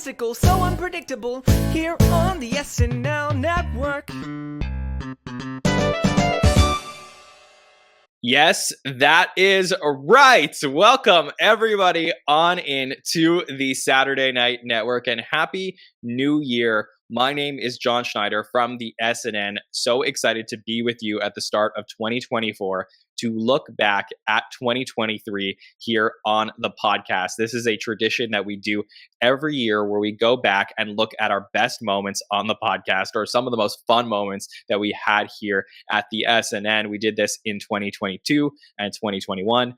farcical, so unpredictable, here on the SNL Network. Yes, that is right. Welcome everybody on in to the Saturday Night Network and Happy New Year. My name is Jon Schneider from the SNN. So excited to be with you at the start of 2024 to look back at 2023 here on the podcast. This is a tradition that we do every year where we go back and look at our best moments on the podcast or some of the most fun moments that we had here at the SNN. We did this in 2022 and 2021.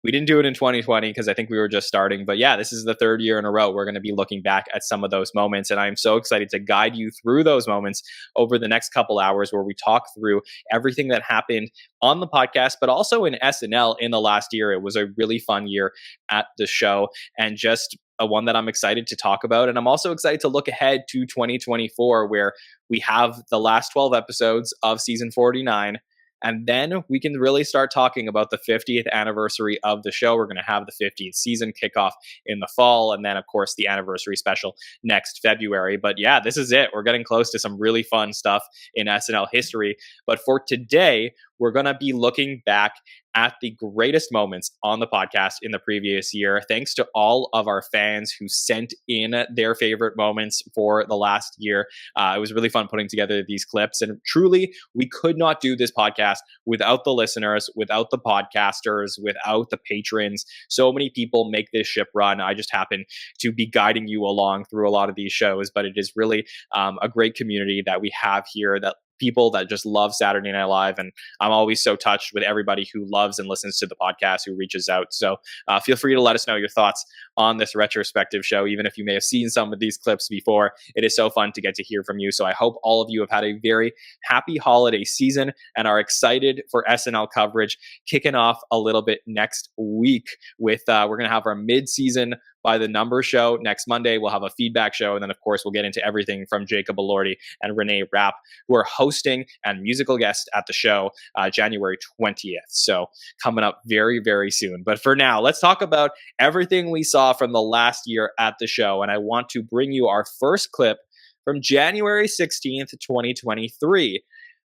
We didn't do it in 2020 because I think we were just starting. But yeah, this is the third year in a row. We're going to be looking back at some of those moments. And I'm so excited to guide you through those moments over the next couple hours where we talk through everything that happened on the podcast, but also in SNL in the last year. It was a really fun year at the show and just a one that I'm excited to talk about. And I'm also excited to look ahead to 2024 where we have the last 12 episodes of season 49. And then we can really start talking about the 50th anniversary of the show. We're going to have the 50th season kickoff in the fall. And then, of course, the anniversary special next February. But yeah, this is it. We're getting close to some really fun stuff in SNL history. But for today, we're going to be looking back at the greatest moments on the podcast in the previous year. Thanks to all of our fans who sent in their favorite moments for the last year. It was really fun putting together these clips. And truly, we could not do this podcast without the listeners, without the podcasters, without the patrons. So many people make this ship run. I just happen to be guiding you along through a lot of these shows, but it is really a great community that we have here, that people that just love Saturday Night Live. And I'm always so touched with everybody who loves and listens to the podcast, who reaches out. So feel free to let us know your thoughts on this retrospective show, even if you may have seen some of these clips before. It is so fun to get to hear from you. So I hope all of you have had a very happy holiday season and are excited for SNL coverage kicking off a little bit next week with, we're going to have our mid-season By the Numbers show next Monday. We'll have a feedback show. And then, of course, we'll get into everything from Jacob Elordi and Renee Rapp, who are hosting and musical guests at the show January 20th. So coming up very, very soon. But for now, let's talk about everything we saw from the last year at the show. And I want to bring you our first clip from January 16th, 2023.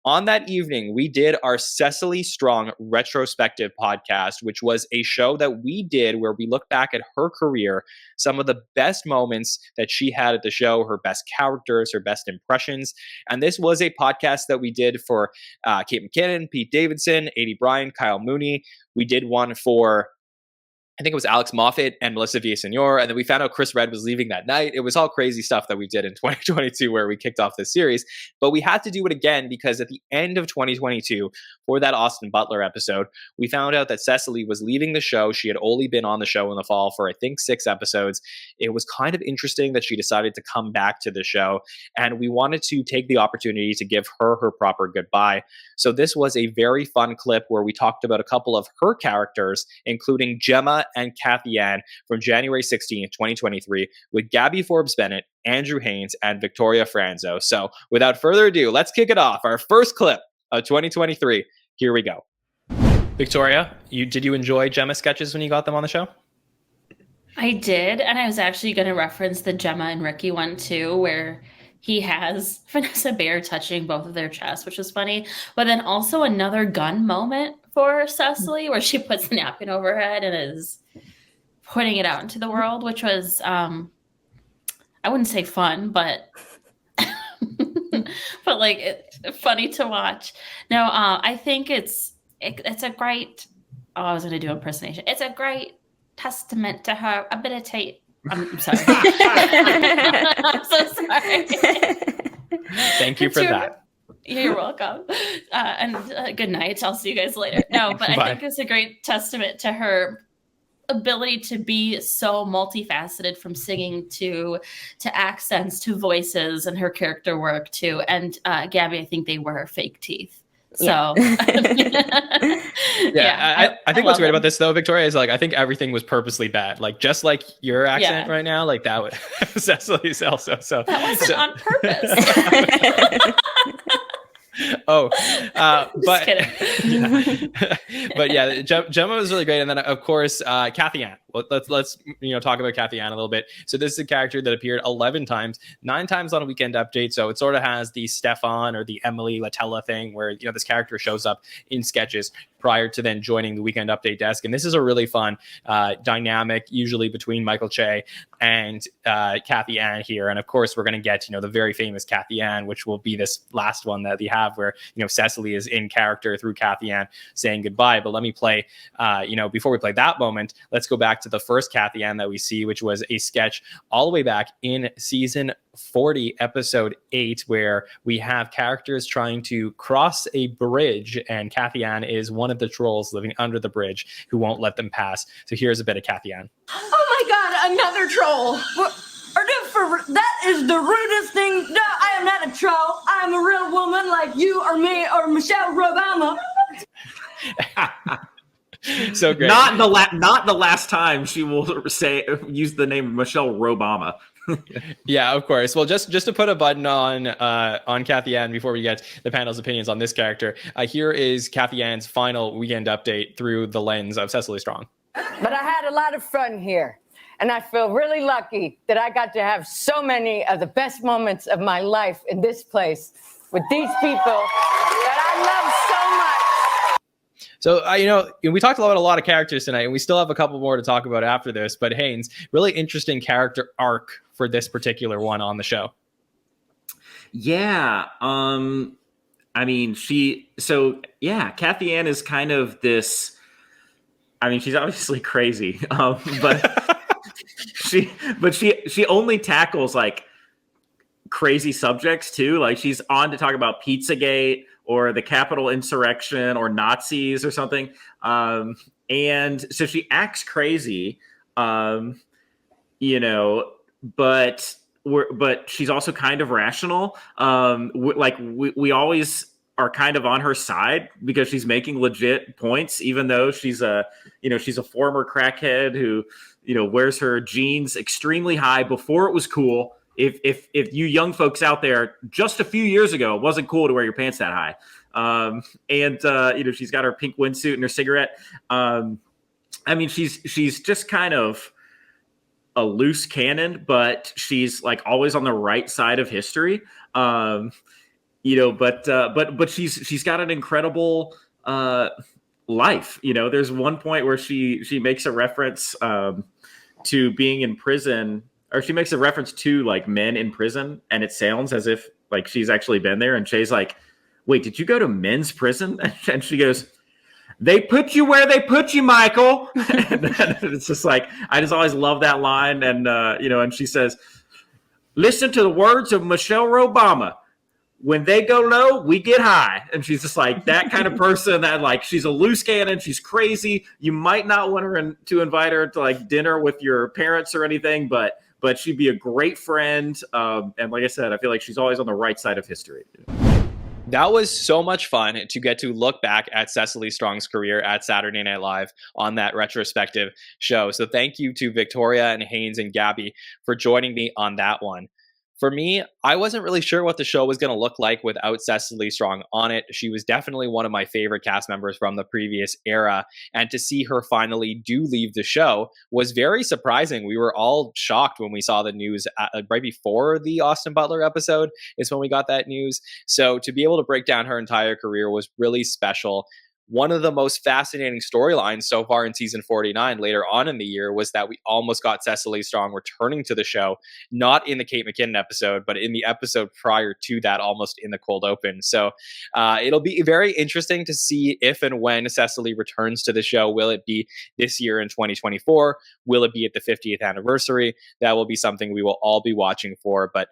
On that evening, we did our Cecily Strong Retrospective podcast, which was a show that we did where we look back at her career, some of the best moments that she had at the show, her best characters, her best impressions. And this was a podcast that we did for Kate McKinnon, Pete Davidson, Aidy Bryant, Kyle Mooney. We did one for, I think it was Alex Moffat and Melissa Villaseñor. And then we found out Chris Redd was leaving that night. It was all crazy stuff that we did in 2022 where we kicked off this series. But we had to do it again because at the end of 2022, for that Austin Butler episode, we found out that Cecily was leaving the show. She had only been on the show in the fall for, I think, 6 episodes. It was kind of interesting that she decided to come back to the show. And we wanted to take the opportunity to give her her proper goodbye. So this was a very fun clip where we talked about a couple of her characters, including Gemma and Kathy Ann from January 16th, 2023, with Gabby Forbes-Bennett, Andrew Haynes, and Victoria Franzo. So without further ado, let's kick it off. Our first clip of 2023. Here we go. Victoria, did you enjoy Gemma sketches when you got them on the show? I did, and I was actually going to reference the Gemma and Ricky one too, where he has Vanessa Bayer touching both of their chests, which was funny. But then also another gun moment for Cecily, where she puts the napkin over her head and is putting it out into the world, which was, I wouldn't say fun, but but like funny to watch. No, I think it's a great. Oh, I was going to do impersonation. It's a great testament to her ability. I'm sorry. I'm so sorry. Thank you for that. You're welcome. And good night. I'll see you guys later. No, but I think it's a great testament to her ability to be so multifaceted, from singing to accents to voices, and her character work too. And Gabby, I think they were her fake teeth. So yeah, I think what's great about this though, Victoria, is like I think everything was purposely bad. Like just like your accent right now, like that would Cecily's also. So that wasn't on purpose. But yeah, Gemma was really great, and then of course Kathy Ann. let's talk about Kathy Ann a little bit. So this is a character that appeared 11 times, 9 times on a Weekend Update. So it sort of has the Stefan or the Emily Latella thing where this character shows up in sketches prior to then joining the Weekend Update desk. And this is a really fun dynamic, usually between Michael Che and Kathy Ann here. And of course, we're going to get the very famous Kathy Ann, which will be this last one that we have where Cecily is in character through Kathy Ann saying goodbye. But let me play, before we play that moment, let's go back to the first Kathy Ann that we see, which was a sketch all the way back in season 40, episode 8, where we have characters trying to cross a bridge, and Kathy Ann is one of the trolls living under the bridge who won't let them pass. So here's a bit of Kathy Ann. Oh my God, another troll. That is the rudest thing. No, I am not a troll. I am a real woman like you or me or Michelle Obama. So great. Not the last time she will use the name Michelle Obama. Yeah, of course. Well, just to put a button on Kathy Ann before we get the panel's opinions on this character, here is Kathy Ann's final Weekend Update through the lens of Cecily Strong. But I had a lot of fun here, and I feel really lucky that I got to have so many of the best moments of my life in this place with these people that I love so much. So, we talked about a lot of characters tonight, and we still have a couple more to talk about after this. But Haynes, really interesting character arc for this particular one on the show. Yeah. Kathy Ann is kind of this. I mean, she's obviously crazy, but she only tackles like crazy subjects too. Like she's on to talk about Pizzagate or the Capitol insurrection or Nazis or something. And so she acts crazy, but she's also kind of rational. We always are kind of on her side because she's making legit points, even though she's a former crackhead who, wears her jeans extremely high before it was cool. If you young folks out there, just a few years ago, it wasn't cool to wear your pants that high. She's got her pink windsuit and her cigarette. She's just kind of a loose cannon, but she's like always on the right side of history. But she's got an incredible life. There's one point where she makes a reference to being in prison, or she makes a reference to like men in prison, and it sounds as if like she's actually been there. And Shay's like, "Wait, did you go to men's prison?" And she goes, "They put you where they put you, Michael." And it's just like, I just always love that line. And and she says, "Listen to the words of Michelle Obama. When they go low, we get high." And she's just like that kind of person that like, she's a loose cannon. She's crazy. You might not want her to invite her to like dinner with your parents or anything, but she'd be a great friend. And like I said, I feel like she's always on the right side of history. That was so much fun to get to look back at Cecily Strong's career at Saturday Night Live on that retrospective show. So thank you to Victoria and Haynes and Gabby for joining me on that one. For me, I wasn't really sure what the show was going to look like without Cecily Strong on it. She was definitely one of my favorite cast members from the previous era. And to see her finally do leave the show was very surprising. We were all shocked when we saw the news right before the Austin Butler episode is when we got that news. So to be able to break down her entire career was really special. One of the most fascinating storylines so far in season 49 later on in the year was that we almost got Cecily Strong returning to the show, not in the Kate McKinnon episode, but in the episode prior to that, almost in the cold open. So it'll be very interesting to see if and when Cecily returns to the show. Will it be this year in 2024? Will it be at the 50th anniversary? That will be something we will all be watching for, but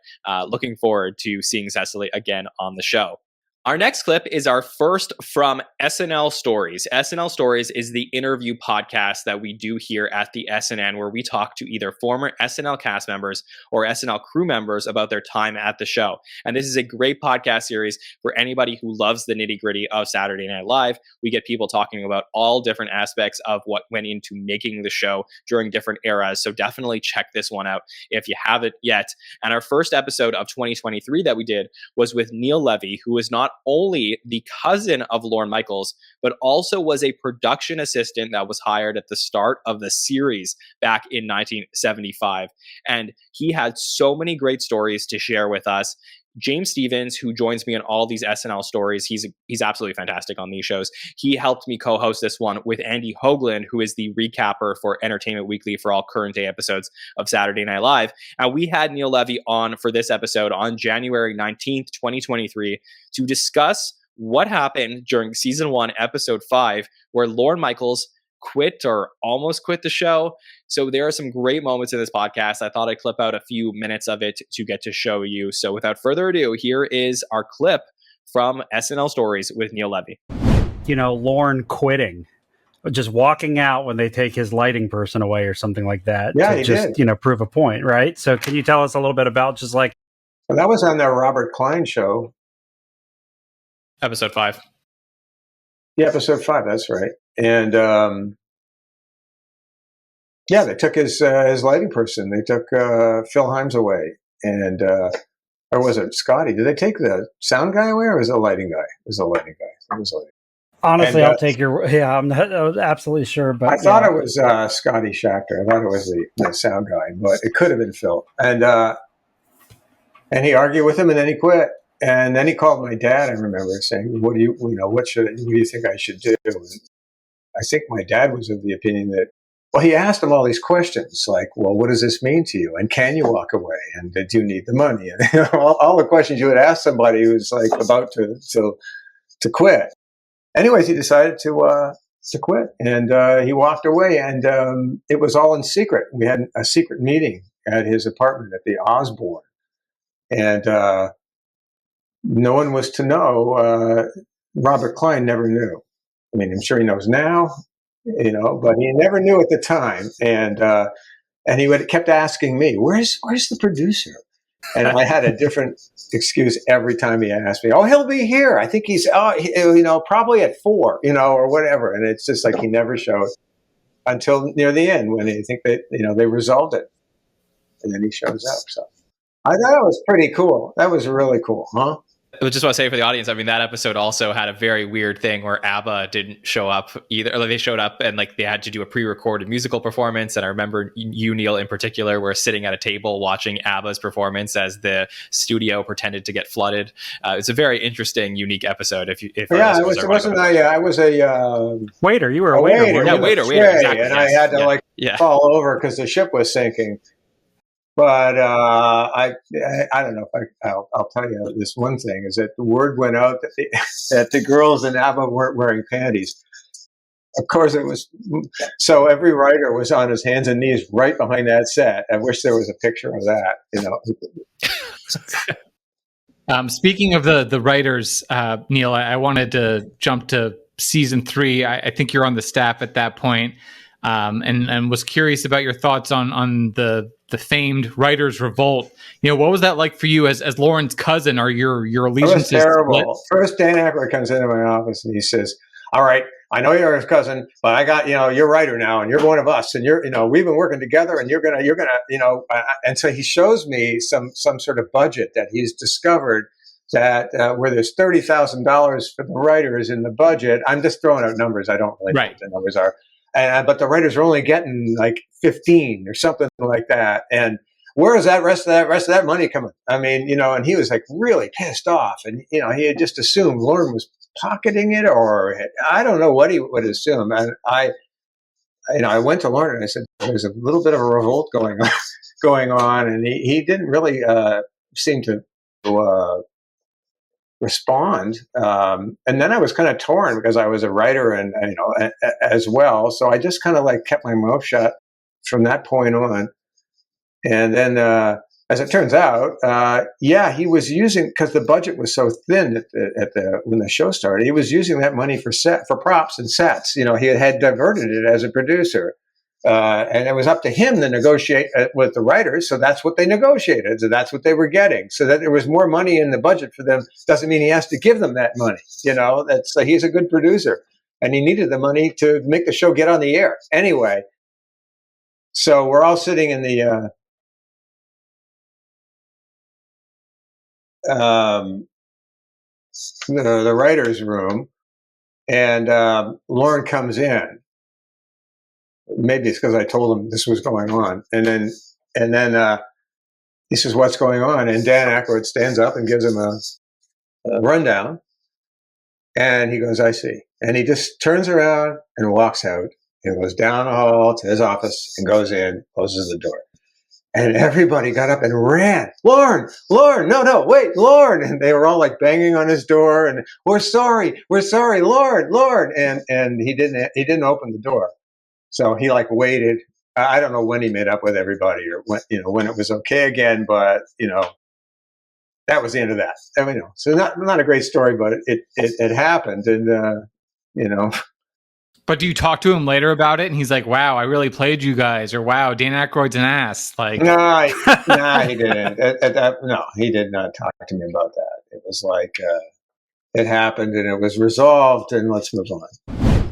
looking forward to seeing Cecily again on the show. Our next clip is our first from SNL Stories. SNL Stories is the interview podcast that we do here at the SNN, where we talk to either former SNL cast members or SNL crew members about their time at the show. And this is a great podcast series for anybody who loves the nitty-gritty of Saturday Night Live. We get people talking about all different aspects of what went into making the show during different eras. So definitely check this one out if you haven't yet. And our first episode of 2023 that we did was with Neil Levy, who is not only the cousin of Lorne Michaels, but also was a production assistant that was hired at the start of the series back in 1975. And he had so many great stories to share with us. James Stevens, who joins me in all these SNL stories, he's absolutely fantastic on these shows. He helped me co-host this one with Andy Hoagland, who is the recapper for Entertainment Weekly for all current day episodes of Saturday Night Live. And we had Neil Levy on for this episode on January 19th, 2023, to discuss what happened during season 1, episode 5, where Lorne Michaels quit or almost quit the show. So there are some great moments in this podcast. I thought I'd clip out a few minutes of it to get to show you. So without further ado, here is our clip from SNL Stories with Neil Levy. You know, Lorne quitting, just walking out when they take his lighting person away or something like that. Yeah, to he just, did. you know, prove a point, right? So can you tell us a little bit about just like... Well, that was on the Robert Klein show. Episode 5. Yeah, episode 5, that's right. And yeah, they took his lighting person. They took Phil Himes away. And, or was it Scotty? Did they take the sound guy away or was it a lighting guy? It was a lighting guy. It was lighting. Honestly, And, I'll take your... Yeah, I'm not absolutely sure. But I thought it was Scotty Schachter. I thought it was the sound guy, but it could have been Phil. And he argued with him and then he quit. And then he called my dad, I remember, saying, what do you think I should do? And I think my dad was of the opinion that, well, he asked him all these questions like, well, what does this mean to you? And can you walk away? And do you need the money? And all the questions you would ask somebody who's like about to quit. Anyways, he decided to quit and he walked away and it was all in secret. We had a secret meeting at his apartment at the Osborne. And no one was to know. Robert Klein never knew. I mean, I'm sure he knows now, you know, but he never knew at the time. And he kept asking me, "Where's the producer?" And I had a different excuse every time he asked me. "Oh, he'll be here. I think he's, probably at 4, or whatever." And it's just like he never showed until near the end when I think that they resolved it, and then he shows up. So I thought it was pretty cool. That was really cool, huh? I just want to say for the audience, I mean, that episode also had a very weird thing where ABBA didn't show up either. Or they showed up and like they had to do a pre-recorded musical performance. And I remember you, Neil, in particular, were sitting at a table watching ABBA's performance as the studio pretended to get flooded. It's a very interesting, unique episode. I was a waiter. You were a waiter. Yeah, waiter. Exactly. And I had to fall over because the ship was sinking. But I don't know if I'll tell you this one thing is that the word went out that the girls in ABBA weren't wearing panties. Of course, it was so every writer was on his hands and knees right behind that set. I wish there was a picture of that. Speaking of the writers, Neil, I wanted to jump to season 3. I think you're on the staff at that point, and was curious about your thoughts on the famed writers' revolt. What was that like for you as Lauren's cousin? Are your allegiances? It was terrible. First, Dan Aykroyd comes into my office and he says, "All right, I know you're his cousin, but I got you're a writer now, and you're one of us, and we've been working together, and you're gonna and so he shows me some sort of budget that he's discovered that where there's $30,000 for the writers in the budget. I'm just throwing out numbers. I don't really know what the numbers are. But the writers are only getting like 15 or something like that. And where is that rest of that money coming? I mean, and he was like really pissed off. And, he had just assumed Lauren was pocketing it, or I don't know what he would assume. And I went to Lauren and I said, there's a little bit of a revolt going on. And he didn't really seem to respond. And then I was kind of torn because I was a writer and, as well. So I just kind of like kept my mouth shut from that point on. And then, as it turns out, he was using, because the budget was so thin when the show started, he was using that money for props and sets. He had diverted it as a producer. And it was up to him to negotiate with the writers. So that's what they negotiated. So that's what they were getting. So that there was more money in the budget for them doesn't mean he has to give them that money. He's a good producer and he needed the money to make the show get on the air. Anyway, so we're all sitting in the, the writer's room, and Lauren comes in. Maybe it's because I told him this was going on, and then he says, "What's going on?" And Dan Aykroyd stands up and gives him a rundown, and he goes, "I see," and he just turns around and walks out. He goes down the hall to his office and goes in, closes the door. And everybody got up and ran. Lauren, no, wait, Lauren. And they were all like banging on his door and we're sorry, Lauren. And he didn't open the door. So he like waited. I don't know when he made up with everybody or when it was okay again, but that was the end of that. So not a great story, but it happened. And But do you talk to him later about it? And he's like, "Wow, I really played you guys," or "Wow, Dan Aykroyd's an ass." Like, no, he didn't. No, he did not talk to me about that. It was like it happened and it was resolved, and let's move on.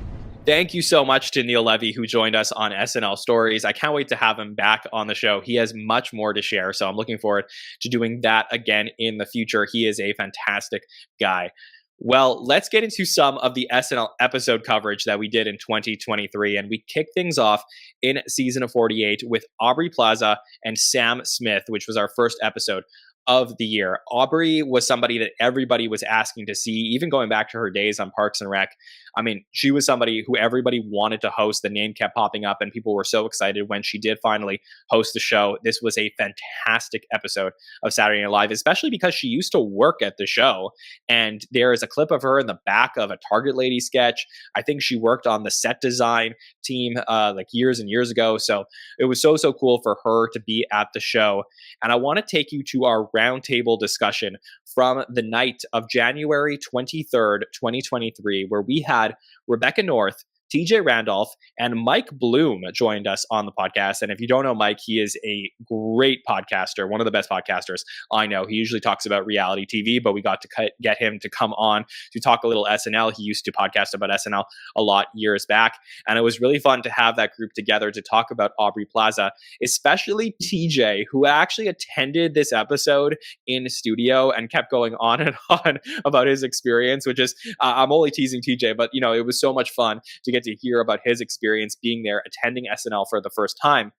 Thank you so much to Neil Levy, who joined us on SNL Stories. I can't wait to have him back on the show. He has much more to share, so I'm looking forward to doing that again in the future. He is a fantastic guy. Well, let's get into some of the SNL episode coverage that we did in 2023. And we kicked things off in season of 48 with Aubrey Plaza and Sam Smith, which was our first episode of the year. Aubrey was somebody that everybody was asking to see, even going back to her days on Parks and Rec. I mean, she was somebody who everybody wanted to host. The name kept popping up and people were so excited when she did finally host the show. This was a fantastic episode of Saturday Night Live, especially because she used to work at the show. And there is a clip of her in the back of a Target Lady sketch. I think she worked on the set design team like years and years ago. So it was so cool for her to be at the show. And I want to take you to our roundtable discussion from the night of January 23rd, 2023, where we had Rebecca North, TJ Randolph, and Mike Bloom joined us on the podcast. And if you don't know Mike, he is a great podcaster, one of the best podcasters I know. He usually talks about reality TV, but we got to get him to come on to talk a little SNL. He used to podcast about SNL a lot years back. And it was really fun to have that group together to talk about Aubrey Plaza, especially TJ, who actually attended this episode in studio and kept going on and on about his experience, which is, I'm only teasing TJ, but it was so much fun to get to hear about his experience being there, attending SNL for the first time.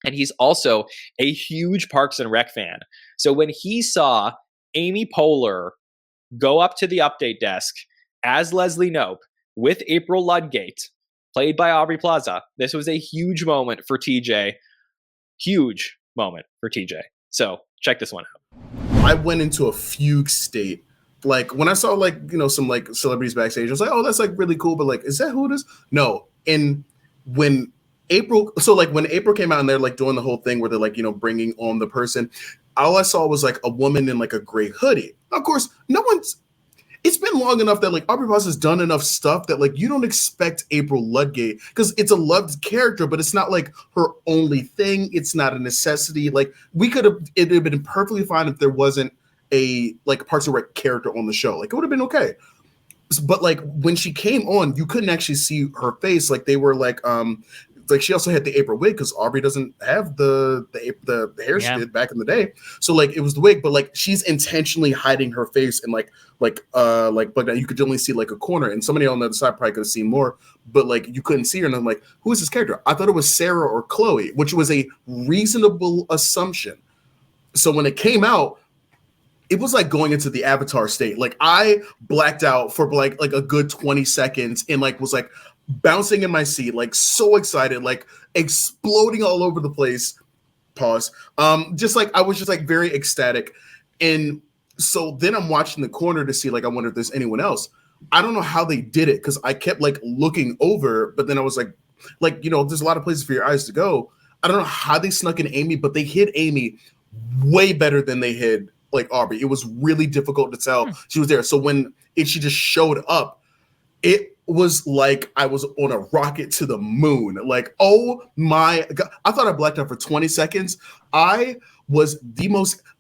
And he's also a huge Parks and Rec fan. So when he saw Amy Poehler go up to the update desk as Leslie Knope with April Ludgate, played by Aubrey Plaza, this was a huge moment for TJ. Huge moment for TJ. So check this one out. I went into a fugue state. Like when I saw some celebrities backstage, I was like, oh, that's like really cool. But like, is that who it is? No. And when April came out and they're like doing the whole thing where they're like, bringing on the person, all I saw was like a woman in like a gray hoodie. Of course, it's been long enough that like Aubrey Plaza has done enough stuff that like you don't expect April Ludgate, because it's a loved character, but it's not like her only thing. It's not a necessity. Like it'd have been perfectly fine if there wasn't a like Parks and Rec character on the show. Like it would have been okay. But like when she came on, you couldn't actually see her face. Like they were like she also had the April wig because Aubrey doesn't have the hair she did back in the day. So like it was the wig, but like she's intentionally hiding her face and but you could only see like a corner, and somebody on the other side probably could have seen more, but like you couldn't see her. And I'm like, who is this character? I thought it was Sarah or Chloe, which was a reasonable assumption. So when it came out, it was like going into the Avatar state. Like I blacked out for like a good 20 seconds and like was like bouncing in my seat, like so excited, like exploding all over the place. Pause. Just like I was just like very ecstatic. And so then I'm watching the corner to see like I wonder if there's anyone else. I don't know how they did it because I kept like looking over, but then I was like there's a lot of places for your eyes to go. I don't know how they snuck in Amy, but they hid Amy way better than they hid like Aubrey. It was really difficult to tell she was there. So when she just showed up, it was like I was on a rocket to the moon. Like, oh my God. I thought I blacked out for 20 seconds. I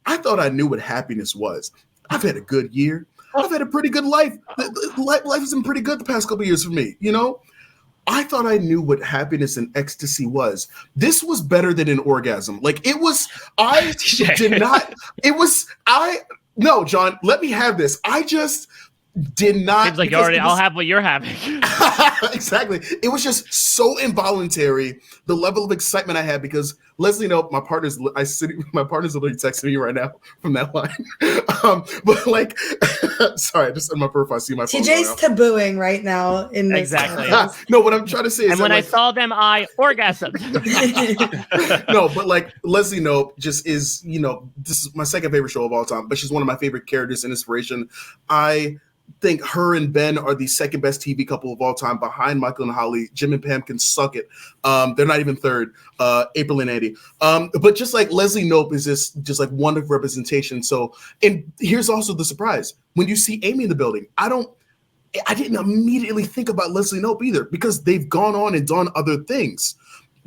thought I knew what happiness was. I've had a good year. I've had a pretty good life. Life has been pretty good the past couple of years for me, I thought I knew what happiness and ecstasy was. This was better than an orgasm. Like it was, no, John, let me have this. I just did not. Seems like I'll have what you're having. Exactly. It was just so involuntary. The level of excitement I had because Leslie, my partner's literally texting me right now from that line. But like, sorry, I just on my profile, I see my phone. TJ's tabooing right now in this. Exactly. No, what I'm trying to say is, and when I saw them, I orgasmed. No, but like Leslie Knope just is, this is my second favorite show of all time, but she's one of my favorite characters and inspiration. I think her and Ben are the second best TV couple of all time behind Michael and Holly. Jim and Pam can suck it. They're not even third. April and Andy. But just like Leslie Knope is just like wonderful representation. So, and here's also the surprise. When you see Amy in the building, I didn't immediately think about Leslie Knope either because they've gone on and done other things.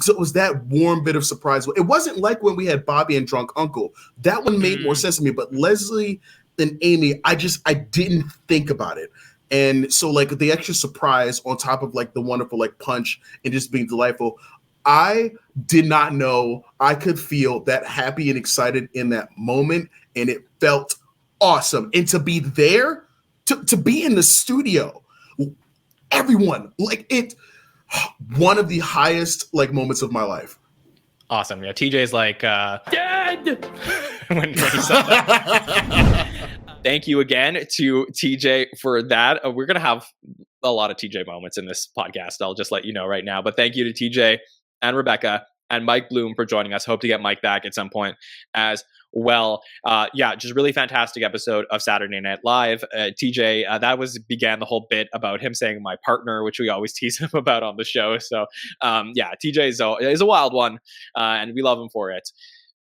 So it was that warm bit of surprise. It wasn't like when we had Bobby and Drunk Uncle. That one made more sense to me, but Leslie and Amy, I didn't think about it. And so like the extra surprise on top of like the wonderful like punch and just being delightful, I did not know I could feel that happy and excited in that moment. And it felt awesome. And to be there, to be in the studio, everyone, like it, one of the highest like moments of my life. Awesome. Yeah, TJ's like dead when he said that. Thank you again to TJ for that. We're gonna have a lot of TJ moments in this podcast. I'll just let you know right now. But thank you to TJ and Rebecca and Mike Bloom for joining us. Hope to get Mike back at some point as well. Just really fantastic episode of Saturday Night Live. TJ, that began the whole bit about him saying my partner, which we always tease him about on the show. So TJ is a wild one, and we love him for it.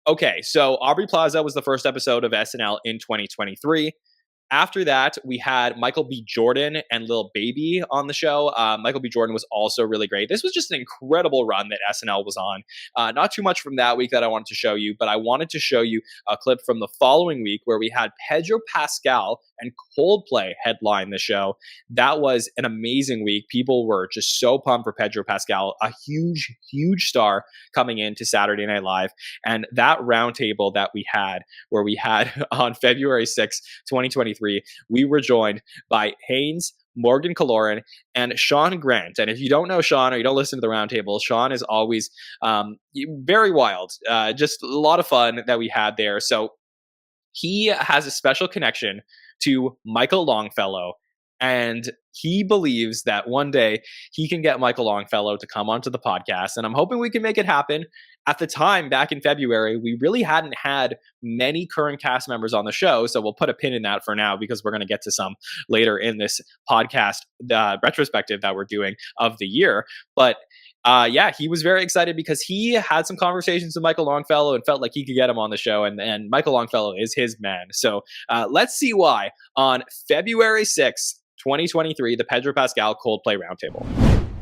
Okay, so Aubrey Plaza was the first episode of SNL in 2023. After that, we had Michael B. Jordan and Lil Baby on the show. Michael B. Jordan was also really great. This was just an incredible run that SNL was on. Not too much from that week that I wanted to show you, but I wanted to show you a clip from the following week where we had Pedro Pascal and Coldplay headline the show. That was an amazing week. People were just so pumped for Pedro Pascal, a huge, huge star coming into Saturday Night Live. And that roundtable that we had, where we had on February 6th, 2023, we were joined by Haynes, Morgan Kaloran, and Sean Grant. And if you don't know Sean or you don't listen to the roundtable, Sean is always very wild. Just a lot of fun that we had there. So he has a special connection to Michael Longfellow, and he believes that one day he can get Michael Longfellow to come onto the podcast, and I'm hoping we can make it happen. At the time, back in February, we really hadn't had many current cast members on the show, so we'll put a pin in that for now because we're going to get to some later in this podcast retrospective that we're doing of the year. But he was very excited because he had some conversations with Michael Longfellow and felt like he could get him on the show, and Michael Longfellow is his man. So let's see why on February 6th, 2023, the Pedro Pascal Coldplay Roundtable.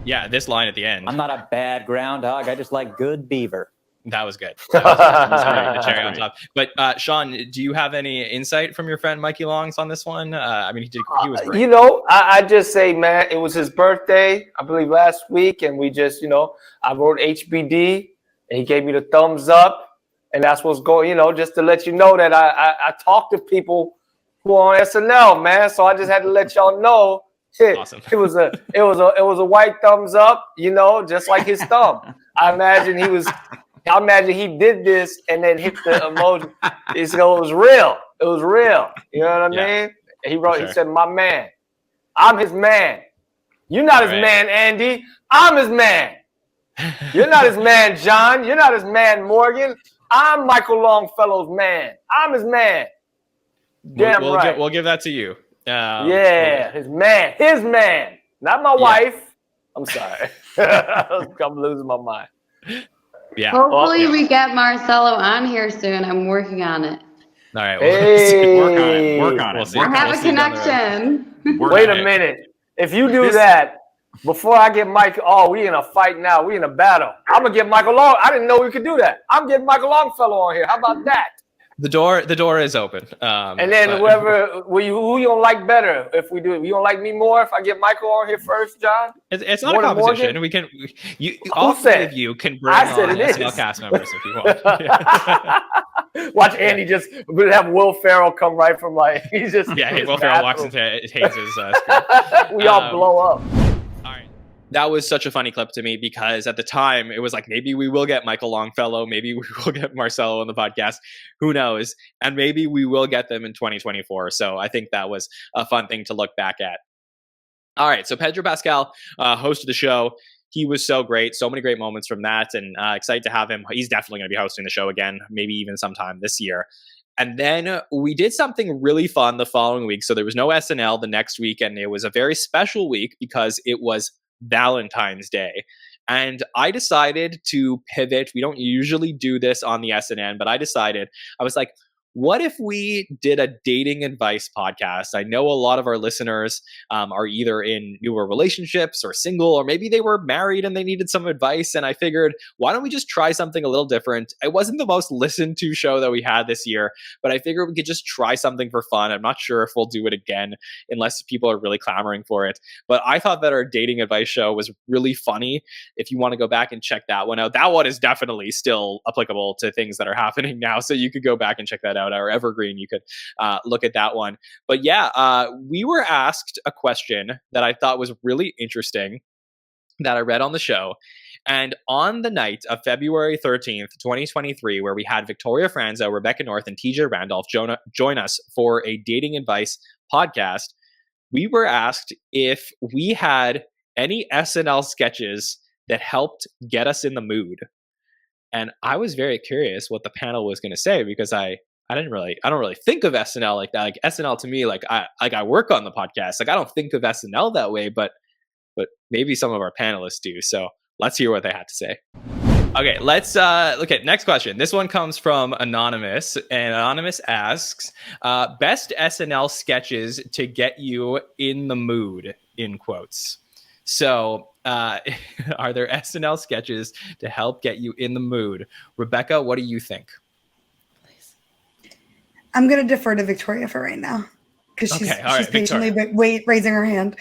Yeah, this line at the end. I'm not a bad groundhog. I just like good beaver. That was good. That was great. The cherry on top. But Sean, do you have any insight from your friend Mikey Longs on this one? He was great. I just say, man, it was his birthday, I believe, last week. And we just, I wrote HBD and he gave me the thumbs up. And that's what's going, just to let you know that I talk to people who are on SNL, man. So I just had to let y'all know. Awesome. It was a white thumbs up, just like his thumb. I imagine he did this and then hit the emoji. It was real. It was real. You know what I mean? He said, my man. I'm his man. You're not his man, Andy. I'm his man. You're not his man, John. You're not his man, Morgan. I'm Michael Longfellow's man. I'm his man. Damn right. We'll give that to you. His man, not my wife. I'm sorry. I'm losing my mind. Yeah. Hopefully we get Marcelo on here soon. I'm working on it. All right. Work on it. We'll see. I have a connection. Wait a minute. If you do that, before I get Mike, we in a fight now. We in a battle. I'm going to get Michael Long. I didn't know we could do that. I'm getting Michael Longfellow on here. How about that? The door is open. And then who you don't like better if we do it? You don't like me more if I get Michael on here first, John? It's not a competition. All three of you can bring on SNL cast members if you want. Watch Andy just have Will Ferrell come right from like he's just Will Ferrell walks into Hayes' screen. We all blow up. All right. That was such a funny clip to me because at the time it was like, maybe we will get Michael Longfellow, maybe we will get Marcelo on the podcast, who knows, and maybe we will get them in 2024. So I think that was a fun thing to look back at. All right, so Pedro Pascal hosted the show. He was so great, so many great moments from that, and excited to have him. He's definitely going to be hosting the show again, maybe even sometime this year. And then we did something really fun the following week. So there was no SNL the next week, and it was a very special week because it was Valentine's Day. And I decided to pivot. We don't usually do this on the SNN, but I was like, what if we did a dating advice podcast? I know a lot of our listeners are either in newer relationships or single, or maybe they were married and they needed some advice. And I figured, why don't we just try something a little different? It wasn't the most listened to show that we had this year, but I figured we could just try something for fun. I'm not sure if we'll do it again unless people are really clamoring for it. But I thought that our dating advice show was really funny. If you want to go back and check that one out, that one is definitely still applicable to things that are happening now. So you could go back and check that out. Our evergreen, you could look at that one. But yeah, we were asked a question that I thought was really interesting that I read on the show. And on the night of February 13th, 2023, where we had Victoria Franzo, Rebecca North, and TJ Randolph join us for a dating advice podcast, we were asked if we had any SNL sketches that helped get us in the mood. And I was very curious what the panel was going to say, because I don't really think of SNL like that. Like SNL to me, like I work on the podcast. Like I don't think of SNL that way, but maybe some of our panelists do. So let's hear what they had to say. Okay, let's look at next question. This one comes from Anonymous, and Anonymous asks, best SNL sketches to get you in the mood, in quotes. So are there SNL sketches to help get you in the mood? Rebecca, what do you think? I'm going to defer to Victoria for right now because she's patiently raising her hand.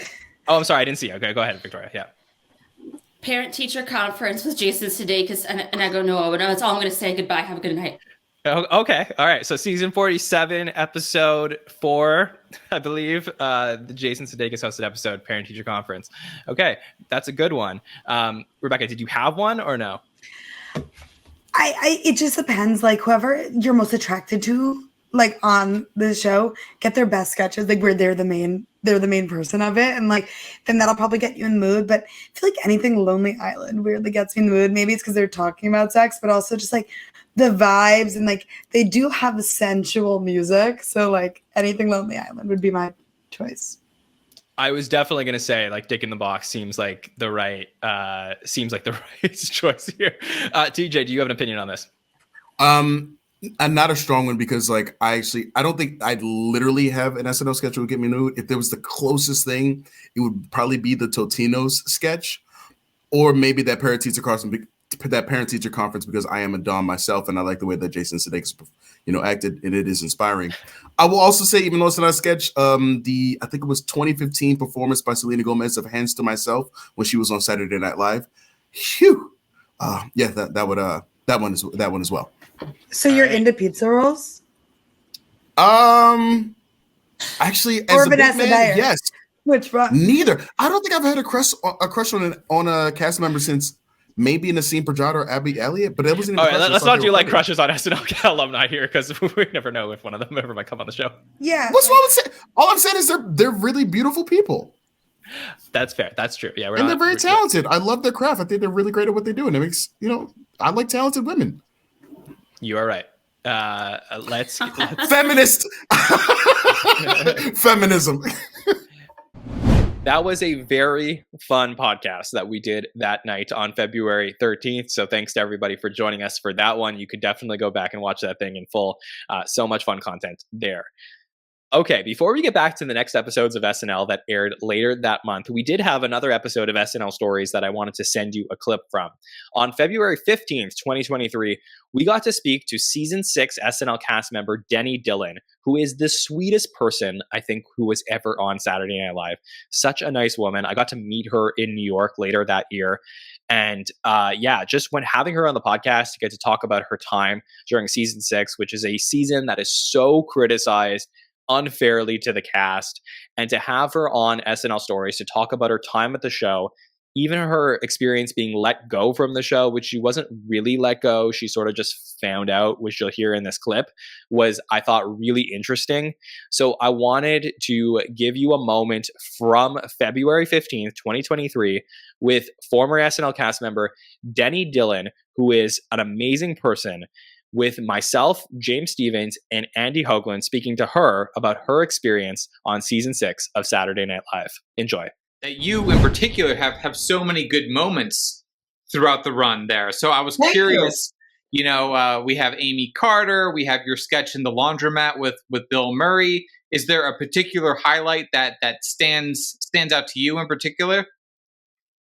Oh, I'm sorry. I didn't see you. Okay, go ahead, Victoria. Yeah. Parent-teacher conference with Jason Sudeikis and I go, no, that's all I'm going to say. Goodbye. Have a good night. Oh, okay. All right. So season 47, episode 4, I believe, the Jason Sudeikis hosted episode, Parent-Teacher Conference. Okay. That's a good one. Rebecca, did you have one or no? It just depends. Like whoever you're most attracted to, like on the show, get their best sketches, like where they're the main person of it, and like then that'll probably get you in the mood. But I feel like anything Lonely Island weirdly gets me in the mood. Maybe it's because they're talking about sex, but also just like the vibes, and like they do have sensual music, so like anything Lonely Island would be my choice. I was definitely going to say like Dick in the Box seems like the right choice here. TJ, do you have an opinion on this? I'm not a strong one because like I don't think I'd literally have an SNL sketch that would get me in the mood. If there was the closest thing, it would probably be the Totino's sketch, or maybe that parent-teacher conference because I am a Dom myself and I like the way that Jason Sudeikis acted, and it is inspiring. I will also say, even though it's not a sketch, I think it was 2015 performance by Selena Gomez of Hands to Myself when she was on Saturday Night Live. Phew. That one as well. So you're into pizza rolls? Actually, or as a Vanessa big man, Bayer? yes. Which one? Neither. I don't think I've had a crush on a cast member since maybe Nassim Pedrad or Abby Elliott, but it wasn't even. All right, let's not do like crushes on SNL alumni here, because we never know if one of them ever might come on the show. Yeah. What's wrong with saying? All I'm saying is they're really beautiful people. That's fair. That's true. Yeah, they're very talented. I love their craft. I think they're really great at what they do, and it makes I like talented women. You are right. Let's feminist feminism. That was a very fun podcast that we did that night on February 13th. So thanks to everybody for joining us for that one. You could definitely go back and watch that thing in full. So much fun content there. Okay, before we get back to the next episodes of SNL that aired later that month, we did have another episode of SNL Stories that I wanted to send you a clip from. On February 15th, 2023, we got to speak to Season 6 SNL cast member Denny Dillon, who is the sweetest person, I think, who was ever on Saturday Night Live. Such a nice woman. I got to meet her in New York later that year. And just when having her on the podcast to get to talk about her time during season 6, which is a season that is so criticized unfairly to the cast, and to have her on SNL Stories to talk about her time at the show, even her experience being let go from the show, which she wasn't really let go, she sort of just found out, which you'll hear in this clip, was, I thought, really interesting. So I wanted to give you a moment from February 15th, 2023, with former SNL cast member Denny Dillon, who is an amazing person, with myself, James Stevens, and Andy Hoagland speaking to her about her experience on season 6 of Saturday Night Live. Enjoy. That you in particular have so many good moments throughout the run there. So I was curious, we have Amy Carter, we have your sketch in the laundromat with Bill Murray. Is there a particular highlight that stands out to you in particular?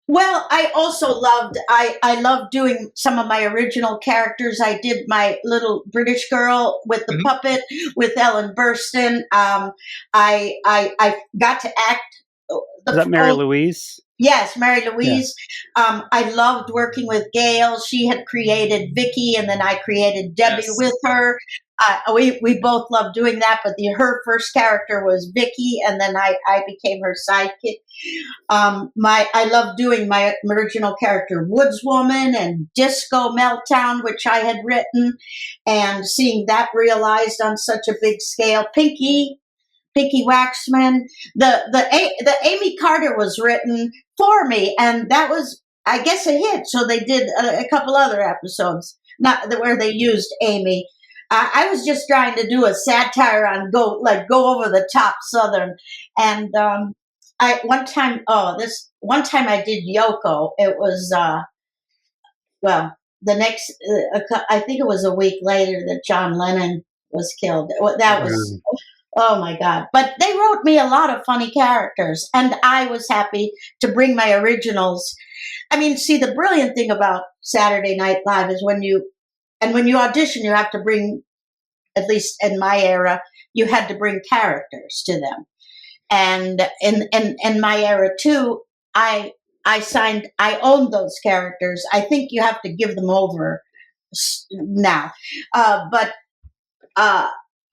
Well, I also I loved doing some of my original characters. I did my little British girl with the puppet with Ellen Burstyn. I got to act. Is that Mary Louise? Yes, Mary Louise. Yeah. I loved working with Gail. She had created Vicky, and then I created Debbie with her. We both loved doing that, but her first character was Vicky, and then I became her sidekick. I loved doing my original character, Woodswoman, and Disco Meltdown, which I had written, and seeing that realized on such a big scale. Pinky Waxman. The Amy Carter was written for me, and that was, I guess, a hit. So they did a couple other episodes, not where they used Amy. I was just trying to do a satire on go over the top Southern, and one time I did Yoko. It was the next I think it was a week later that John Lennon was killed. That was. Oh my God. But they wrote me a lot of funny characters, and I was happy to bring my originals. I mean, see, the brilliant thing about Saturday Night Live is when you audition, you have to bring, at least in my era, you had to bring characters to them. And in my era too, I owned those characters. I think you have to give them over now.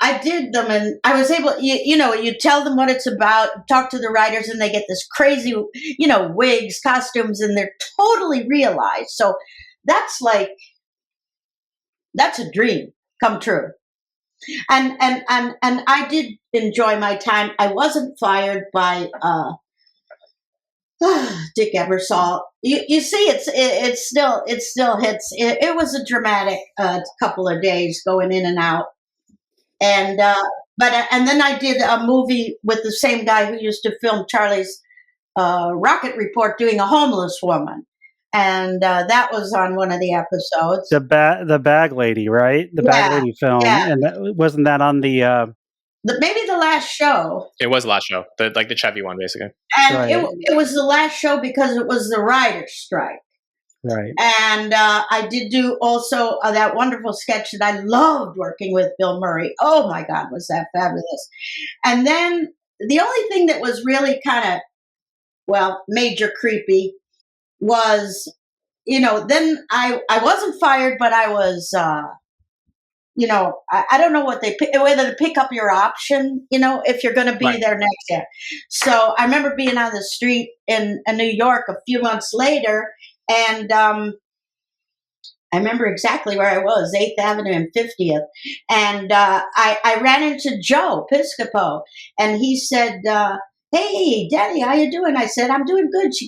I did them, and I was able, you tell them what it's about, talk to the writers, and they get this crazy, wigs, costumes, and they're totally realized. So that's a dream come true. And I did enjoy my time. I wasn't fired by Dick Ebersol. You see, it still hits. It was a dramatic couple of days going in and out. And then I did a movie with the same guy who used to film Charlie's Rocket Report, doing a homeless woman, and that was on one of the episodes. The Bag Lady, right? The Bag Lady film, and wasn't that on the maybe the last show? It was the last show, the Chevy one, basically. And right. it was the last show because it was the writer's strike. Right. And I did do also that wonderful sketch that I loved working with Bill Murray. Oh my God, was that fabulous. And then the only thing that was really kind of, major creepy was, then I wasn't fired, but I was, I don't know whether to pick up your option, if you're going to be there next year. So I remember being on the street in New York a few months later, and I remember exactly where I was, 8th Avenue and 50th. And I ran into Joe Piscopo, and he said, "Hey, Denny, how you doing?" I said, "I'm doing good." He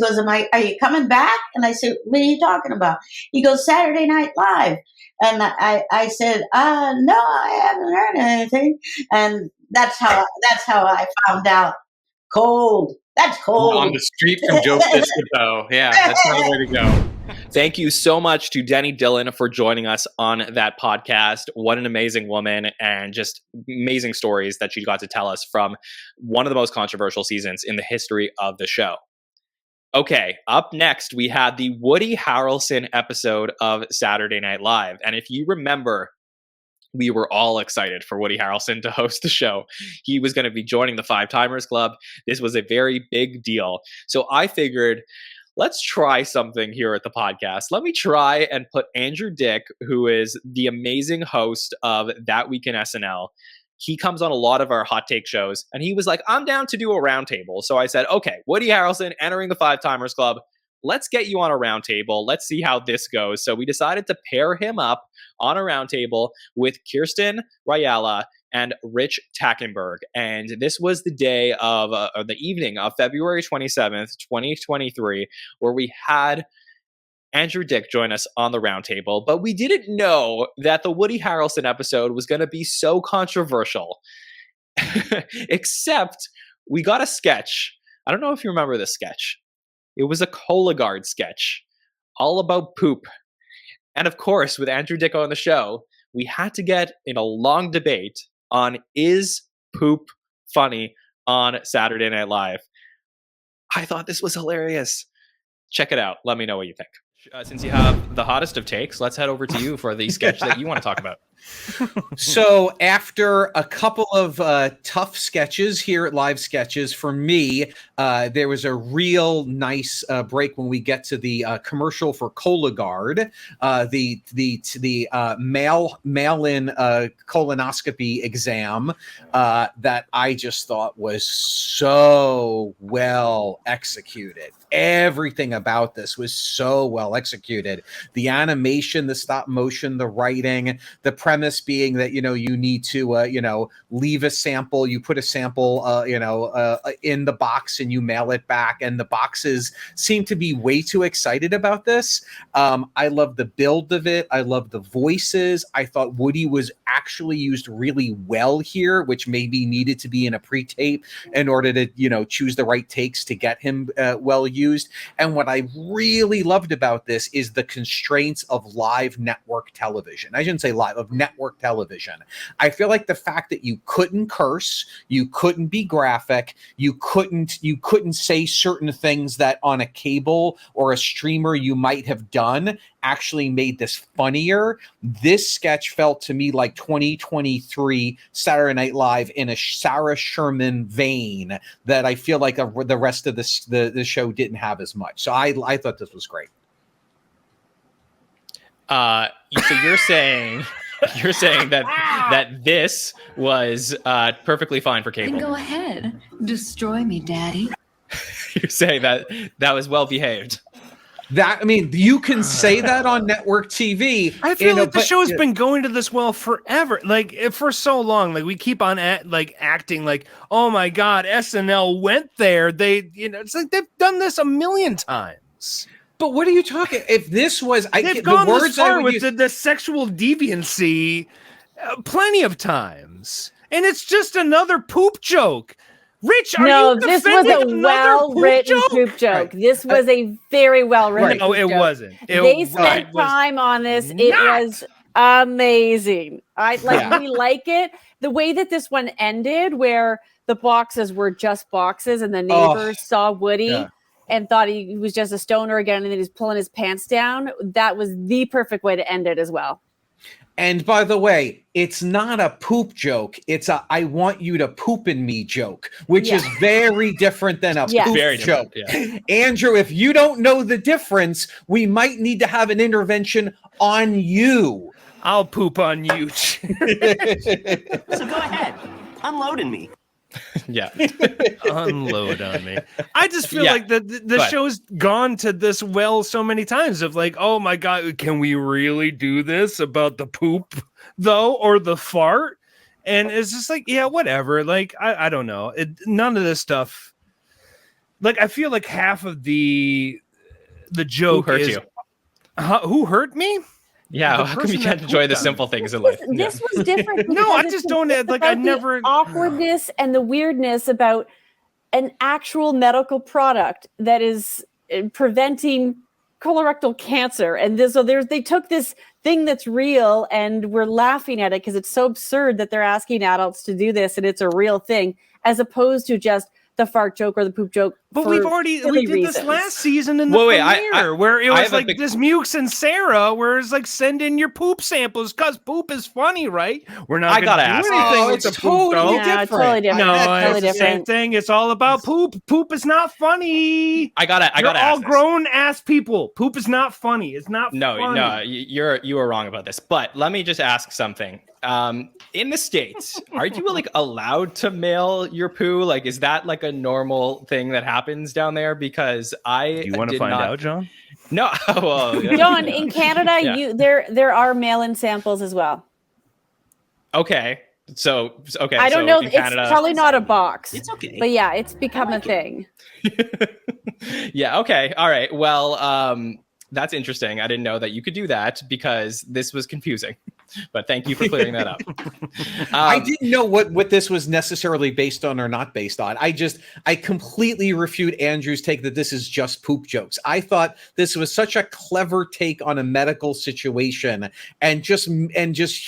goes, "Are you coming back?" And I said, "What are you talking about?" He goes, "Saturday Night Live." And I said, "No, I haven't heard anything." And that's how I found out. Cold. That's cold. On the street from Joe Piscopo. Yeah, that's not the way to go. Thank you so much to Denny Dillon for joining us on that podcast. What an amazing woman, and just amazing stories that she got to tell us from one of the most controversial seasons in the history of the show. Okay, up next, we had the Woody Harrelson episode of Saturday Night Live. And if you remember, we were all excited for Woody Harrelson to host the show. He was going to be joining the Five Timers Club. This was a very big deal. So I figured, let's try something here at the podcast. Let me try and put Andrew Dick, who is the amazing host of That Week in SNL. He comes on a lot of our hot take shows, and he was like, I'm down to do a roundtable. So I said, okay, Woody Harrelson entering the Five Timers Club. Let's get you on a roundtable. Let's see how this goes. So we decided to pair him up on a roundtable with Kirsten Rayala and Rich Tackenberg. And this was the day of, or the evening of February 27th, 2023, where we had Andrew Dick join us on the roundtable, but we didn't know that the Woody Harrelson episode was going to be so controversial. Except we got a sketch. I don't know if you remember this sketch. It was a Cologuard sketch, all about poop. And of course, with Andrew Dick on the show, we had to get in a long debate on is poop funny on Saturday Night Live. I thought this was hilarious. Check it out. Let me know what you think. Since you have the hottest of takes, let's head over to you for the sketch that you want to talk about. So after a couple of tough sketches here at Live Sketches, for me, there was a real nice break when we get to the commercial for Cologuard, the mail-in colonoscopy exam that I just thought was so well executed. Everything about this was so well executed. The animation, the stop motion, the writing, the premise being that, you need to, leave a sample, you put a sample, in the box and you mail it back. And the boxes seem to be way too excited about this. I love the build of it. I love the voices. I thought Woody was actually used really well here, which maybe needed to be in a pre-tape in order to, choose the right takes to get him well used. And what I really loved about this is the constraints of live network television. I shouldn't say live, of network television. I feel like the fact that you couldn't curse, you couldn't be graphic, you couldn't say certain things that on a cable or a streamer you might have done actually made this funnier. This sketch felt to me like 2023 Saturday Night Live in a Sarah Sherman vein that I feel like the rest of the show didn't have as much. So I thought this was great. So you're saying that this was perfectly fine for cable. Then go ahead, destroy me, Daddy. You're saying that was well behaved. You can say that on network TV. I feel like the show's been going to this well forever, for so long. Like we keep on acting like, oh my God, SNL went there. It's like they've done this a million times. But what are you talking? If this was, they've gone this far with the sexual deviancy plenty of times, and it's just another poop joke. Rich, this was a well-written poop joke. Right. This was a very well-written poop joke. Wasn't. They spent time on this. It was amazing. We like it. The way that this one ended, where the boxes were just boxes and the neighbors saw Woody and thought he was just a stoner again and then he's pulling his pants down. That was the perfect way to end it as well. And by the way, it's not a poop joke. It's a I want you to poop in me joke, which is very different than a poop joke. Yeah. Andrew, if you don't know the difference, we might need to have an intervention on you. I'll poop on you. So go ahead. Unload in me. Yeah. Unload on me. I just feel like the show's gone to this well so many times of like, oh my God, can we really do this about the poop though, or the fart? And it's just like, yeah, whatever. Like, I don't know. None of this stuff. Like, I feel like half of the joke who hurt is you? Who hurt me? Yeah, how come you can't enjoy the simple things in life? This was different. No, I just don't like. I never awkwardness and the weirdness about an actual medical product that is preventing colorectal cancer, and they took this thing that's real, and we're laughing at it because it's so absurd that they're asking adults to do this, and it's a real thing, as opposed to just the fart joke or the poop joke But for we did silly this reasons. last season in the premiere, where it was like this Mukes and Sarah, where it's like send in your poop samples because poop is funny, right? We're not going to do anything with the poop, though. Yeah, totally different. No, Totally it's the same different. thing. It's all about poop. Poop is not funny. I gotta You're all ask this. grown ass people. Poop is not funny. It's not funny. No, you were wrong about this. But let me just ask something. In the States, are you like allowed to mail your poo? Like, is that like a normal thing that happens down there? Because you want to find out, John? No, well, John, in Canada, Yeah. there are mail-in samples as well. Okay, so I don't know. in It's Canada, probably not a box. It's okay. But yeah, it's become a thing. Yeah. Okay. All right. Well, that's interesting. I didn't know that you could do that because this was confusing. But thank you for clearing that up. I didn't know what this was necessarily based on or not based on. I completely refute Andrew's take that this is just poop jokes. I thought this was such a clever take on a medical situation and just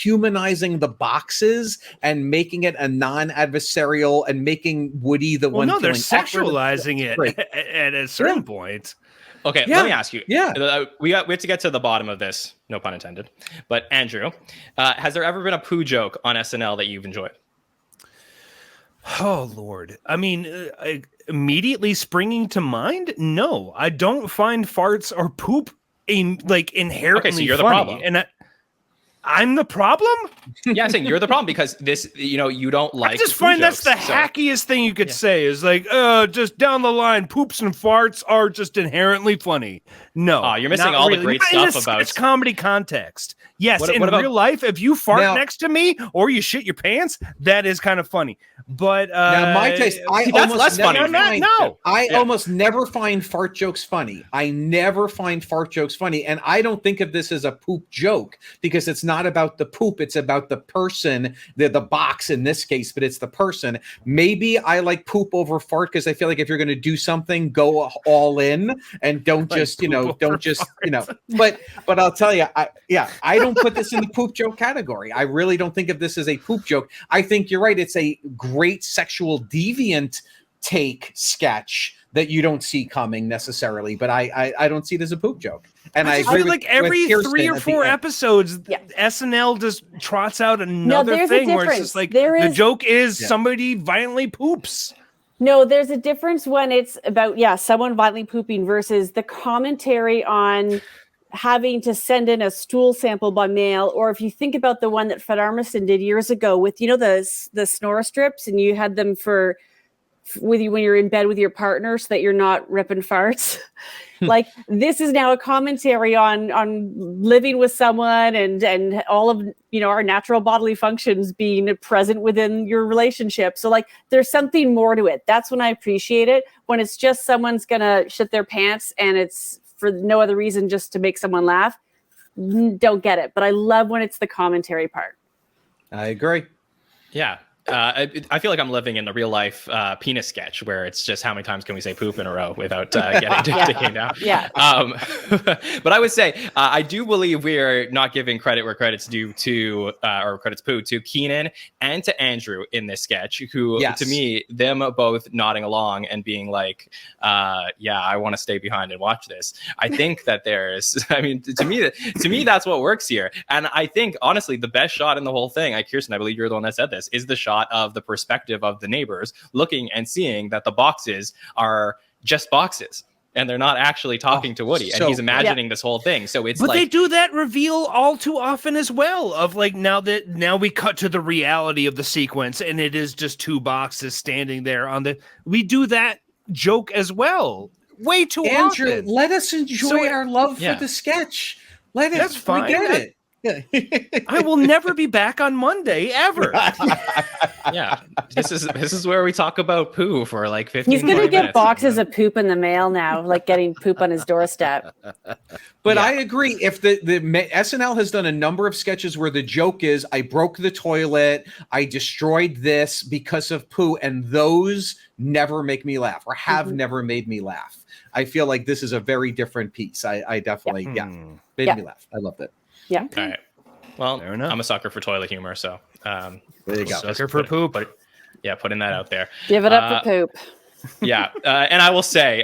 humanizing the boxes and making it a non-adversarial and making Woody the one. No, they're feeling sexualizing it at a certain point. Okay, Yeah. let me ask you. Yeah. We have to get to the bottom of this. No pun intended. But Andrew, has there ever been a poo joke on SNL that you've enjoyed? Oh, Lord. I mean, immediately springing to mind? No, I don't find farts or poop inherently Okay, so you're the funny. problem. And I'm the problem? Yeah, I'm saying you're the problem because this, you don't like. I just poo find that's jokes, the hackiest thing you could say is like, just down the line, poops and farts are just inherently funny. No, you're missing not all the really. great Not in stuff a about- sketch comedy context. Yes, What in about- real life, if you fart Now- next to me or you shit your pants, that is kind of funny. But Now, my taste, I that's almost less funny. never find, No. I Yeah. almost never find fart jokes funny. I never find fart jokes funny, and I don't think of this as a poop joke because it's not about the poop; it's about the person, the box in this case, but it's the person. Maybe I like poop over fart because I feel like if you're going to do something, go all in and don't Like just poop over But I'll tell you, I don't put this in the poop joke category. I really don't think of this as a poop joke. I think you're right. It's a great sexual deviant take sketch that you don't see coming necessarily, but I don't see it as a poop joke. And I just agree feel like with every Kirsten 3 or at the 4 end. episodes, SNL just trots out another there's a thing where it's difference. just like There the is- joke is somebody violently poops. No, there's a difference when it's about, someone violently pooping versus the commentary on having to send in a stool sample by mail. Or if you think about the one that Fred Armisen did years ago with, the snore strips, and you had them with you when you're in bed with your partner so that you're not ripping farts. Like, this is now a commentary on living with someone and all of our natural bodily functions being present within your relationship. So like, there's something more to it. That's when I appreciate it. When it's just someone's gonna shit their pants and it's for no other reason, just to make someone laugh, don't get it. But I love when it's the commentary part. I agree. Yeah. I feel like I'm living in the real life penis sketch where it's just how many times can we say poop in a row without getting taken down. Yeah. But I would say I do believe we are not giving credit where credit's due to or credit's due to Keenan and to Andrew in this sketch, who to me, them both nodding along and being like, I want to stay behind and watch this. I think that to me that's what works here. And I think honestly the best shot in the whole thing, Kirsten, I believe you're the one that said this, is the shot of the perspective of the neighbors looking and seeing that the boxes are just boxes and they're not actually talking to Woody, and he's imagining this whole thing. So it's But they do that reveal all too often as well, of like, now we cut to the reality of the sequence and it is just 2 boxes standing there we do that joke as well way too Andrew, often. let us enjoy our love for the sketch. That's fine. We get it. I will never be back on Monday ever. Yeah, this is where we talk about poo for like 15 He's going to 20 get minutes. boxes of poop in the mail now, like getting poop on his doorstep. But I agree. If the SNL has done a number of sketches where the joke is, I broke the toilet, I destroyed this because of poo, and those never make me laugh or have never made me laugh. I feel like this is a very different piece. I definitely, made me laugh. I loved it. Yeah. All right. Well, I'm a sucker for toilet humor, so there you go. Sucker for poop. Putting that out there. Give it up for poop. Yeah, and I will say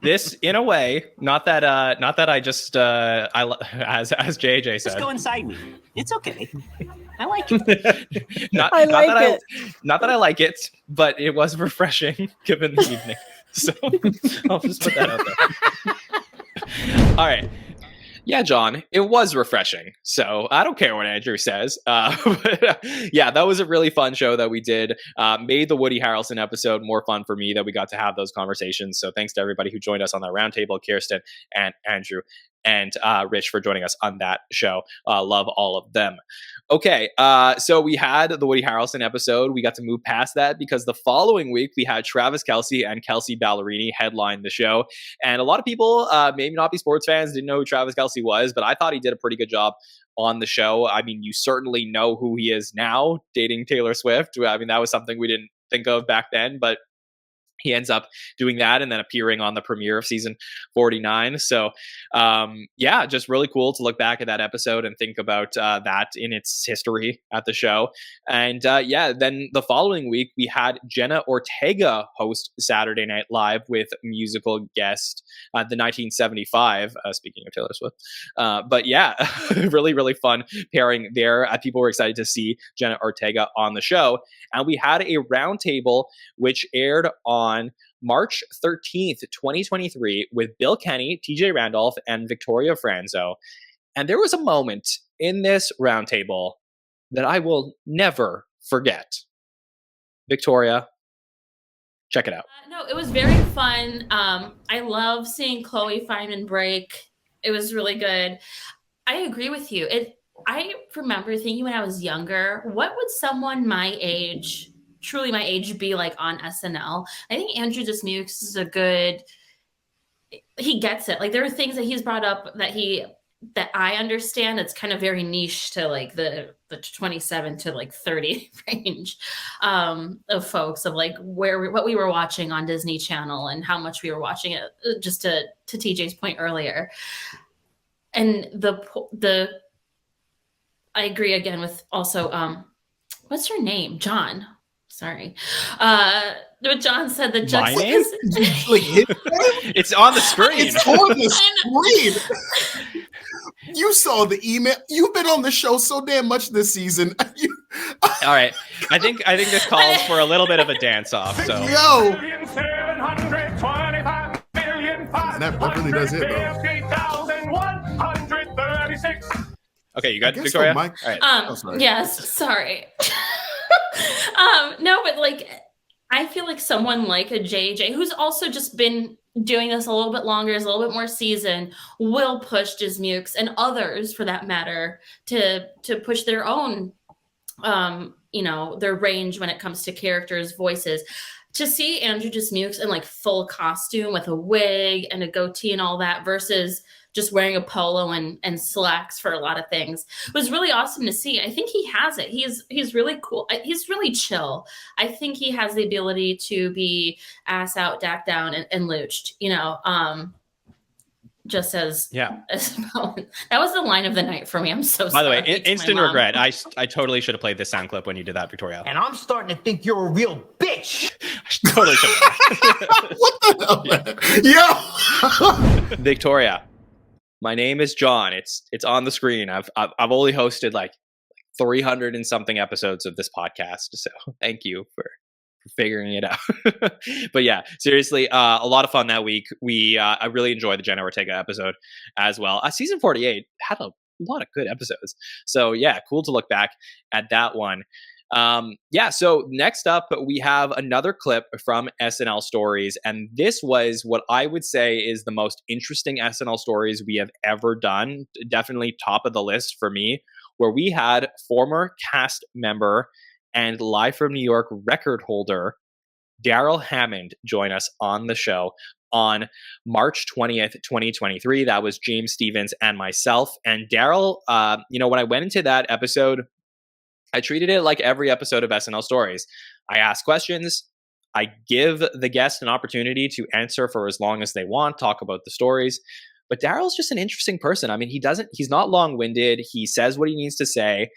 this in a way, not that I just as JJ said. Just go inside me. It's okay. I like it. not I like that it. not that I like it, but it was refreshing given the evening. So I'll just put that out there. All right. Yeah, John, it was refreshing. So I don't care what Andrew says. But, yeah, that was a really fun show that we did. Made the Woody Harrelson episode more fun for me that we got to have those conversations. So thanks to everybody who joined us on that roundtable, Kirsten and Andrew and Rich for joining us on that show. Love all of them. Okay, so we had the Woody Harrelson episode. We got to move past that because the following week we had Travis Kelce and Kelsey Ballerini headline the show. And a lot of people, maybe not be sports fans, didn't know who Travis Kelce was, but I thought he did a pretty good job on the show. I mean, you certainly know who he is now, dating Taylor Swift. I mean, that was something we didn't think of back then, but he ends up doing that and then appearing on the premiere of season 49. So, yeah, just really cool to look back at that episode and think about that in its history at the show. And yeah, then the following week, we had Jenna Ortega host Saturday Night Live with musical guest, the 1975, speaking of Taylor Swift. But yeah, really, really fun pairing there. People were excited to see Jenna Ortega on the show. And we had a roundtable which aired on March 13th, 2023 with Bill Kenny, TJ Randolph, and Victoria Franzo. And there was a moment in this roundtable that I will never forget. Victoria, check it out. No, it was very fun. I love seeing Chloe Fineman break. It was really good. I agree with you. I remember thinking when I was younger, what would someone my age, truly my age, be like on SNL? I think Andrew Dismukes is he gets it. Like there are things that he's brought up that I understand. It's kind of very niche to like the 27 to like 30 range of folks of like what we were watching on Disney Channel and how much we were watching it, just to TJ's point earlier. And I agree again with also, what's your name? John. Sorry. What John said, the My name? It's on the screen. It's on the screen. You saw the email. You've been on the show so damn much this season. All right. I think this calls for a little bit of a dance off. So Yo. That really does it, though. Okay, you got Victoria? Mike. All right. Sorry. Yes, sorry. No, but like I feel like someone like a JJ who's also just been doing this a little bit longer, is a little bit more seasoned, will push Dismukes and others for that matter to push their own their range when it comes to characters' voices. To see Andrew Dismukes in like full costume with a wig and a goatee and all that versus just wearing a polo and slacks for a lot of things was really awesome to see. I think he has it. He's really cool. He's really chill. I think he has the ability to be ass out, dack down, and looched, just as that was the line of the night for me. I'm so By sorry. the way, instant regret. I totally should have played this sound clip when you did that, Victoria. And I'm starting to think you're a real bitch. I totally should have. What the hell? Yo. Victoria, my name is John. It's on the screen. I've only hosted like 300 and something episodes of this podcast. So thank you for figuring it out. But yeah, seriously, a lot of fun that week. I really enjoyed the Jenna Ortega episode as well. Season 48 had a lot of good episodes. So yeah, cool to look back at that one. So next up, we have another clip from SNL Stories, and this was what I would say is the most interesting SNL Stories we have ever done. Definitely top of the list for me, where we had former cast member and Live from New York record holder Darrell Hammond join us on the show on March 20th, 2023. That was James Stevens and myself. And Darrell, when I went into that episode, I treated it like every episode of SNL Stories. I ask questions. I give the guest an opportunity to answer for as long as they want, talk about the stories. But Darrell's just an interesting person. I mean, he's not long-winded. He says what he needs to say,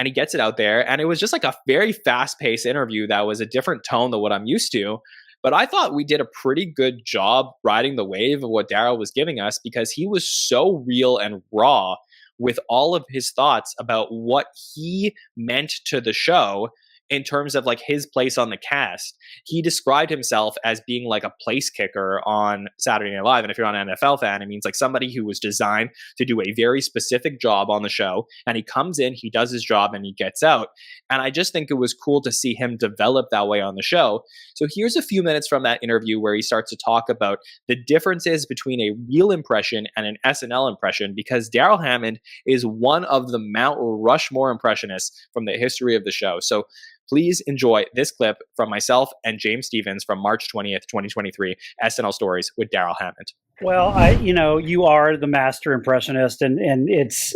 and he gets it out there. And it was just like a very fast-paced interview that was a different tone than what I'm used to. But I thought we did a pretty good job riding the wave of what Darrell was giving us, because he was so real and raw with all of his thoughts about what he meant to the show in terms of like his place on the cast. He described himself as being like a place kicker on Saturday Night Live. And if you're not an NFL fan, it means like somebody who was designed to do a very specific job on the show. And he comes in, he does his job, and he gets out. And I just think it was cool to see him develop that way on the show. So here's a few minutes from that interview where he starts to talk about the differences between a real impression and an SNL impression, because Darrell Hammond is one of the Mount Rushmore impressionists from the history of the show. So please enjoy this clip from myself and James Stevens from March 20th, 2023, SNL Stories with Darrell Hammond. Well, you are the master impressionist, and it's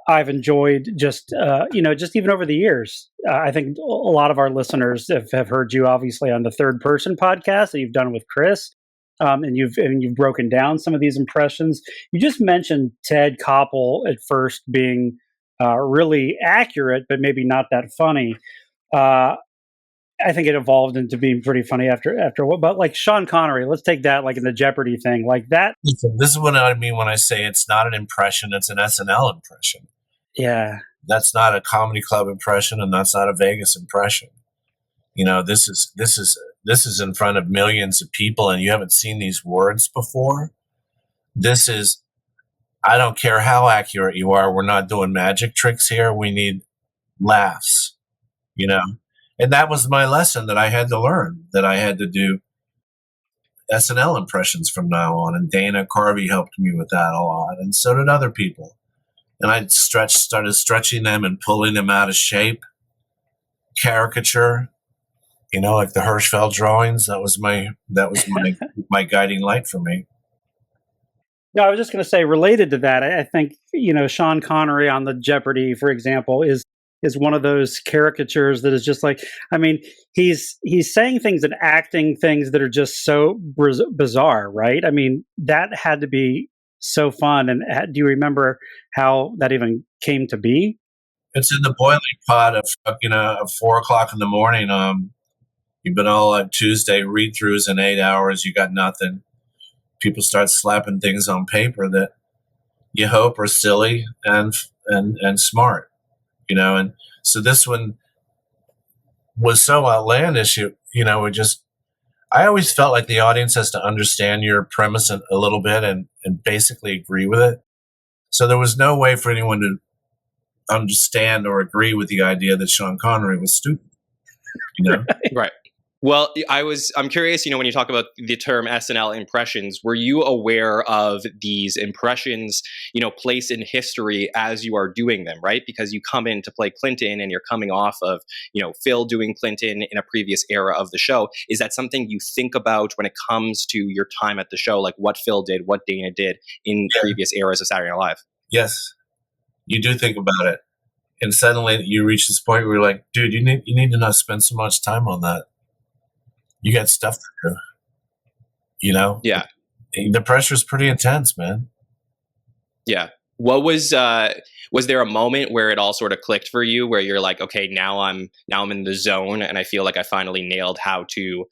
I've enjoyed just even over the years. I think a lot of our listeners have heard you obviously on the Third Person podcast that you've done with Chris, and you've broken down some of these impressions. You just mentioned Ted Koppel at first being really accurate, but maybe not that funny. I think it evolved into being pretty funny after what, but like Sean Connery, let's take that like in the Jeopardy thing, like that. This is what I mean when I say it's not an impression, it's an SNL impression. Yeah. That's not a comedy club impression, and that's not a Vegas impression. This is in front of millions of people, and you haven't seen these words before. This is, I don't care how accurate you are, we're not doing magic tricks here. We need laughs. And that was my lesson that I had to learn, that I had to do SNL impressions from now on. And Dana Carvey helped me with that a lot. And so did other people. And I started stretching them and pulling them out of shape. Caricature, like the Hirschfeld drawings. That was my guiding light for me. No, I was just going to say, related to that, I think, Sean Connery on the Jeopardy, for example, is one of those caricatures that is just like, I mean, he's saying things and acting things that are just so bizarre, right? I mean, that had to be so fun. And do you remember how that even came to be? It's in the boiling pot of 4:00 in the morning. You've been all on Tuesday read-throughs in 8 hours. You got nothing. People start slapping things on paper that you hope are silly and smart. And so this one was so outlandish, I always felt like the audience has to understand your premise a little bit and basically agree with it. So there was no way for anyone to understand or agree with the idea that Sean Connery was stupid, Right. Well, I'm curious, when you talk about the term SNL impressions, were you aware of these impressions, place in history as you are doing them, right? Because you come in to play Clinton and you're coming off of, Phil doing Clinton in a previous era of the show. Is that something you think about when it comes to your time at the show, like what Phil did, what Dana did in previous eras of Saturday Night Live? Yes, you do think about it. And suddenly you reach this point where you're like, dude, you need to not spend so much time on that. You got stuff to do, Yeah. The pressure is pretty intense, man. Yeah. What was there a moment where it all sort of clicked for you, where you're like, okay, now I'm in the zone, and I feel like I finally nailed how to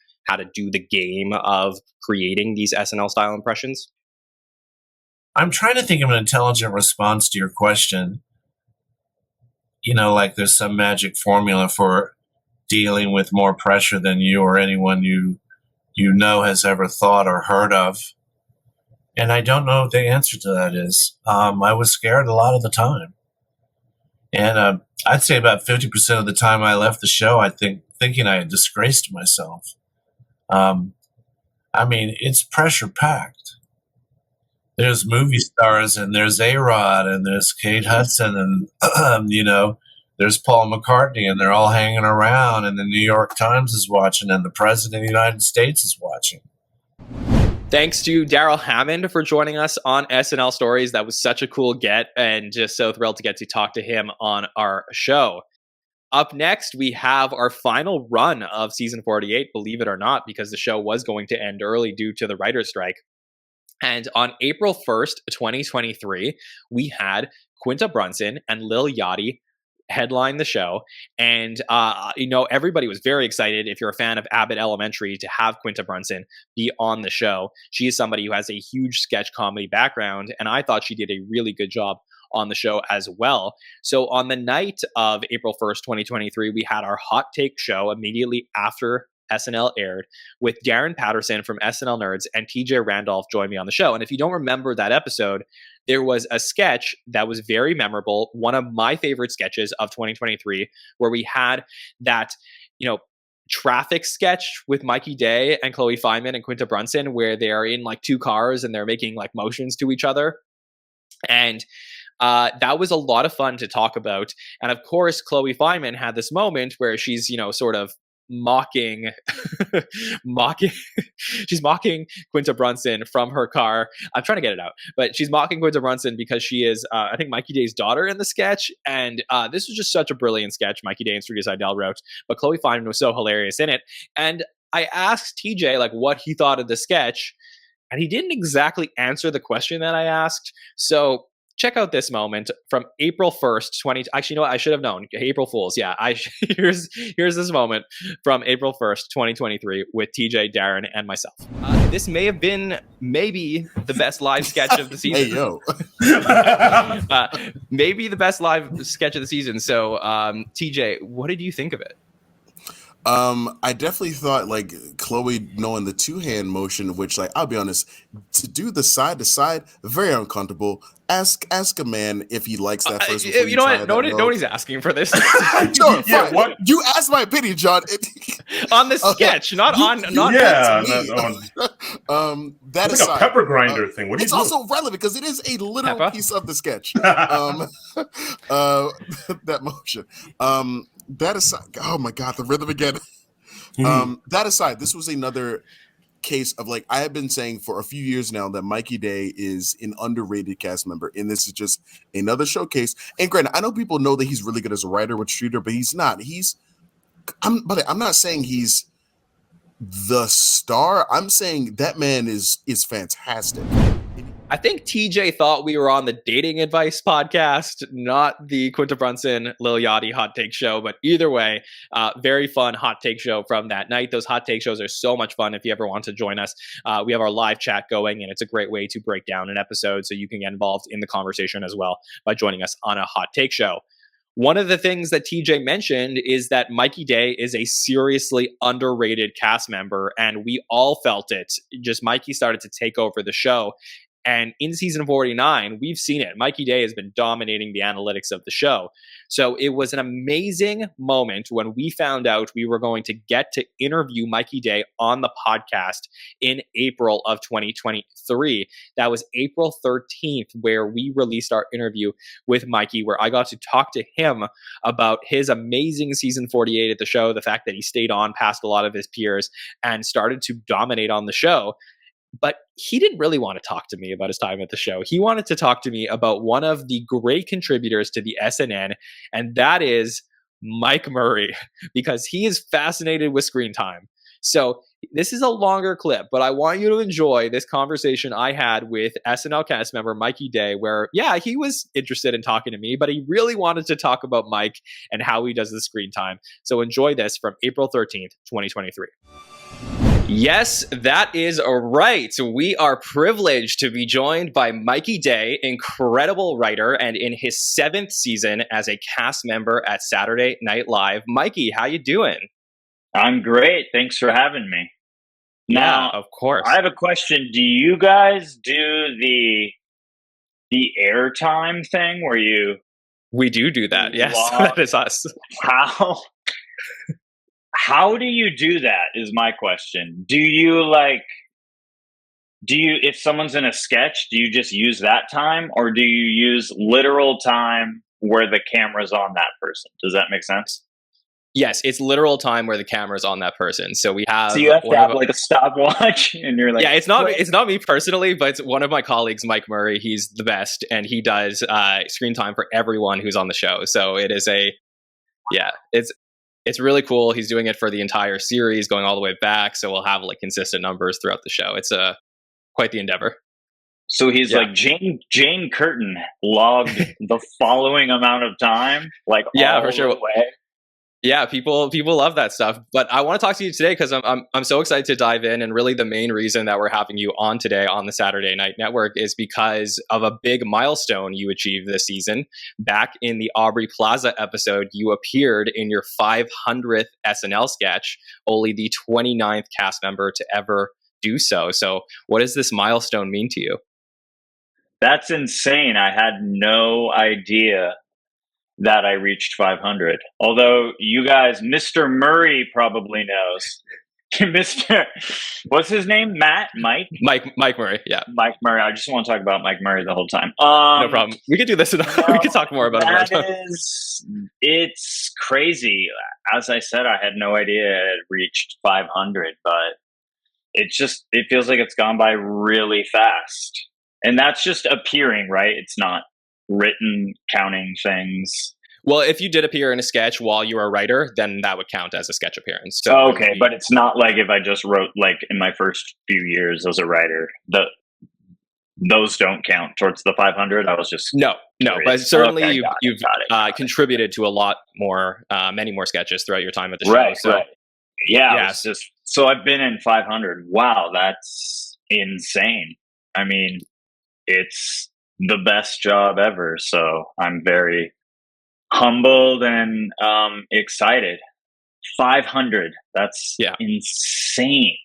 do the game of creating these SNL style impressions? I'm trying to think of an intelligent response to your question. Like there's some magic formula for dealing with more pressure than you or anyone you has ever thought or heard of. And I don't know what the answer to that is. I was scared a lot of the time. And I'd say about 50% of the time I left the show, thinking I had disgraced myself. It's pressure packed. There's movie stars, and there's A-Rod, and there's Kate Hudson, and, there's Paul McCartney, and they're all hanging around, and the New York Times is watching, and the President of the United States is watching. Thanks to Darrell Hammond for joining us on SNL Stories. That was such a cool get, and just so thrilled to get to talk to him on our show. Up next, we have our final run of season 48, believe it or not, because the show was going to end early due to the writer's strike. And on April 1st, 2023, we had Quinta Brunson and Lil Yachty headline the show. And, everybody was very excited, if you're a fan of Abbott Elementary, to have Quinta Brunson be on the show. She is somebody who has a huge sketch comedy background, and I thought she did a really good job on the show as well. So on the night of April 1st, 2023, we had our hot take show immediately after SNL aired, with Darren Patterson from SNL Nerds and TJ Randolph joined me on the show. And if you don't remember that episode, there was a sketch that was very memorable, one of my favorite sketches of 2023, where we had that, traffic sketch with Mikey Day and Chloe Fineman and Quinta Brunson, where they are in like two cars and they're making like motions to each other. And that was a lot of fun to talk about. And of course, Chloe Fineman had this moment where she's, sort of mocking she's mocking Quinta Brunson from her car. I'm trying to get it out, but she's mocking Quinta Brunson because she is I think Mikey Day's daughter in the sketch. And this was just such a brilliant sketch Mikey Day and Studio Seidel wrote, but Chloe Fineman was so hilarious in it. And I asked TJ like what he thought of the sketch, and he didn't exactly answer the question that I asked. So check out this moment from April 1st, actually, you know what? I should have known. April Fools. Yeah. Here's this moment from April 1st, 2023 with TJ, Darren, and myself. This may have been maybe the best live sketch of the season. Hey, yo. Maybe the best live sketch of the season. So, TJ, what did you think of it? I definitely thought like Chloe knowing the two-hand motion, which like I'll be honest, to do the side to side, very uncomfortable. Ask a man if he likes that first. You know what? Nobody's asking for this. Sure, yeah, what? You asked my opinion, John. On the sketch, not that it's is like a pepper grinder thing. What do you It's do? also relevant because it is a literal piece of the sketch. That motion. That aside, oh my God, the rhythm again. That aside, this was another case of like I have been saying for a few years now that Mikey Day is an underrated cast member, and this is just another showcase. And granted, I know people know that he's really good as a writer with Streeter, but he's not. I'm not saying he's the star. I'm saying that man is fantastic. I think TJ thought we were on the Dating Advice podcast, not the Quinta Brunson, Lil Yachty hot take show. But either way, very fun hot take show from that night. Those hot take shows are so much fun. If you ever want to join us, we have our live chat going, and it's a great way to break down an episode so you can get involved in the conversation as well by joining us on a hot take show. One of the things that TJ mentioned is that Mikey Day is a seriously underrated cast member, and we all felt it. Just Mikey started to take over the show. And in season 49, we've seen it. Mikey Day has been dominating the analytics of the show. So it was an amazing moment when we found out we were going to get to interview Mikey Day on the podcast in April of 2023. That was April 13th, where we released our interview with Mikey, where I got to talk to him about his amazing season 48 at the show, the fact that he stayed on past a lot of his peers and started to dominate on the show. But he didn't really want to talk to me about his time at the show. He wanted to talk to me about one of the great contributors to the SNN, and that is Mike Murray, because he is fascinated with screen time. So this is a longer clip, but I want you to enjoy this conversation I had with SNL cast member Mikey Day, where, yeah, he was interested in talking to me, but he really wanted to talk about Mike and how he does the screen time. So enjoy this from April 13th, 2023. Yes, that is right. We are privileged to be joined by Mikey Day, incredible writer, and in his 7th season as a cast member at Saturday Night Live. Mikey, how you doing? I'm great. Thanks for having me. Now, of course. I have a question. Do you guys do the airtime thing where you... We do that. Yes, that is us. How do you do that is my question. Do you if someone's in a sketch, do you just use that time, or do you use literal time where the camera's on that person? Does that make sense? Yes, it's literal time where the camera's on that person. So we have... So you have to have like a stopwatch, and you're like... Yeah, it's not me personally, but it's one of my colleagues, Mike Murray. He's the best, and he does screen time for everyone who's on the show. So it is it's really cool. He's doing it for the entire series, going all the way back. So we'll have like consistent numbers throughout the show. It's quite the endeavor. So he's like Jane Curtin logged the following amount of time, like yeah, all for sure. the way. Yeah, people love that stuff. But I want to talk to you today because I'm so excited to dive in. And really, the main reason that we're having you on today on the Saturday Night Network is because of a big milestone you achieved this season. Back in the Aubrey Plaza episode, you appeared in your 500th SNL sketch, only the 29th cast member to ever do so. So, what does this milestone mean to you? That's insane. I had no idea that I reached 500. Although you guys, Mr. Murray probably knows. Mr. What's his name? Mike Murray. Yeah. Mike Murray. I just want to talk about Mike Murray the whole time. No problem. We could do this. We could talk more about it. It's crazy. As I said, I had no idea it had reached 500, but it feels like it's gone by really fast. And that's just appearing, right? It's not written counting things. Well, if you did appear in a sketch while you were a writer, then that would count as a sketch appearance. So okay, but it's not like if I just wrote like in my first few years as a writer, those don't count towards the 500. I was just no, but certainly okay, you've contributed to a lot more, many more sketches throughout your time at the show. Right, so. right. Yeah, it's just so I've been in 500. Wow, that's insane. I mean, it's the best job ever. So I'm very humbled and excited. 500. That's insane.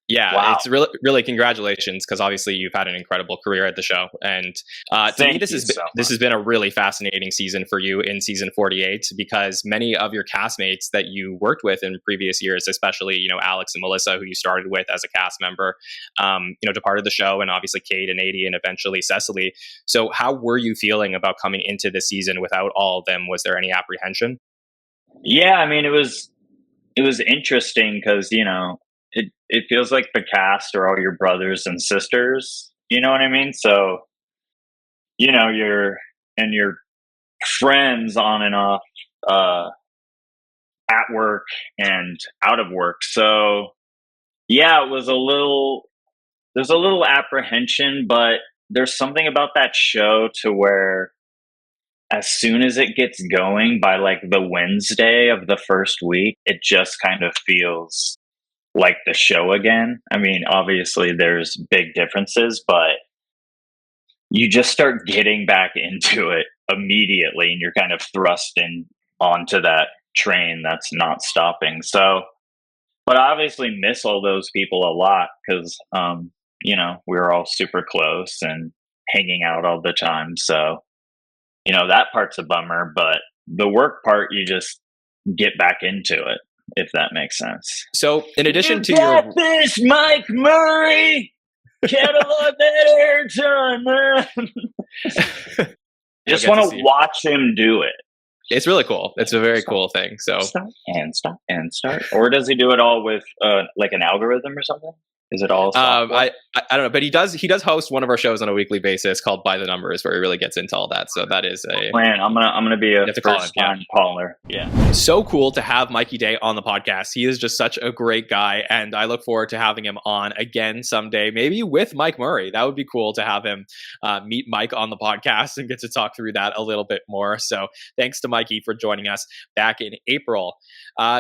Yeah, wow. It's really congratulations, because obviously you've had an incredible career at the show, and to me this has been a really fascinating season for you in season 48, because many of your castmates that you worked with in previous years, especially Alex and Melissa, who you started with as a cast member, departed the show, and obviously Kate and Heidi and eventually Cecily. So how were you feeling about coming into this season without all of them? Was there any apprehension? Yeah, I mean it was interesting because it feels like the cast are all your brothers and sisters. You know what I mean? So, you're friends on and off at work and out of work. So, yeah, there's a little apprehension, but there's something about that show to where as soon as it gets going by like the Wednesday of the first week, it just kind of feels like the show again. I mean, obviously there's big differences, but you just start getting back into it immediately and you're kind of thrust in onto that train that's not stopping. So, but I obviously miss all those people a lot because, we were all super close and hanging out all the time. So, that part's a bummer, but the work part, you just get back into it, if that makes sense. So in addition to your this Mike Murray catalog that airtime, man. Just want to watch him do it. It's really cool. It's a very cool thing. So stop and stop and start. Or does he do it all with like an algorithm or something? Is it all? I don't know, but he does host one of our shows on a weekly basis called By the Numbers, where he really gets into all that. So that is a man. I'm gonna be a first time caller. Yeah. So cool to have Mikey Day on the podcast. He is just such a great guy, and I look forward to having him on again someday, maybe with Mike Murray. That would be cool to have him meet Mike on the podcast and get to talk through that a little bit more. So thanks to Mikey for joining us back in April.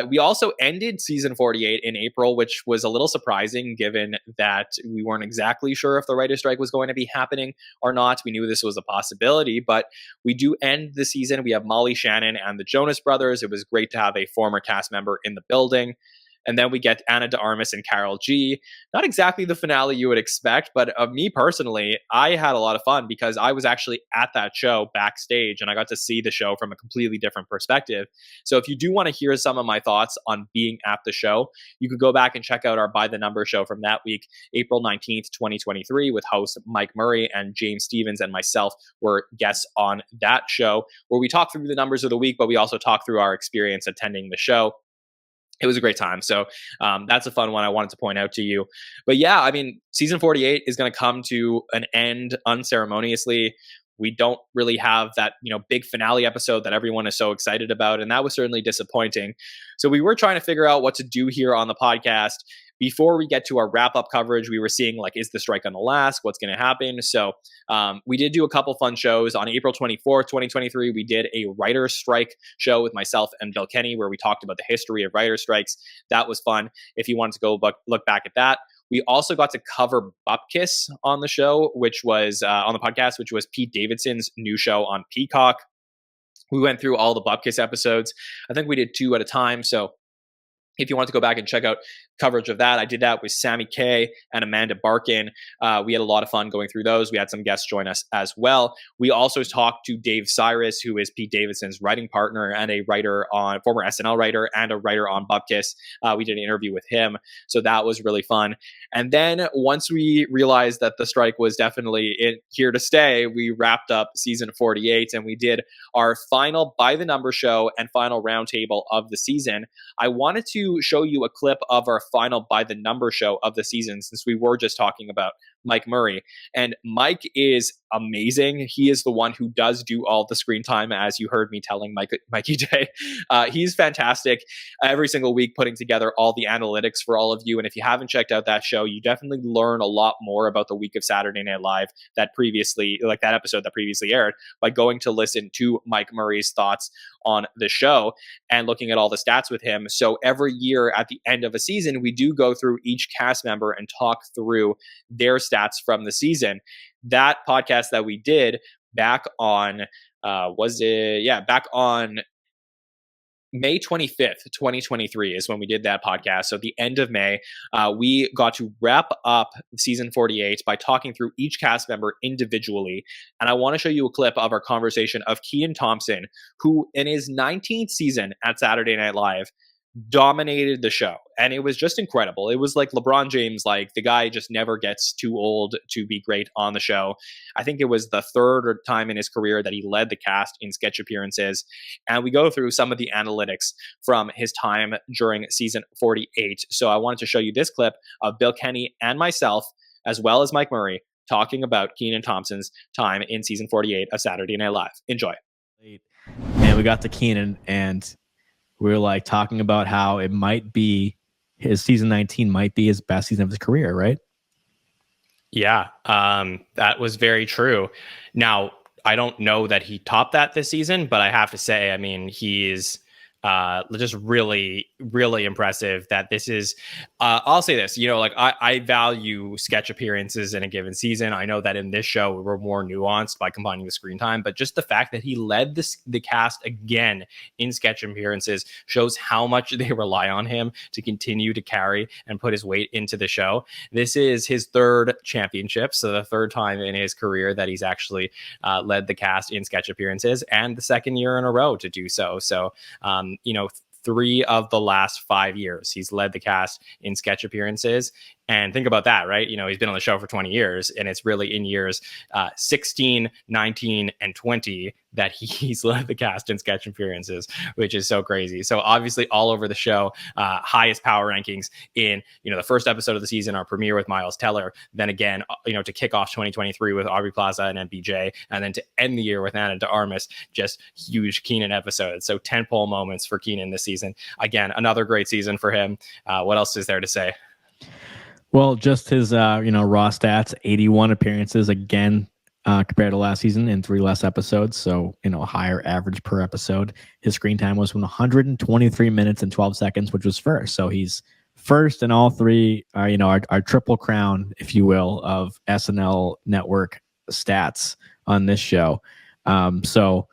We also ended season 48 in April, which was a little surprising given that we weren't exactly sure if the writer's strike was going to be happening or not. We knew this was a possibility, but we do end the season. We have Molly Shannon and the Jonas Brothers. It was great to have a former cast member in the building. And then we get Anna de Armas and Carol G. Not exactly the finale you would expect, but me personally, I had a lot of fun because I was actually at that show backstage and I got to see the show from a completely different perspective. So if you do want to hear some of my thoughts on being at the show, you could go back and check out our By the Number show from that week, April 19th, 2023, with host Mike Murray, and James Stevens and myself were guests on that show, where we talk through the numbers of the week, but we also talk through our experience attending the show. It was a great time. So that's a fun one I wanted to point out to you. But yeah, I mean, season 48 is going to come to an end unceremoniously we don't really have that, big finale episode that everyone is so excited about. And that was certainly disappointing. So we were trying to figure out what to do here on the podcast. Before we get to our wrap-up coverage, we were seeing, is the strike going to last? What's going to happen? So we did do a couple fun shows. On April 24th, 2023, we did a writer's strike show with myself and Bill Kenny, where we talked about the history of writer's strikes. That was fun if you wanted to go look back at that. We also got to cover Bupkis on the show, which was on the podcast, which was Pete Davidson's new show on Peacock. We went through all the Bupkis episodes. I think we did 2 at a time. So if you want to go back and check out coverage of that, I did that with Sammy Kay and Amanda Barkin. We had a lot of fun going through those. We had some guests join us as well. We also talked to Dave Cyrus, who is Pete Davidson's writing partner and a writer former SNL writer and a writer on Bupkis. We did an interview with him. So that was really fun. And then once we realized that the strike was definitely here to stay, we wrapped up season 48 and we did our final By the Number show and final roundtable of the season. I wanted to show you a clip of our final By the Number show of the season, since we were just talking about Mike Murray. And Mike is amazing. He is the one who does do all the screen time, as you heard me telling Mikey Day. He's fantastic every single week, putting together all the analytics for all of you. And if you haven't checked out that show, you definitely learn a lot more about the week of Saturday Night Live that episode that previously aired, by going to listen to Mike Murray's thoughts on the show and looking at all the stats with him. So every year at the end of a season, we do go through each cast member and talk through their stats from the season. That podcast that we did back on back on May 25th, 2023 is when we did that podcast. So the end of May, we got to wrap up season 48 by talking through each cast member individually. And I want to show you a clip of our conversation of Kenan Thompson, who in his 19th season at Saturday Night Live dominated the show. And it was just incredible. It was like LeBron James, the guy just never gets too old to be great on the show. I think it was the third time in his career that he led the cast in sketch appearances. And we go through some of the analytics from his time during season 48. So I wanted to show you this clip of Bill Kenny and myself, as well as Mike Murray, talking about Kenan Thompson's time in season 48 of Saturday Night Live. Enjoy. And we got to Kenan, and we were talking about how it might be his season 19 might be his best season of his career, right? Yeah, that was very true. Now, I don't know that he topped that this season, but I have to say, he's just really, really impressive that this is, I'll say this, I value sketch appearances in a given season. I know that in this show, we were more nuanced by combining the screen time, but just the fact that he led the cast again in sketch appearances shows how much they rely on him to continue to carry and put his weight into the show. This is his third championship, so the third time in his career that he's actually led the cast in sketch appearances, and the second year in a row to do so. So, 3 of the last 5 years he's led the cast in sketch appearances. And think about that, right? He's been on the show for 20 years, and it's really in years 16, 19, and 20 that he's led the cast in sketch appearances, which is so crazy. So obviously all over the show, highest power rankings in, the first episode of the season, our premiere with Miles Teller. Then again, to kick off 2023 with Aubrey Plaza and MPJ, and then to end the year with Anna de Armas, just huge Kenan episodes. So tentpole moments for Kenan this season. Again, another great season for him. What else is there to say? Well, just his, raw stats, 81 appearances again, compared to last season in 3 less episodes. So, higher average per episode. His screen time was 123 minutes and 12 seconds, which was first. So he's first in all 3, our triple crown, if you will, of SNL network stats on this show. So,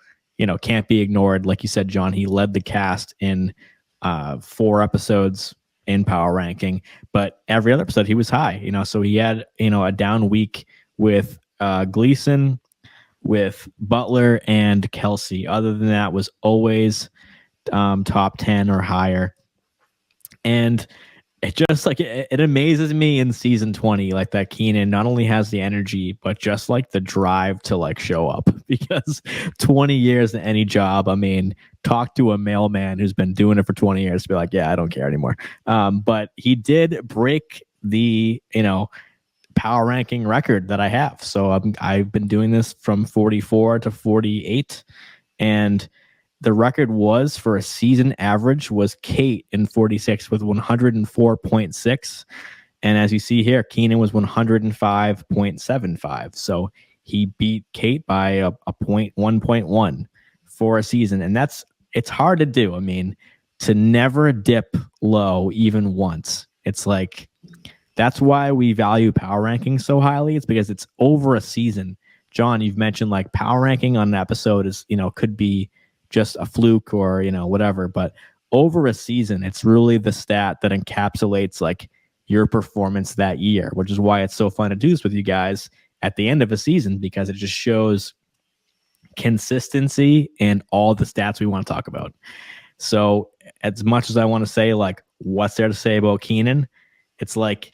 can't be ignored. Like you said, John, he led the cast in 4 episodes in power ranking, but every other episode he was high, so he had, a down week with Gleason, with Butler and Kelce. Other than that, was always top 10 or higher. And it just it amazes me in season 20, that Kenan not only has the energy, but just the drive to show up, because 20 years in any job, talk to a mailman who's been doing it for 20 years to be yeah, I don't care anymore. But he did break the, power ranking record that I have. So I've been doing this from 44 to 48, and the record was for a season average was Kate in 46 with 104.6. And as you see here, Keenan was 105.75. So he beat Kate by a point, 1.1 for a season. And it's hard to do. I mean, to never dip low even once. It's like, that's why we value power ranking so highly. It's because it's over a season. John, you've mentioned like power ranking on an episode is, could be just a fluke or, whatever. But over a season, it's really the stat that encapsulates like your performance that year, which is why it's so fun to do this with you guys at the end of a season, because it just shows consistency in all the stats we want to talk about. So as much as I want to say, like, what's there to say about Keenan? It's like,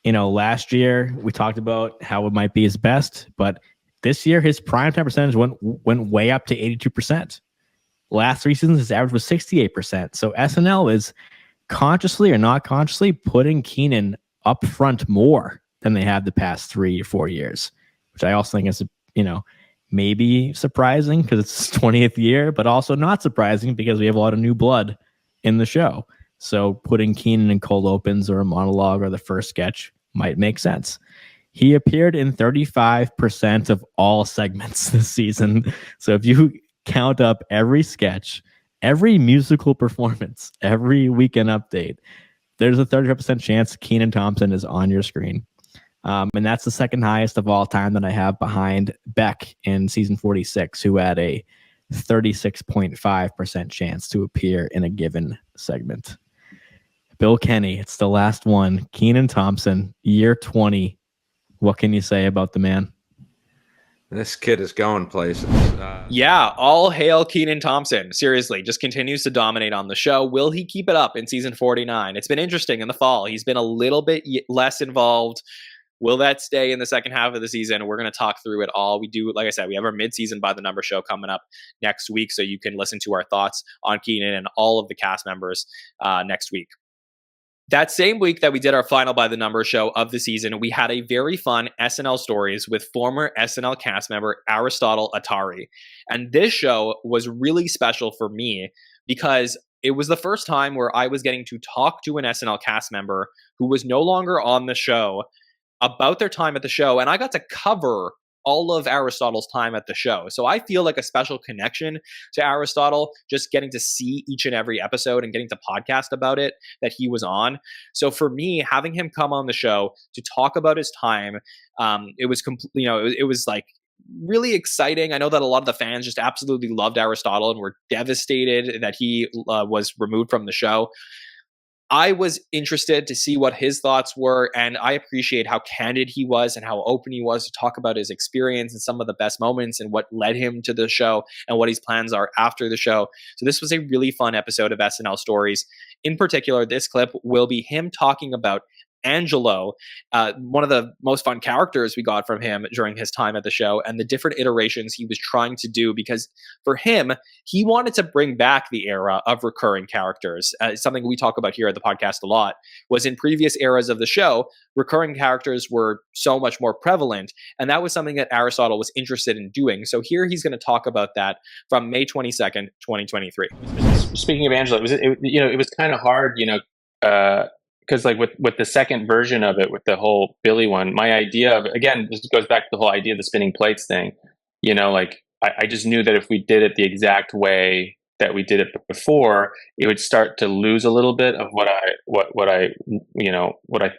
last year we talked about how it might be his best, but this year his primetime percentage went way up to 82%. Last 3 seasons, his average was 68%. So SNL is consciously or not consciously putting Keenan up front more than they have the past 3 or 4 years, which I also think is, maybe surprising because it's his 20th year, but also not surprising because we have a lot of new blood in the show. So putting Keenan in cold opens or a monologue or the first sketch might make sense. He appeared in 35% of all segments this season. So if you count up every sketch, every musical performance, every weekend update, there's a 35% chance Kenan Thompson is on your screen. And that's the second highest of all time that I have behind Beck in season 46, who had a 36.5% chance to appear in a given segment. Bill Kenny, it's the last one. Kenan Thompson, year 20. What can you say about the man? This kid is going places. Yeah, all hail Kenan Thompson. Seriously, just continues to dominate on the show. Will he keep it up in season 49? It's been interesting in the fall. He's been a little bit less involved. Will that stay in the second half of the season? We're going to talk through it all. We do, like I said, we have our mid-season By the Number show coming up next week, so you can listen to our thoughts on Kenan and all of the cast members next week. That same week that we did our final By the Number show of the season, we had a very fun SNL Stories with former SNL cast member Aristotle Athari. And this show was really special for me because it was the first time where I was getting to talk to an SNL cast member who was no longer on the show about their time at the show, and I got to cover all of Aristotle's time at the show. So I feel like a special connection to Aristotle, just getting to see each and every episode and getting to podcast about it that he was on. So for me, having him come on the show to talk about his time, it was it was like really exciting. I know that a lot of the fans just absolutely loved Aristotle and were devastated that he was removed from the show. I was interested to see what his thoughts were, and I appreciate how candid he was and how open he was to talk about his experience and some of the best moments and what led him to the show and what his plans are after the show. So this was a really fun episode of SNL Stories. In particular, this clip will be him talking about Angelo, one of the most fun characters we got from him during his time at the show, and the different iterations he was trying to do, because for him, he wanted to bring back the era of recurring characters. Something we talk about here at the podcast a lot was in previous eras of the show, recurring characters were so much more prevalent, and that was something that Aristotle was interested in doing. So here he's going to talk about that from May 22nd, 2023. Speaking of Angelo, it was kind of hard, because like with the second version of it, with the whole Billy one, my idea of, again, this goes back to the whole idea of the spinning plates thing. I just knew that if we did it the exact way that we did it before, it would start to lose a little bit of what I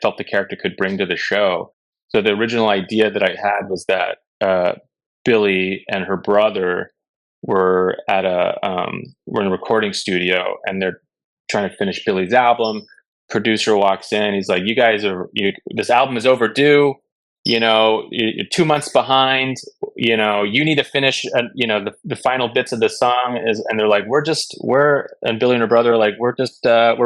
felt the character could bring to the show. So the original idea that I had was that Billy and her brother were at we're in a recording studio and they're trying to finish Billy's album. Producer walks in. He's like, this album is overdue. You're 2 months behind. You need to finish, the final bits of the song and they're like, and Billy and her brother are like, we're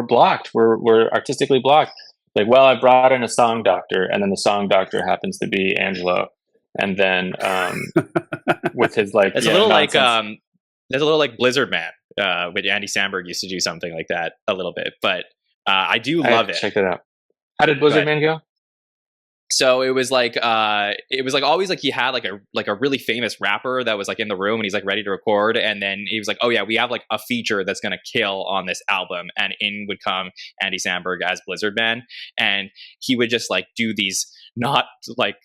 blocked. We're artistically blocked. Like, well, I brought in a song doctor, and then the song doctor happens to be Angelo. And then, with his it's a little nonsense. There's a little like Blizzard Man, which Andy Samberg used to do something like that a little bit, but I do love it. Check that out. How did Blizzard Man go? So it was like always like he had like a really famous rapper that was like in the room and he's like ready to record, and then he was like, oh yeah, we have like a feature that's gonna kill on this album, and in would come Andy Samberg as Blizzard Man, and he would just like do these not like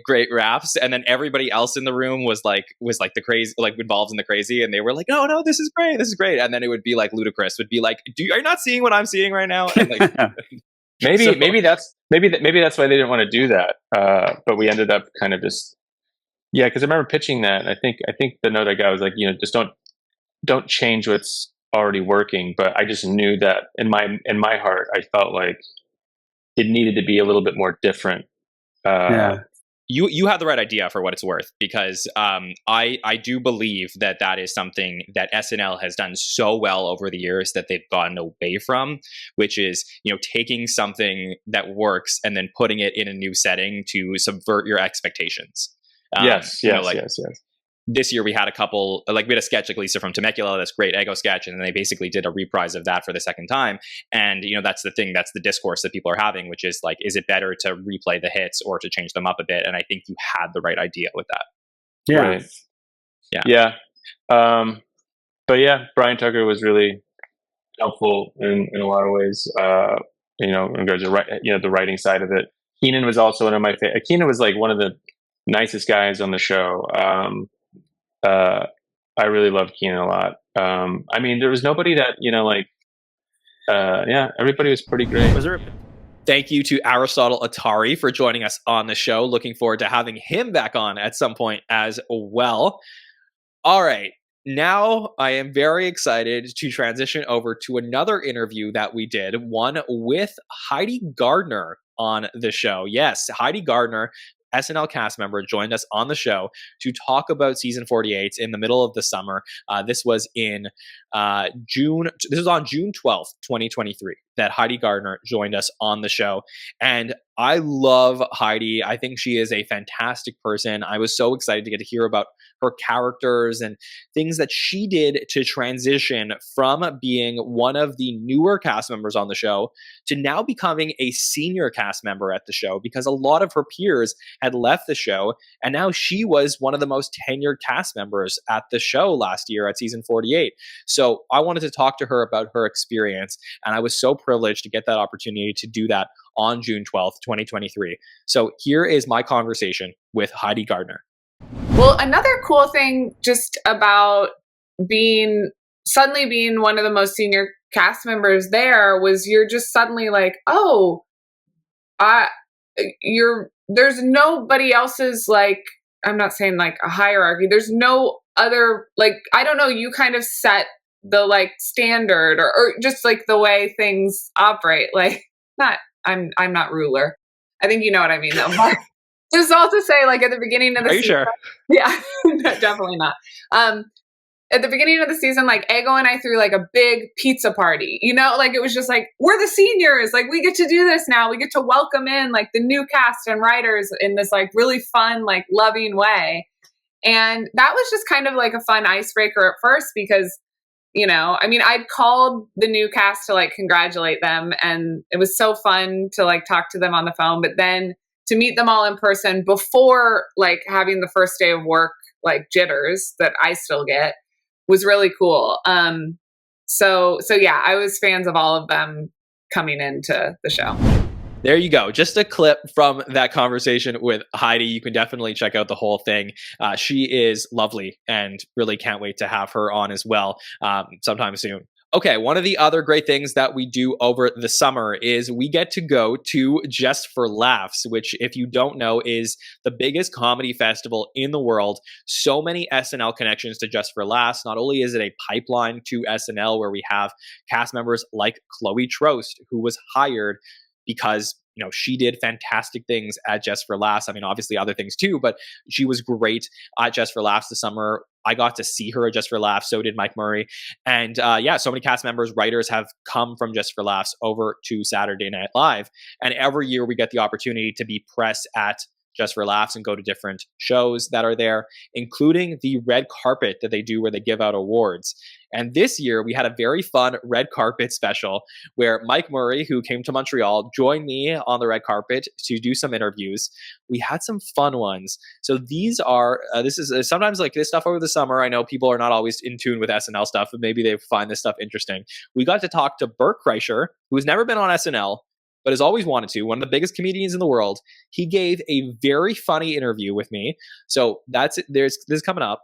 great raps, and then everybody else in the room was like the crazy, like involved in the crazy, and they were like, no, this is great, and then it would be like Ludacris would be like, are you not seeing what I'm seeing right now? And like, Maybe that's why they didn't want to do that. But we ended up kind of just because I remember pitching that. I think the note I got was like, just don't change what's already working. But I just knew that in my heart, I felt like it needed to be a little bit more different. You have the right idea for what it's worth, because I do believe that is something that SNL has done so well over the years that they've gotten away from, which is taking something that works and then putting it in a new setting to subvert your expectations. Yes. This year we had a couple, we had a sketch like Lisa from Temecula, this great Ego sketch, and then they basically did a reprise of that for the second time. And that's the thing, that's the discourse that people are having, which is like, is it better to replay the hits or to change them up a bit? And I think you had the right idea with that. Yeah. Right. Yeah. But yeah, Brian Tucker was really helpful in a lot of ways. In regards to the writing side of it. Keenan was also one of my favorite. Keenan was like one of the nicest guys on the show. I really loved Keenan a lot. I mean, there was nobody that, everybody was pretty great. Thank you to Aristotle Athari for joining us on the show. Looking forward to having him back on at some point as well. All right. Now I am very excited to transition over to another interview that we did, one with Heidi Gardner on the show. Yes, Heidi Gardner, SNL cast member, joined us on the show to talk about season 48 in the middle of the summer. This was in June. This was on June 12th, 2023, that Heidi Gardner joined us on the show. And I love Heidi. I think she is a fantastic person. I was so excited to get to hear about her characters and things that she did to transition from being one of the newer cast members on the show to now becoming a senior cast member at the show, because a lot of her peers had left the show, and now she was one of the most tenured cast members at the show last year at season 48. So I wanted to talk to her about her experience, and I was so privileged to get that opportunity to do that on June 12th, 2023. So here is my conversation with Heidi Gardner. Well, another cool thing just about suddenly being one of the most senior cast members there was you're just suddenly like, oh, there's nobody else's, like, I'm not saying like a hierarchy. There's no other, like, I don't know, you kind of set the like standard or just like the way things operate. Like, I'm not ruler. I think you know what I mean though. But just also say, like, at the beginning of the season. Are you sure? Yeah, no, definitely not. At the beginning of the season, like, Ego and I threw like a big pizza party, like it was just like, we're the seniors, like we get to do this now. We get to welcome in like the new cast and writers in this like really fun, like loving way. And that was just kind of like a fun icebreaker at first because, I'd called the new cast to like congratulate them, and it was so fun to like talk to them on the phone, but then to meet them all in person before like having the first day of work, like jitters that I still get, was really cool. So yeah, I was fans of all of them coming into the show. There you go. Just a clip from that conversation with Heidi. You can definitely check out the whole thing. She is lovely and really can't wait to have her on as well sometime soon. Okay, one of the other great things that we do over the summer is we get to go to Just for Laughs, which, if you don't know, is the biggest comedy festival in the world. So many SNL connections to Just for Laughs. Not only is it a pipeline to SNL where we have cast members like Chloe Trost, who was hired because she did fantastic things at Just for Laughs. I mean, obviously other things too, but she was great at Just for Laughs this summer. I got to see her at Just for Laughs. So did Mike Murray. And so many cast members, writers have come from Just for Laughs over to Saturday Night Live. And every year we get the opportunity to be press at just for laughs and go to different shows that are there, including the red carpet that they do where they give out awards. And this year we had a very fun red carpet special where Mike Murray, who came to Montreal, joined me on the red carpet to do some interviews. We had some fun ones. So these are, this is sometimes like this stuff over the summer. I know people are not always in tune with SNL stuff, but maybe they find this stuff interesting. We got to talk to Bert Kreischer, who has never been on SNL, but has always wanted to, one of the biggest comedians in the world. He gave a very funny interview with me. So this is coming up.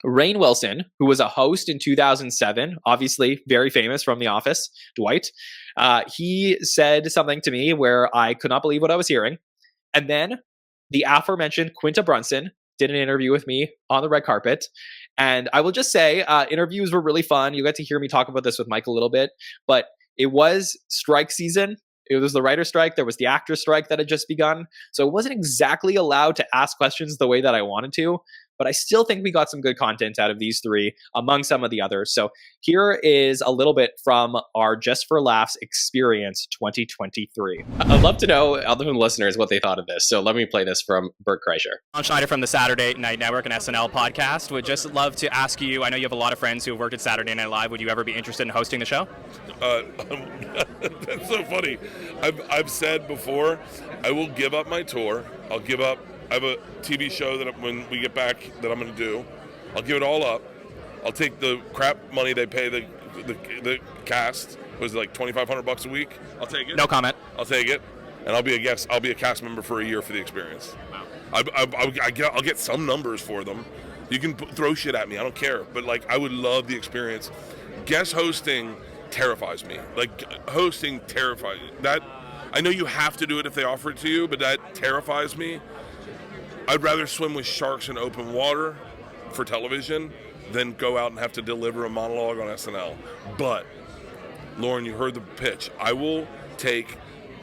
Rainn Wilson, who was a host in 2007, obviously very famous from The Office, Dwight, he said something to me where I could not believe what I was hearing. And then the aforementioned Quinta Brunson did an interview with me on the red carpet. And I will just say, interviews were really fun. You got to hear me talk about this with Mike a little bit, but it was strike season. It was the writer's strike. There was the actor strike that had just begun. So I wasn't exactly allowed to ask questions the way that I wanted to, but I still think we got some good content out of these three among some of the others. So here is a little bit from our Just for Laughs Experience 2023. I'd love to know, other than listeners, what they thought of this. So let me play this from Bert Kreischer. Jon Schneider from the Saturday Night Network and SNL podcast. Would just love to ask you, I know you have a lot of friends who have worked at Saturday Night Live. Would you ever be interested in hosting the show? That's so funny. I've said before, I will give up my tour. I have a TV show that when we get back that I'm going to do. I'll give it all up. I'll take the crap money they pay the cast. Was it like $2,500 a week? I'll take it. No comment. I'll take it, and I'll be a guest. I'll be a cast member for a year for the experience. Wow. I'll get some numbers for them. You can throw shit at me. I don't care. But like, I would love the experience. Guest hosting terrifies me. Like, hosting terrifies me. That, I know you have to do it if they offer it to you, but that terrifies me. I'd rather swim with sharks in open water for television than go out and have to deliver a monologue on SNL. But, Lauren, you heard the pitch. I will take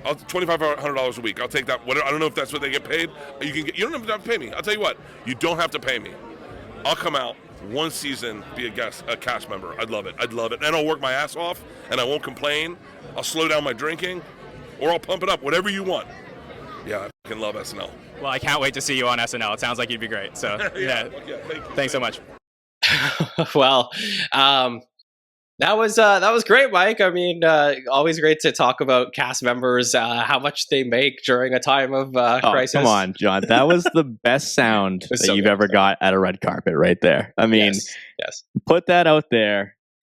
$2,500 a week. I'll take that. I don't know if that's what they get paid. You don't have to pay me. I'll tell you what. You don't have to pay me. I'll come out one season, be a cast member. I'd love it. And I'll work my ass off, and I won't complain. I'll slow down my drinking, or I'll pump it up. Whatever you want. Yeah, I fucking love SNL. Well, I can't wait to see you on SNL. It sounds like you'd be great. So, yeah. Thanks so much. Well, that was great, Mike. I mean, always great to talk about cast members, how much they make during a time of crisis. Come on, John. That was the best sound that you've ever got at a red carpet right there. I mean, yes. Put that out there.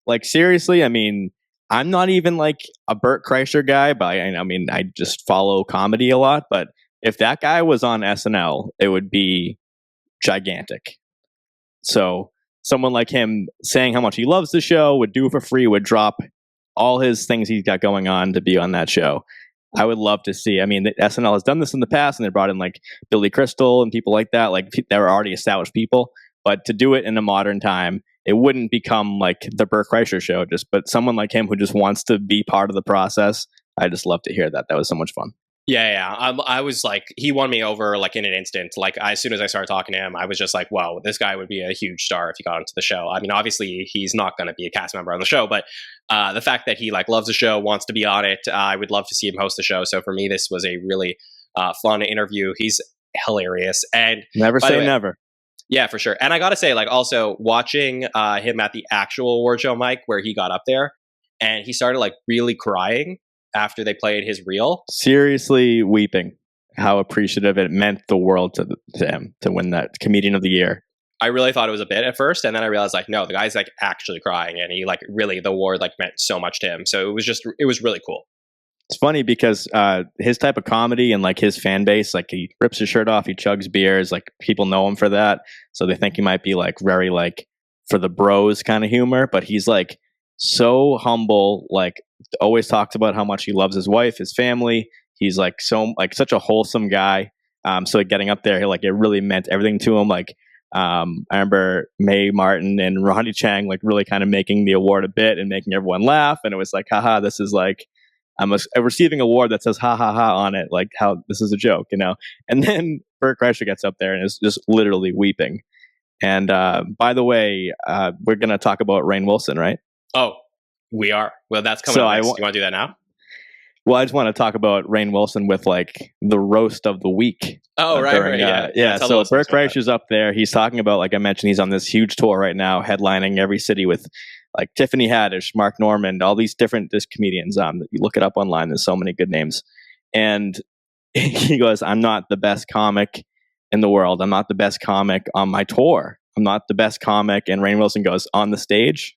Like, seriously, I mean, I'm not even like a Bert Kreischer guy, but I mean, I just follow comedy a lot. But if that guy was on SNL, it would be gigantic. So someone like him saying how much he loves the show, would do it for free, would drop all his things he's got going on to be on that show. I would love to see. I mean, the SNL has done this in the past, and they brought in like Billy Crystal and people like that. Like, they were already established people. But to do it in a modern time, it wouldn't become like the Bert Kreischer show. But someone like him who just wants to be part of the process. I just love to hear that. That was so much fun. Yeah. I was like, he won me over like in an instant. Like, as soon as I started talking to him, I was just like, wow, this guy would be a huge star if he got into the show. I mean, obviously he's not going to be a cast member on the show, but the fact that he like loves the show, wants to be on it, I would love to see him host the show. So for me, this was a really fun interview. He's hilarious. And never say never. Yeah, for sure. And I got to say, like, also watching him at the actual award show, Mike, where he got up there and he started like really crying after they played his reel. Seriously weeping. How appreciative it meant the world to him to win that Comedian of the Year. I really thought it was a bit at first, and then I realized like, no, the guy's like actually crying, and he like really, the award like meant so much to him. So it was really cool. It's funny because his type of comedy and like his fan base, like he rips his shirt off, he chugs beers, like people know him for that. So they think he might be like very like for the bros kind of humor, but he's like so humble, like always talks about how much he loves his wife, his family. He's like such a wholesome guy. So getting up there, like it really meant everything to him. Like I remember Mae Martin and Ronnie Chang like really kind of making the award a bit and making everyone laugh. And it was like, haha, this is like, I'm receiving an award that says ha ha ha on it, like how this is a joke, you know. And then Bert Kreischer gets up there and is just literally weeping. And by the way, we're going to talk about Rainn Wilson, right? Oh, we are. Well, that's coming up next. Do you want to do that now? Well, I just want to talk about Rainn Wilson with like the roast of the week. Oh, right, yeah. So Bert Kreischer's up there. He's talking about, like I mentioned, he's on this huge tour right now, headlining every city with like Tiffany Haddish, Mark Normand, all these different comedians. You look it up online. There's so many good names. And he goes, "I'm not the best comic in the world. I'm not the best comic on my tour. I'm not the best comic." And Rainn Wilson goes, "On the stage."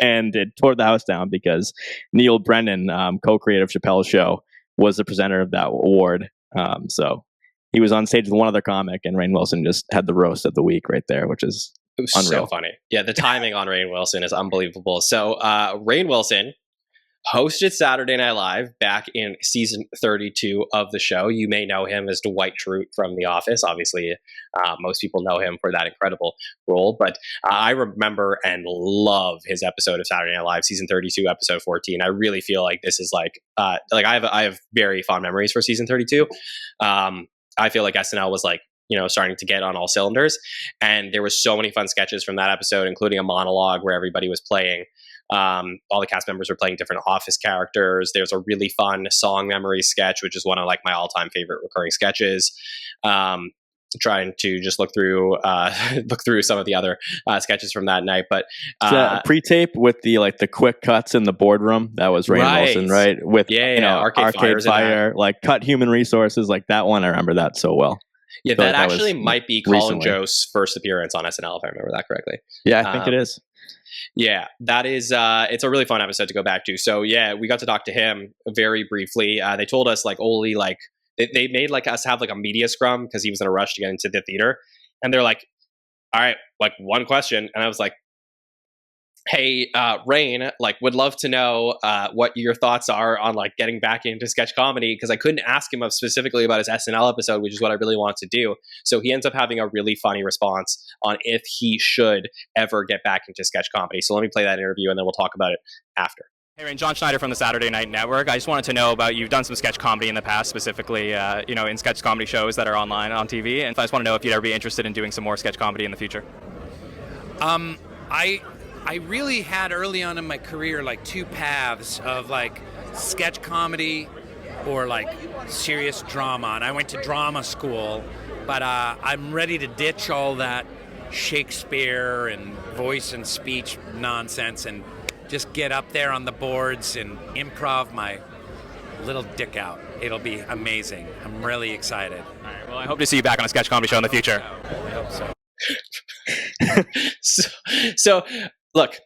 And it tore the house down because Neil Brennan, co-creator of Chappelle's Show, was the presenter of that award. So he was on stage with one other comic, and Rainn Wilson just had the roast of the week right there, which is unreal. So funny. Yeah, the timing on Rainn Wilson is unbelievable. So Rainn Wilson hosted Saturday Night Live back in season 32 of the show. You may know him as Dwight Schrute from The Office. Obviously, most people know him for that incredible role. But I remember and love his episode of Saturday Night Live, season 32, episode 14. I really feel like this is like I have very fond memories for season 32. I feel like SNL was like, starting to get on all cylinders. And there were so many fun sketches from that episode, including a monologue where everybody was playing. All the cast members were playing different Office characters. There's a really fun song memory sketch, which is one of like my all-time favorite recurring sketches. Trying to just look through some of the other sketches from that night, but pre-tape with the quick cuts in the boardroom. That was Rainn Wilson, right? With Arcade Fire, like cut human resources, like that one. I remember that so well. Yeah, that actually might be Colin Jost's first appearance on SNL, if I remember that correctly. Yeah, I think it is. Yeah, that is, it's a really fun episode to go back to. So yeah, we got to talk to him very briefly. They told us like only like, they made like us have like a media scrum because he was in a rush to get into the theater. And they're like, all right, like one question. And I was like, hey, Rainn, like would love to know what your thoughts are on like getting back into sketch comedy, because I couldn't ask him specifically about his SNL episode, which is what I really want to do. So he ends up having a really funny response on if he should ever get back into sketch comedy. So let me play that interview and then we'll talk about it after. Hey, Rainn, Jon Schneider from the Saturday Night Network. I just wanted to know about, you've done some sketch comedy in the past, specifically, in sketch comedy shows that are online on TV. And I just want to know if you'd ever be interested in doing some more sketch comedy in the future. I really had early on in my career like two paths of like sketch comedy or like serious drama. And I went to drama school, but I'm ready to ditch all that Shakespeare and voice and speech nonsense and just get up there on the boards and improv my little dick out. It'll be amazing. I'm really excited. All right, well, I hope to see you back on a sketch comedy show in the future. I hope so. So look,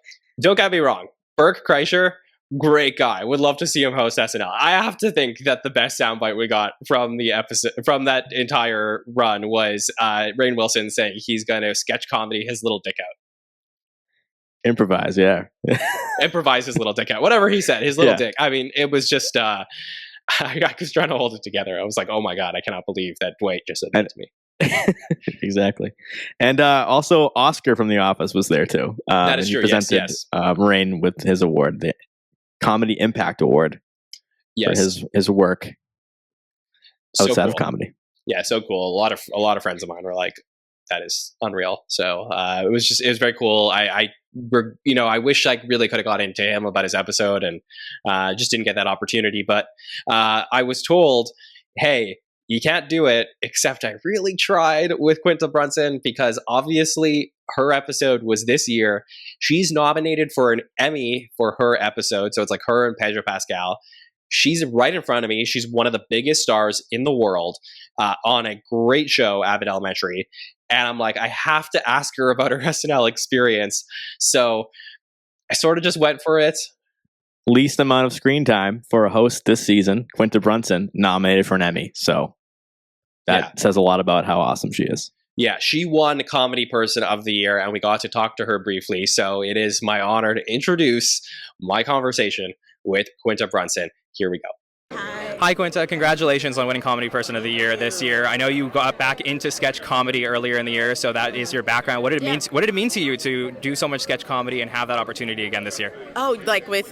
don't get me wrong. Bert Kreischer, great guy. Would love to see him host SNL. I have to think that the best soundbite we got from the episode, from that entire run, was Rainn Wilson saying he's going to sketch comedy his little dick out. Improvise, yeah. Improvise his little dick out. Whatever he said, his little dick. I mean, it was just, I was trying to hold it together. I was like, oh my God, I cannot believe that Dwight just said that to me. Exactly. And also Oscar from The Office was there too. That is true. He presented Rainn with his award, the Comedy Impact Award, for his work outside of comedy. Yeah, so cool. A lot of friends of mine were like, that is unreal. So it was very cool. I wish I really could have got into him about his episode and just didn't get that opportunity. But I was told, hey, you can't do it, except I really tried with Quinta Brunson, because obviously her episode was this year. She's nominated for an Emmy for her episode. So it's like her and Pedro Pascal. She's right in front of me. She's one of the biggest stars in the world on a great show, Abbott Elementary. And I'm like, I have to ask her about her SNL experience. So I sort of just went for it. Least amount of screen time for a host this season, Quinta Brunson, nominated for an Emmy. So that says a lot about how awesome she is. Yeah, she won Comedy Person of the Year, and we got to talk to her briefly. So it is my honor to introduce my conversation with Quinta Brunson. Here we go. Hi, Quinta. Congratulations on winning Comedy Person of the Year this year. I know you got back into sketch comedy earlier in the year, so that is your background. What did it mean to you to do so much sketch comedy and have that opportunity again this year? Oh, like with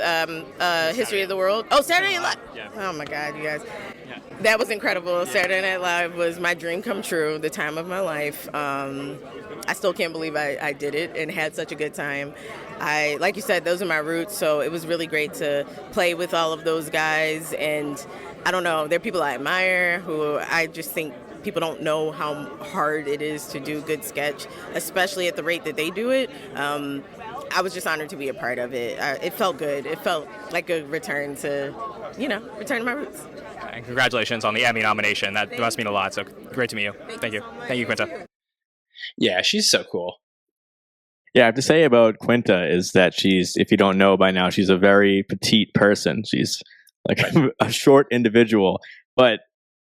History of the World? Oh, Saturday Night Live. Yeah. Oh my God, you guys. Yeah. That was incredible. Saturday Night Live was my dream come true, the time of my life. I still can't believe I did it and had such a good time. Like you said, those are my roots, so it was really great to play with all of those guys. And I don't know, they're people I admire who I just think people don't know how hard it is to do good sketch, especially at the rate that they do it. I was just honored to be a part of it. It felt good. It felt like a return to my roots. And congratulations on the Emmy nomination. That must mean a lot. So great to meet you. Thank you. Thank you, Quinta. Yeah, she's so cool. Yeah, I have to say about Quinta is that she's, if you don't know by now, she's a very petite person. She's like a short individual. But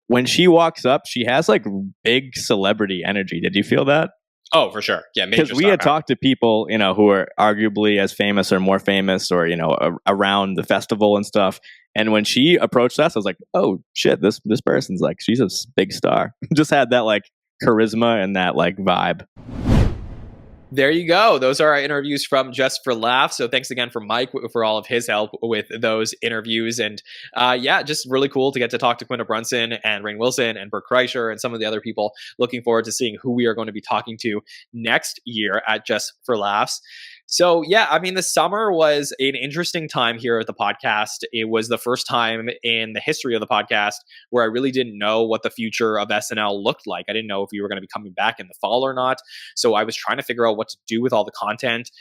when she walks up, she has like big celebrity energy. Did you feel that? Oh, for sure. Yeah, because we had talked to people, who are arguably as famous or more famous, or around the festival and stuff. And when she approached us, I was like, "Oh shit, this person's like, she's a big star." Just had that like charisma and that like vibe. There you go. Those are our interviews from Just for Laughs. So thanks again for Mike for all of his help with those interviews. And just really cool to get to talk to Quinta Brunson and Rainn Wilson and Bert Kreischer and some of the other people. Looking forward to seeing who we are going to be talking to next year at Just for Laughs. So, yeah, I mean, the summer was an interesting time here at the podcast. It was the first time in the history of the podcast where I really didn't know what the future of SNL looked like. I didn't know if we were going to be coming back in the fall or not. So I was trying to figure out what to do with all the content.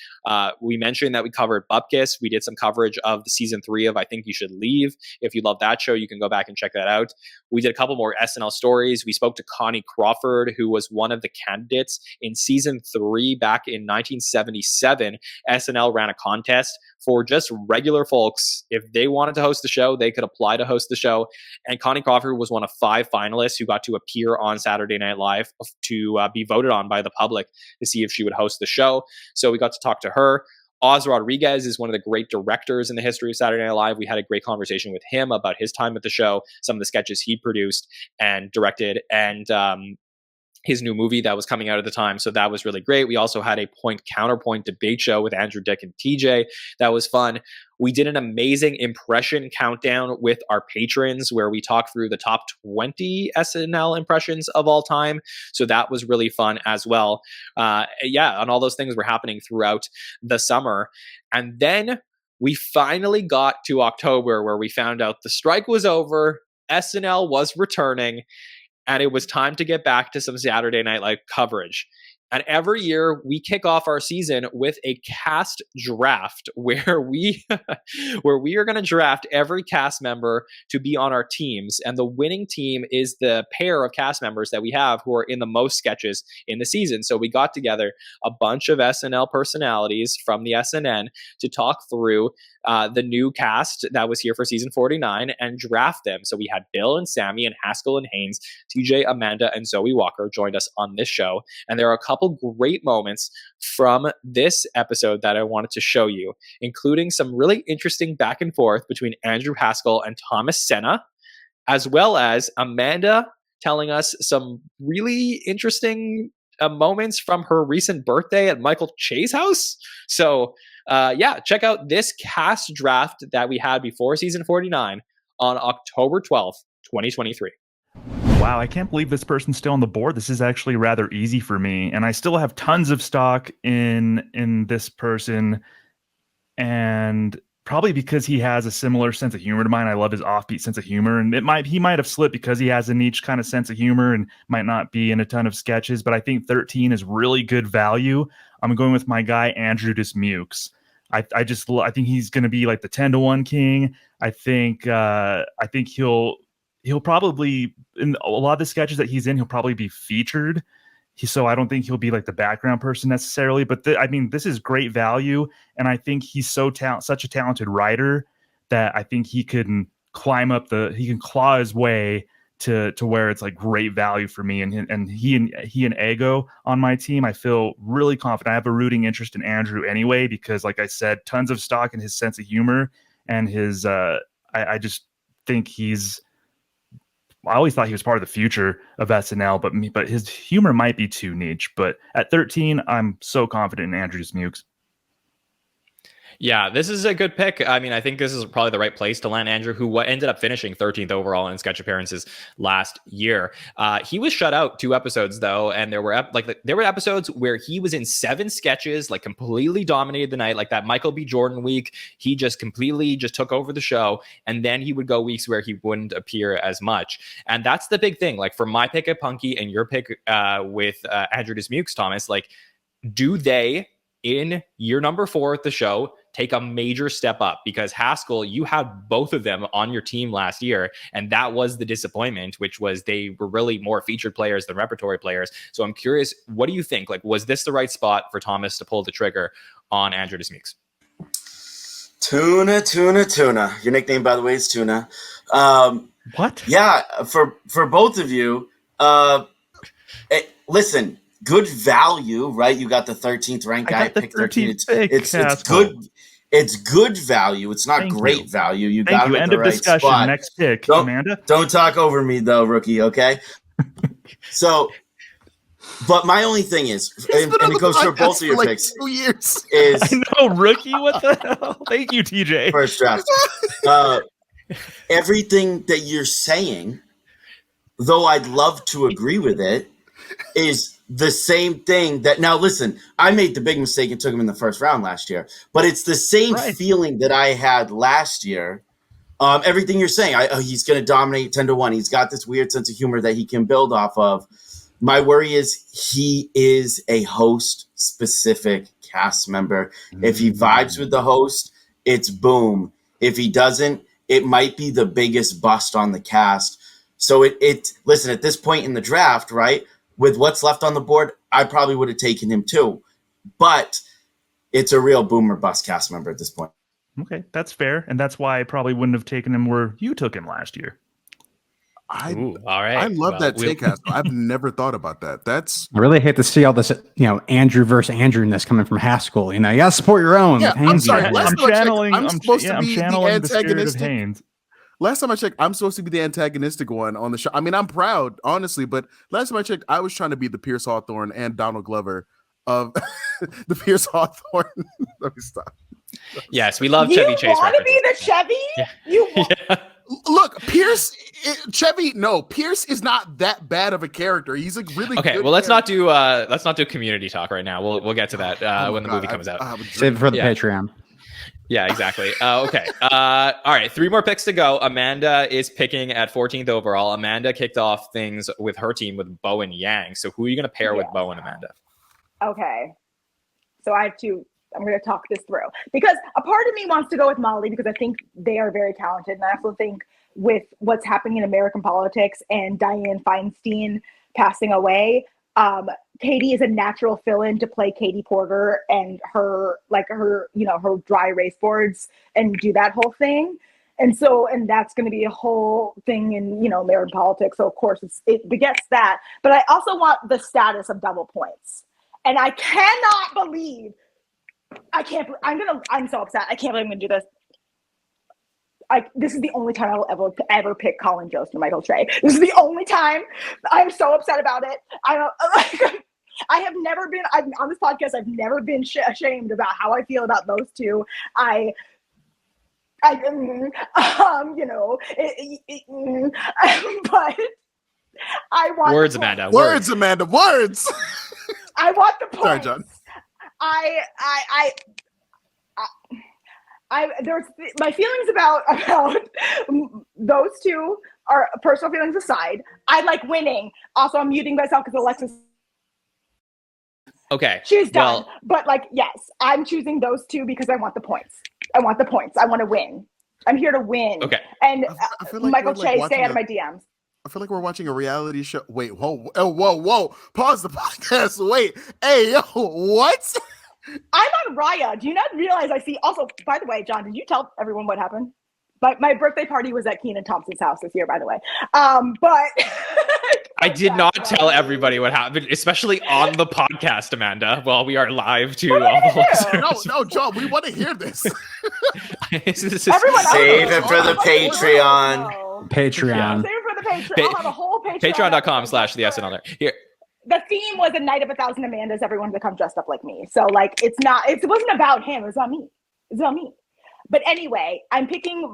We mentioned that we covered Bupkis. We did some coverage of the season 3 of I Think You Should Leave. If you love that show, you can go back and check that out. We did a couple more SNL stories. We spoke to Connie Crawford, who was one of the candidates in season 3 back in 1977. SNL ran a contest for just regular folks. If they wanted to host the show, they could apply to host the show. And Connie Crawford was one of 5 finalists who got to appear on Saturday Night Live to be voted on by the public to see if she would host the show. So we got to talk to her. Oz Rodriguez is one of the great directors in the history of Saturday Night Live. We had a great conversation with him about his time at the show, some of the sketches he produced and directed, and his new movie that was coming out at the time. So that was really great. We also had a point counterpoint debate show with Andrew Dick and TJ. That was fun. We did an amazing impression countdown with our patrons where we talked through the top 20 SNL impressions of all time. So that was really fun as well. And all those things were happening throughout the summer. And then we finally got to October where we found out the strike was over, SNL was returning, and it was time to get back to some Saturday Night Live coverage. And every year we kick off our season with a cast draft where we are going to draft every cast member to be on our teams. And the winning team is the pair of cast members that we have who are in the most sketches in the season. So we got together a bunch of SNL personalities from the SNN to talk through the new cast that was here for season 49 and draft them. So we had Bill and Sammy and Haskell and Haynes, TJ, Amanda, and Zoe Walker joined us on this show. And there are a couple great moments from this episode that I wanted to show you, including some really interesting back and forth between Andrew Haskell and Thomas Senna, as well as Amanda telling us some really interesting moments from her recent birthday at Michael Che's house. So check out this cast draft that we had before season 49 on October 12th, 2023. Wow, I can't believe this person's still on the board. This is actually rather easy for me. And I still have tons of stock in this person. And probably because he has a similar sense of humor to mine. I love his offbeat sense of humor. And he might have slipped because he has a niche kind of sense of humor and might not be in a ton of sketches. But I think 13 is really good value. I'm going with my guy, Andrew Dismukes. I think he's going to be like the 10-1 king. I think he'll probably, in a lot of the sketches that he's in, he'll probably be featured. So I don't think he'll be like the background person necessarily. But this is great value, and I think he's such a talented writer that I think he can claw his way to where it's like great value for me. And he and Ego on my team, I feel really confident. I have a rooting interest in Andrew anyway because, like I said, tons of stock in his sense of humor and his. I just think he's. I always thought he was part of the future of SNL, but his humor might be too niche. But at 13, I'm so confident in Andrew Smukes. Yeah, this is a good pick. I mean, I think this is probably the right place to land Andrew, who ended up finishing 13th overall in sketch appearances last year. He was shut out 2 episodes though, and there were episodes where he was in 7 sketches, like completely dominated the night, like that Michael B. Jordan week. He just completely took over the show, and then he would go weeks where he wouldn't appear as much. And that's the big thing. Like for my pick at Punkie and your pick with Andrew Dismukes, Thomas, like do they in year number 4 at the show take a major step up? Because Haskell, you had both of them on your team last year, and that was the disappointment, which was they were really more featured players than repertory players. So I'm curious, what do you think? Like, was this the right spot for Thomas to pull the trigger on Andrew Dismukes? Tuna. Your nickname, by the way, is Tuna. What? Yeah, for both of you, listen, good value, right? You got the 13th ranked guy. Pick 13. It's good. It's good value. It's not great value. You got him at End the of right discussion. spot. Next pick, Don't, Amanda. Don't talk over me, though, rookie. Okay. So, but my only thing is, and it goes for both of your like picks. 2 years. Is I know, rookie. What the hell? Thank you, TJ. First draft. Everything that you're saying, though I'd love to agree with it, is the same thing that now listen, I made the big mistake and took him in the first round last year, but it's the same feeling that I had last year. Everything you're saying, he's going to dominate 10-1. He's got this weird sense of humor that he can build off of. My worry is he is a host specific cast member. If he vibes with the host, it's boom. If he doesn't, it might be the biggest bust on the cast. So listen, at this point in the draft, right, with what's left on the board, I probably would have taken him too. But it's a real boomer bust cast member at this point. Okay, that's fair. And that's why I probably wouldn't have taken him where you took him last year. All right. I love that take, Haskell. I've never thought about that. I really hate to see all this, Andrew versus Andrewness coming from Haskell. You gotta support your own. Yeah, I'm sorry. I'm channeling the the spirit of Haynes. Last time I checked, I'm supposed to be the antagonistic one on the show. I mean, I'm proud, honestly, but last time I checked, I was trying to be the Pierce Hawthorne and Donald Glover of the Pierce Hawthorne. Let me stop. Yes, we love Chevy Chase. You want to be the Chevy? Yeah. Look, Pierce is not that bad of a character. He's a really good well, let's not do community talk right now. We'll get to that when the movie comes out. Save it for the Patreon. Yeah, exactly. Okay. All right. 3 more picks to go. Amanda is picking at 14th overall. Amanda kicked off things with her team with Bo and Yang. So who are you going to pair with Bo and Amanda? Okay. So I'm going to talk this through because a part of me wants to go with Molly because I think they are very talented. And I also think with what's happening in American politics and Dianne Feinstein passing away, Katie is a natural fill-in to play Katie Porter and her dry erase boards and do that whole thing. And that's going to be a whole thing in, American politics. So of course it begets that, but I also want the status of double points. And I cannot believe, I'm so upset. I can't believe I'm going to do this. This is the only time I will ever pick Colin Jost or Michael Trey. This is the only time. I'm so upset about it. I have never been on this podcast. I've never been ashamed about how I feel about those two. But I want words, Amanda. Words, Amanda. Words. I want the points. Sorry, John. There's my feelings about those two are personal feelings aside. I like winning. Also, I'm muting myself because Alexis. Okay. She's done. But yes, I'm choosing those two because I want the points. I want to win. I'm here to win. Okay. And I feel like Michael we're, like, Che, stay out of my DMs. I feel like we're watching a reality show. Wait, whoa. Pause the podcast. Wait. Hey, yo, what? I'm on Raya. Do you not realize I see? Also, by the way, John, did you tell everyone what happened? My birthday party was at Kenan Thompson's house this year, by the way. But I did not tell everybody what happened, especially on the podcast, Amanda, while we are live to all the listeners. No, John, we want to hear this. Everyone Save it for the Patreon. Patreon. Save it for the Patreon. I'll have a whole Patreon. Patreon.com/the SN on there. Here. The theme was a night of 1,000 Amandas. Everyone to come dressed up like me. So it wasn't about him. It was about me. It's not me. But anyway, I'm picking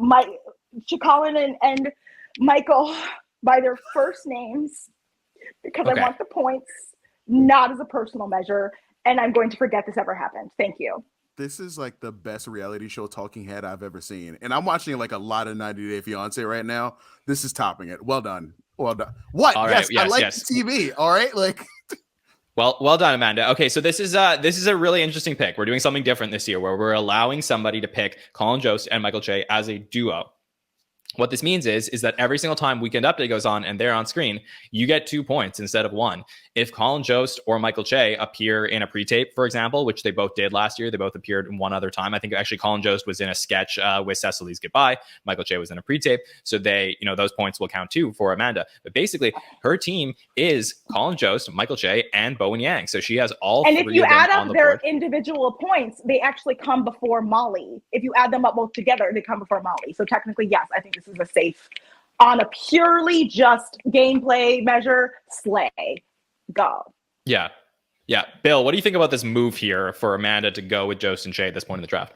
Colin and Michael by their first names because I want the points, not as a personal measure. And I'm going to forget this ever happened. Thank you. This is like the best reality show talking head I've ever seen. And I'm watching like a lot of 90 Day Fiance right now. This is topping it. Well done. Well done. What? All right, I like TV. All right. Like well done, Amanda. Okay, so this is a really interesting pick. We're doing something different this year where we're allowing somebody to pick Colin Jost and Michael Che as a duo. What this means is that every single time Weekend Update goes on and they're on screen, you get 2 points instead of 1. If Colin Jost or Michael Che appear in a pre-tape, for example, which they both did last year, they both appeared one other time. I think actually Colin Jost was in a sketch with Cecily's Goodbye. Michael Che was in a pre-tape. So they, those points will count too for Amanda. But basically, her team is Colin Jost, Michael Che, and Bowen Yang. So she has all three of them on the board. And if you add up their individual points, they actually come before Molly. If you add them up both together, they come before Molly. So technically, yes, I think this is a safe, on a purely just gameplay measure, slay. Go. Yeah. Bill, what do you think about this move here for Amanda to go with Jost and Che at this point in the draft?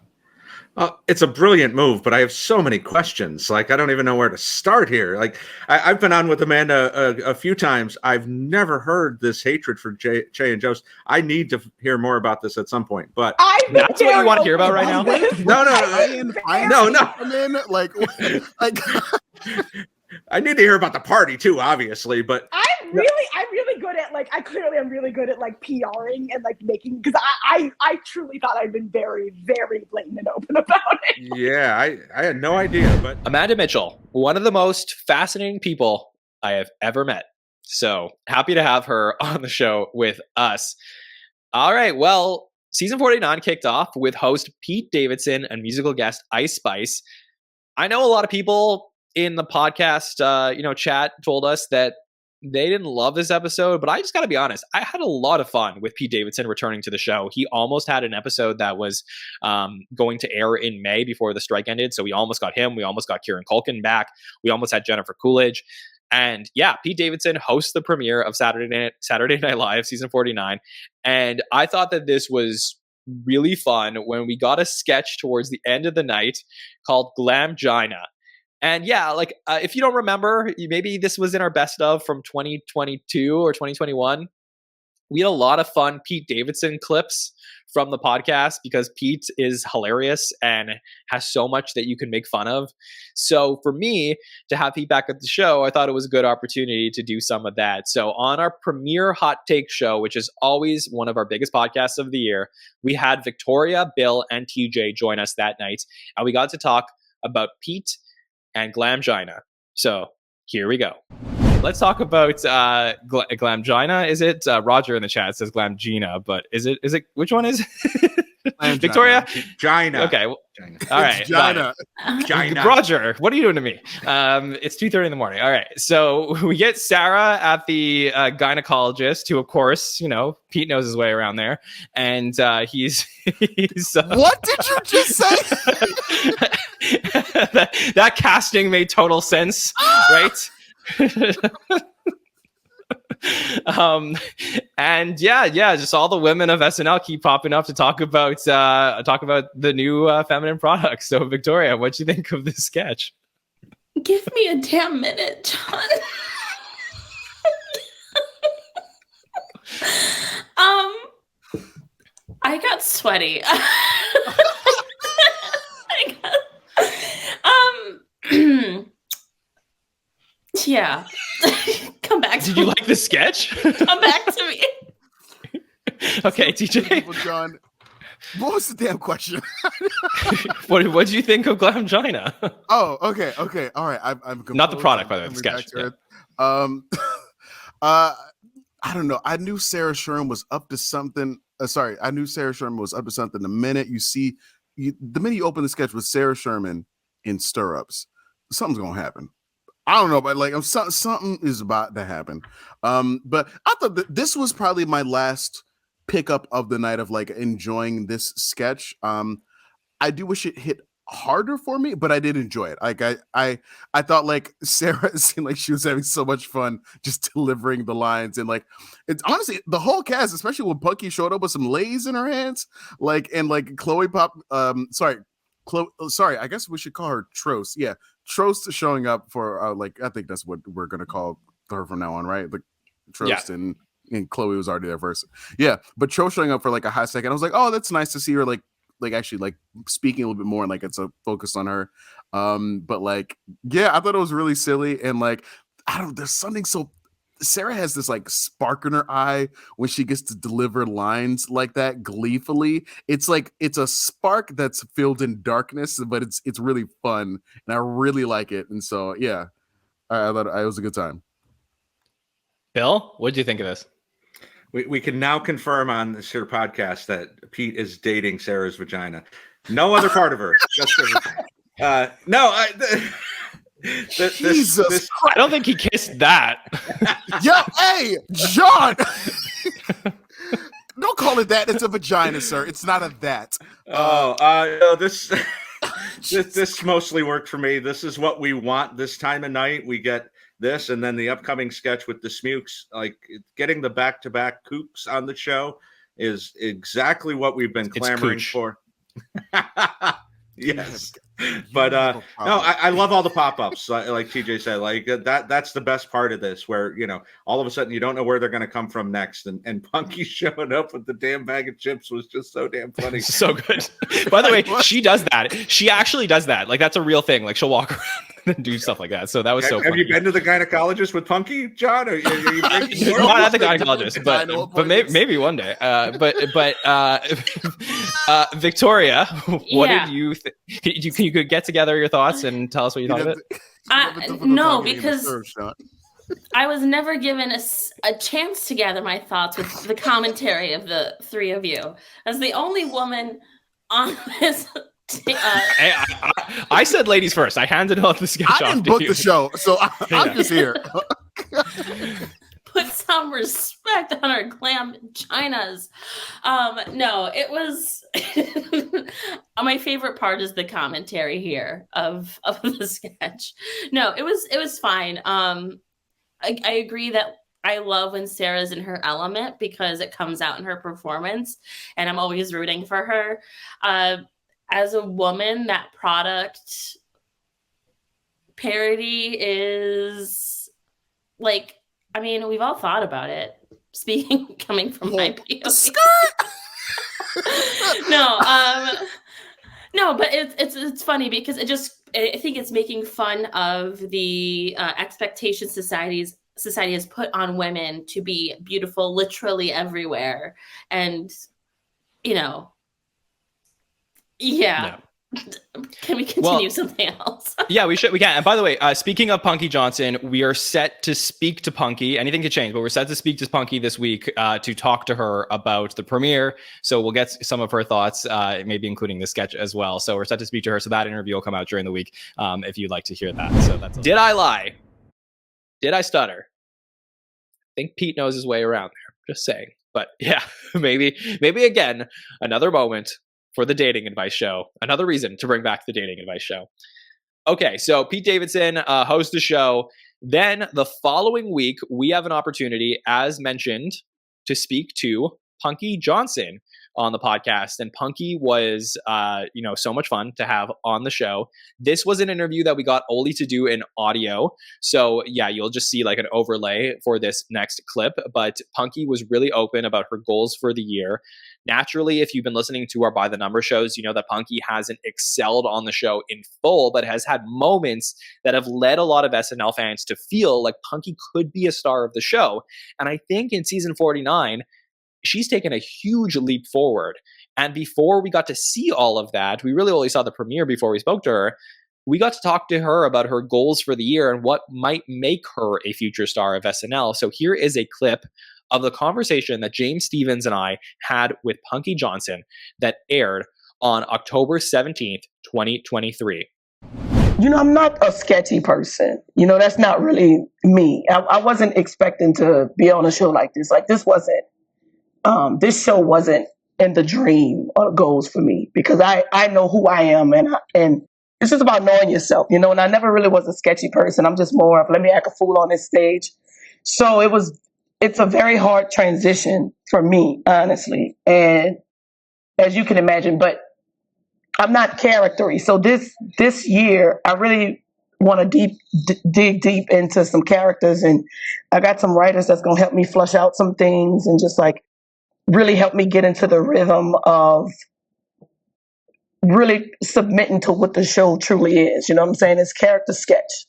It's a brilliant move, but I have so many questions. Like, I don't even know where to start here. Like, I've been on with Amanda a few times. I've never heard this hatred for Che and Jost. I need to hear more about this at some point. But that's what you want to hear about right now? No. Like, I need to hear about the party too, obviously. But I'm really good at I'm really good at PRing and making, because I truly thought I'd been very, very blatant and open about it. Yeah, I had no idea. But Amanda Mitchell, one of the most fascinating people I have ever met. So happy to have her on the show with us. All right, well, season 49 kicked off with host Pete Davidson and musical guest Ice Spice. I know a lot of people in the podcast, chat told us that they didn't love this episode, but I just got to be honest. I had a lot of fun with Pete Davidson returning to the show. He almost had an episode that was going to air in May before the strike ended. So we almost got him. We almost got Kieran Culkin back. We almost had Jennifer Coolidge. And yeah, Pete Davidson hosts the premiere of Saturday Night Live season 49. And I thought that this was really fun when we got a sketch towards the end of the night called Glamgina. And yeah, if you don't remember, maybe this was in our best of from 2022 or 2021. We had a lot of fun Pete Davidson clips from the podcast because Pete is hilarious and has so much that you can make fun of. So for me to have Pete back at the show, I thought it was a good opportunity to do some of that. So on our premiere hot take show, which is always one of our biggest podcasts of the year, we had Victoria, Bill, and TJ join us that night. And we got to talk about Pete and Glamgina. So here we go. Let's talk about Glamgina. Is it Roger in the chat says Glamgina, but is it which one is it? Victoria? Gina. Okay. All right. Gina. Roger, what are you doing to me? It's 2:30 in the morning. All right. So we get Sarah at the gynecologist, who of course, Pete knows his way around there. And he's what did you just say? that casting made total sense, right? And just all the women of SNL keep popping up to talk about the new feminine products. So Victoria, what do you think of this sketch? Give me a damn minute, John. I got sweaty. Yeah. Come back to Did you like the sketch? Come back to me. Okay, TJ. Well, John, what was the damn question? What did you think of Glamgina? Oh, okay. All right. I'm not the product, by the way, the sketch. Yeah. I don't know. I knew Sarah Sherman was up to something. I knew Sarah Sherman was up to something. The minute you open the sketch with Sarah Sherman in stirrups, something's gonna happen. I don't know, but something is about to happen. But I thought that this was probably my last pickup of the night of enjoying this sketch. I do wish it hit harder for me, but I did enjoy it. Like I thought like Sarah seemed like she was having so much fun just delivering the lines, and like it's honestly the whole cast, especially when Punkie showed up with some lays in her hands, like and like Chloe sorry, I guess we should call her Trost. Yeah, Trost showing up for like I think that's what we're gonna call her from now on, right? Like Trost and Chloe was already there first. Yeah, but Trost showing up for like a hot second, I was like, oh, that's nice to see her like actually like speaking a little bit more and like it's a focus on her. But like yeah, I thought it was really silly and like there's something so Sarah has this like spark in her eye when she gets to deliver lines like that gleefully. It's like it's a spark that's filled in darkness, but it's really fun and I really like it. And so yeah, I thought it was a good time. Bill, what did you think of this? We can now confirm on this here podcast that Pete is dating Sarah's vagina. No other part of her. Just no. Jesus, I don't think he kissed that. Yo, hey, John. Don't call it that. It's a vagina, sir. It's not a that. No, this mostly worked for me. This is what we want this time of night. We get this, and then the upcoming sketch with the Smukes, like getting the back-to-back kooks on the show is exactly what we've been clamoring for. Yes, but no, I love all the pop-ups. Like TJ said, like that's the best part of this, where all of a sudden you don't know where they're going to come from next, and Punkie showing up with the damn bag of chips was just so damn funny. So good. By the way, she does that. She actually does that. Like that's a real thing. Like she'll walk around and do stuff like that. So that was so funny. Have you been to the gynecologist with Punkie, John? Are you not at the gynecologist, but maybe one day. Victoria, what did you think? You could get together your thoughts and tell us what you thought of it. No, because I was never given a chance to gather my thoughts with the commentary of the three of you. As the only woman on this. Hey, I said ladies first. I handed off the sketch off to you. I didn't book the show, so I'm just here. Put some respect on our glam Chinas. No, it was my favorite part is the commentary here of the sketch. No, it was fine. I agree that I love when Sarah's in her element because it comes out in her performance, and I'm always rooting for her. As a woman, that product parody is like, I mean, we've all thought about it. Speaking, coming from my POV. No, but it's funny because I think it's making fun of the expectations society has put on women to be beautiful literally everywhere, and yeah. Can we continue something else? Yeah, we can. And by the way, speaking of Punkie Johnson, we are set to speak to Punkie. Anything could change, but we're set to speak to Punkie this week to talk to her about the premiere. So we'll get some of her thoughts, maybe including the sketch as well. So we're set to speak to her. So that interview will come out during the week if you'd like to hear that. So that's. Did I lie? Did I stutter? I think Pete knows his way around there. Just saying. But yeah, maybe again, another moment for the Dating Advice Show. Another reason to bring back the Dating Advice Show. Okay, so Pete Davidson hosts the show. Then the following week, we have an opportunity, as mentioned, to speak to Punkie Johnson on the podcast. And Punkie was, so much fun to have on the show. This was an interview that we got Oli to do in audio. So yeah, you'll just see like an overlay for this next clip. But Punkie was really open about her goals for the year. Naturally, if you've been listening to our By the Number shows, you know that Punkie hasn't excelled on the show in full, but has had moments that have led a lot of SNL fans to feel like Punkie could be a star of the show. And I think in season 49, she's taken a huge leap forward. And before we got to see all of that, we really only saw the premiere before we spoke to her. We got to talk to her about her goals for the year and what might make her a future star of SNL. So here is a clip of the conversation that James Stevens and I had with Punkie Johnson that aired on October 17th, 2023. I'm not a sketchy person. That's not really me. I wasn't expecting to be on a show like this. Like this show wasn't and the dream are goals for me, because I know who I am, and it's just about knowing yourself, and I never really was a sketchy person. I'm just more of, let me act a fool on this stage. So it's a very hard transition for me, honestly. And as you can imagine, but I'm not charactery. So this year, I really want to dig deep into some characters, and I got some writers that's going to help me flush out some things and just like really help me get into the rhythm of really submitting to what the show truly is. You know what I'm saying? It's character sketch.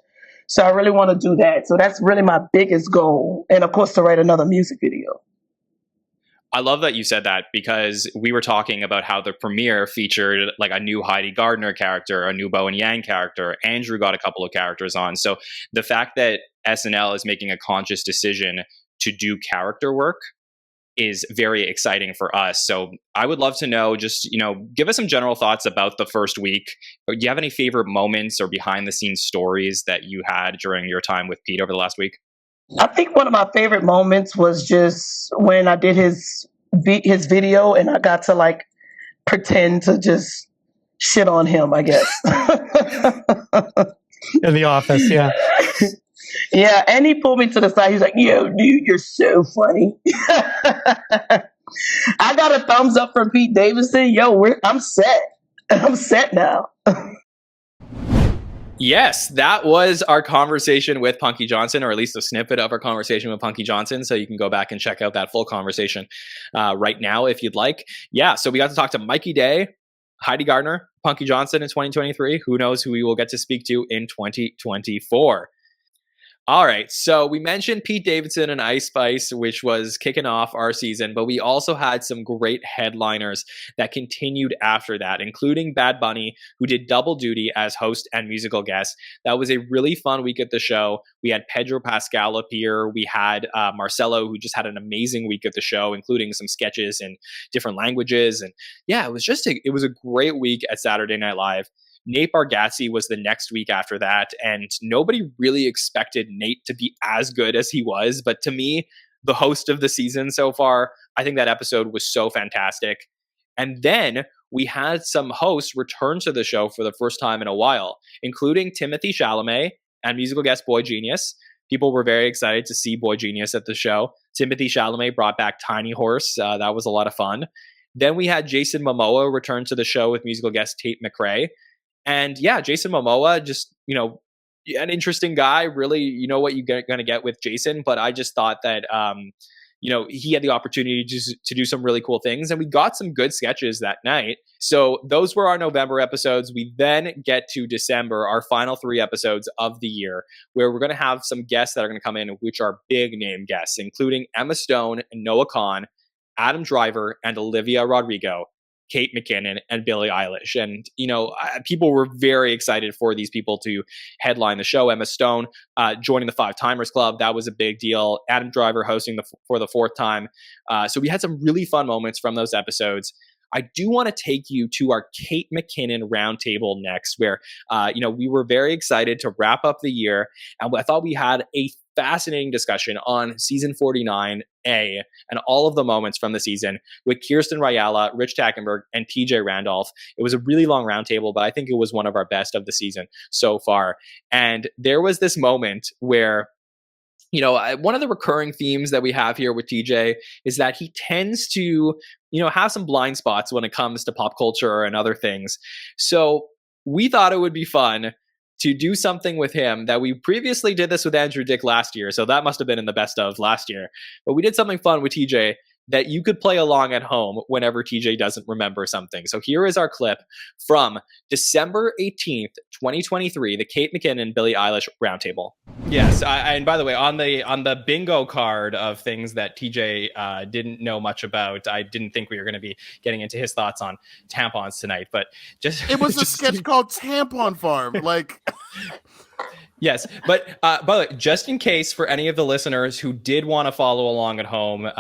So I really want to do that. So that's really my biggest goal. And of course, to write another music video. I love that you said that, because we were talking about how the premiere featured like a new Heidi Gardner character, a new Bowen Yang character. Andrew got a couple of characters on. So the fact that SNL is making a conscious decision to do character work is very exciting for us. So I would love to know, just, give us some general thoughts about the first week. Do you have any favorite moments or behind the scenes stories that you had during your time with Pete over the last week? I think one of my favorite moments was just when I did his video and I got to like pretend to just shit on him, I guess. In the office, yeah. Yeah, and he pulled me to the side. He's like, "Yo, dude, you're so funny." I got a thumbs up from Pete Davidson. Yo, I'm set. I'm set now. Yes, that was our conversation with Punkie Johnson, or at least a snippet of our conversation with Punkie Johnson. So you can go back and check out that full conversation right now if you'd like. Yeah, so we got to talk to Mikey Day, Heidi Gardner, Punkie Johnson in 2023. Who knows who we will get to speak to in 2024. All right, so we mentioned Pete Davidson and Ice Spice, which was kicking off our season, but we also had some great headliners that continued after that, including Bad Bunny, who did double duty as host and musical guest. That was a really fun week at the show. We had Pedro Pascal appear. We had Marcelo, who just had an amazing week at the show, including some sketches in different languages. And yeah, it was a great week at Saturday Night Live. Nate Bargatze was the next week after that, and nobody really expected Nate to be as good as he was. But to me, the host of the season so far, I think that episode was so fantastic. And then we had some hosts return to the show for the first time in a while, including Timothee Chalamet and musical guest Boy Genius. People were very excited to see Boy Genius at the show. Timothee Chalamet brought back Tiny Horse. That was a lot of fun. Then we had Jason Momoa return to the show with musical guest Tate McRae. And yeah, Jason Momoa, just, an interesting guy. Really, you know what you're going to get with Jason. But I just thought that, he had the opportunity to do some really cool things. And we got some good sketches that night. So those were our November episodes. We then get to December, our final 3 episodes of the year, where we're going to have some guests that are going to come in, which are big name guests, including Emma Stone, Noah Kahan, Adam Driver, and Olivia Rodrigo, Kate McKinnon, and Billie Eilish. And, people were very excited for these people to headline the show. Emma Stone joining the 5 Timers Club. That was a big deal. Adam Driver hosting for the 4th time. So we had some really fun moments from those episodes. I do want to take you to our Kate McKinnon Roundtable next, where, we were very excited to wrap up the year. And I thought we had a fascinating discussion on season 49A and all of the moments from the season with Kirsten Rayala, Rich Tackenberg, and TJ Randolph. It was a really long roundtable, but I think it was one of our best of the season so far. And there was this moment where, one of the recurring themes that we have here with TJ is that he tends to, have some blind spots when it comes to pop culture and other things. So we thought it would be fun to do something with him that we previously did this with Andrew Dick last year. So that must have been in the best of last year. But we did something fun with TJ that you could play along at home whenever TJ doesn't remember something. So here is our clip from December 18th, 2023, the Kate McKinnon Billie Eilish Roundtable. Yes, and by the way, on the bingo card of things that TJ didn't know much about, I didn't think we were going to be getting into his thoughts on tampons tonight, but just it was a sketch called Tampon Farm, like. Yes, but by the way, just in case for any of the listeners who did want to follow along at home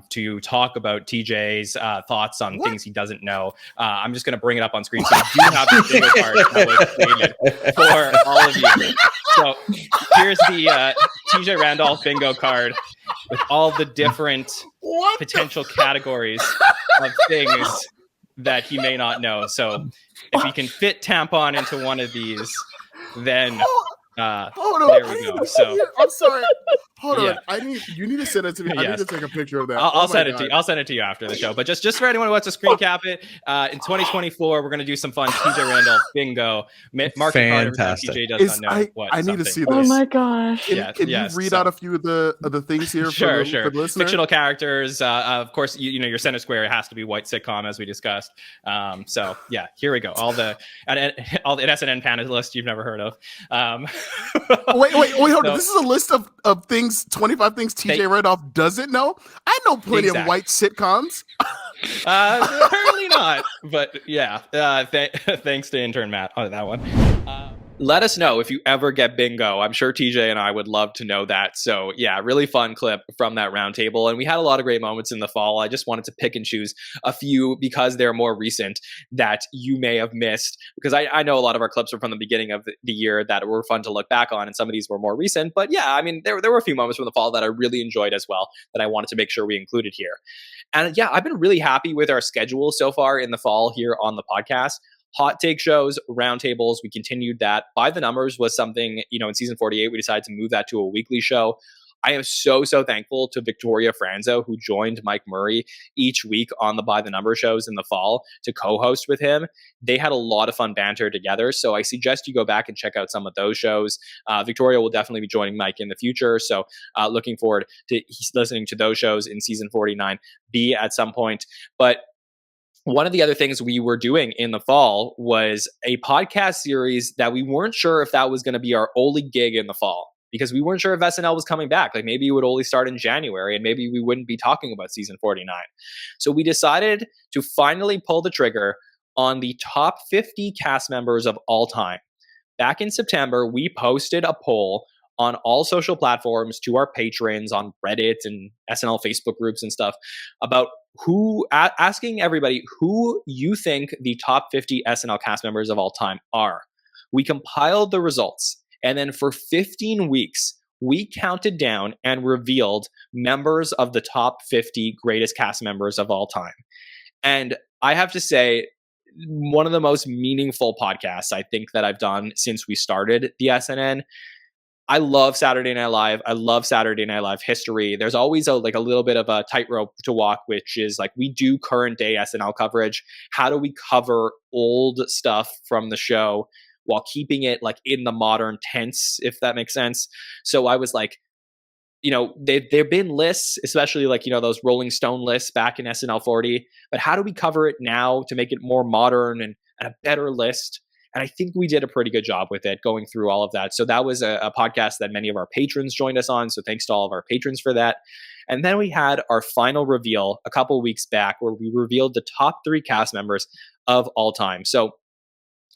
to talk about TJ's thoughts on things he doesn't know, I'm just going to bring it up on screen. So you do have the bingo card that was created for all of you. So here's the TJ Randolph bingo card. with all the different potential categories of things that he may not know. So if he can fit tampon into one of these, then Hold on. there we go. So I'm sorry. Hold Yeah. on. You need to send it to me. I need Yes. to take a picture of that. I'll my send it God. to you. I'll send it to you after the show. But just for anyone who wants to screen cap it, in 2024 we're going to do some fun TJ Randolph bingo. Mark Fantastic. TJ does not know what. I need to see something this. Oh my gosh. Can you read out a few of the things here Sure. for the listener? Fictional characters. Of course, you know your center square has to be white sitcom, as we discussed. So yeah, here we go. All the SNN panelists you've never heard of. Wait, hold on. So- This is a list of things, 25 things TJ Randolph doesn't know. I know plenty of white sitcoms. Apparently not, but yeah. Thanks to intern Matt on that one. Let us know if you ever get bingo. I'm sure TJ and I would love to know that. So yeah, really fun clip from that roundtable. And we had a lot of great moments in the fall. I just wanted to pick and choose a few because they're more recent that you may have missed. Because I know a lot of our clips are from the beginning of the year that were fun to look back on, and some of these were more recent. But yeah, I mean, there were a few moments from the fall that I really enjoyed as well that I wanted to make sure we included here. And yeah, I've been really happy with our schedule so far in the fall here on the podcast. Hot take shows, roundtables, we continued that. By the Numbers was something, in season 48, we decided to move that to a weekly show. I am so thankful to Victoria Franzo, who joined Mike Murray each week on the By the Number shows in the fall to co-host with him. They had a lot of fun banter together, so I suggest you go back and check out some of those shows. Victoria will definitely be joining Mike in the future, so looking forward to listening to those shows in season 49B at some point. But one of the other things we were doing in the fall was a podcast series that we weren't sure if that was going to be our only gig in the fall, because we weren't sure if SNL was coming back. Like maybe it would only start in January and maybe we wouldn't be talking about season 49. So we decided to finally pull the trigger on the top 50 cast members of all time. Back in September, we posted a poll on all social platforms to our patrons on Reddit and SNL Facebook groups and stuff about asking everybody who you think the top 50 SNL cast members of all time are. We compiled the results, and then for 15 weeks, we counted down and revealed members of the top 50 greatest cast members of all time. And I have to say, one of the most meaningful podcasts I think that I've done since we started the SNN. I love Saturday Night Live. I love Saturday Night Live history. There's always a little bit of a tightrope to walk, which is like we do current day SNL coverage. How do we cover old stuff from the show while keeping it like in the modern tense, if that makes sense? So I was like, there've been lists, especially like, those Rolling Stone lists back in SNL 40, but how do we cover it now to make it more modern and a better list? And I think we did a pretty good job with it, going through all of that. So that was a podcast that many of our patrons joined us on. So thanks to all of our patrons for that. And then we had our final reveal a couple weeks back where we revealed the top 3 cast members of all time. So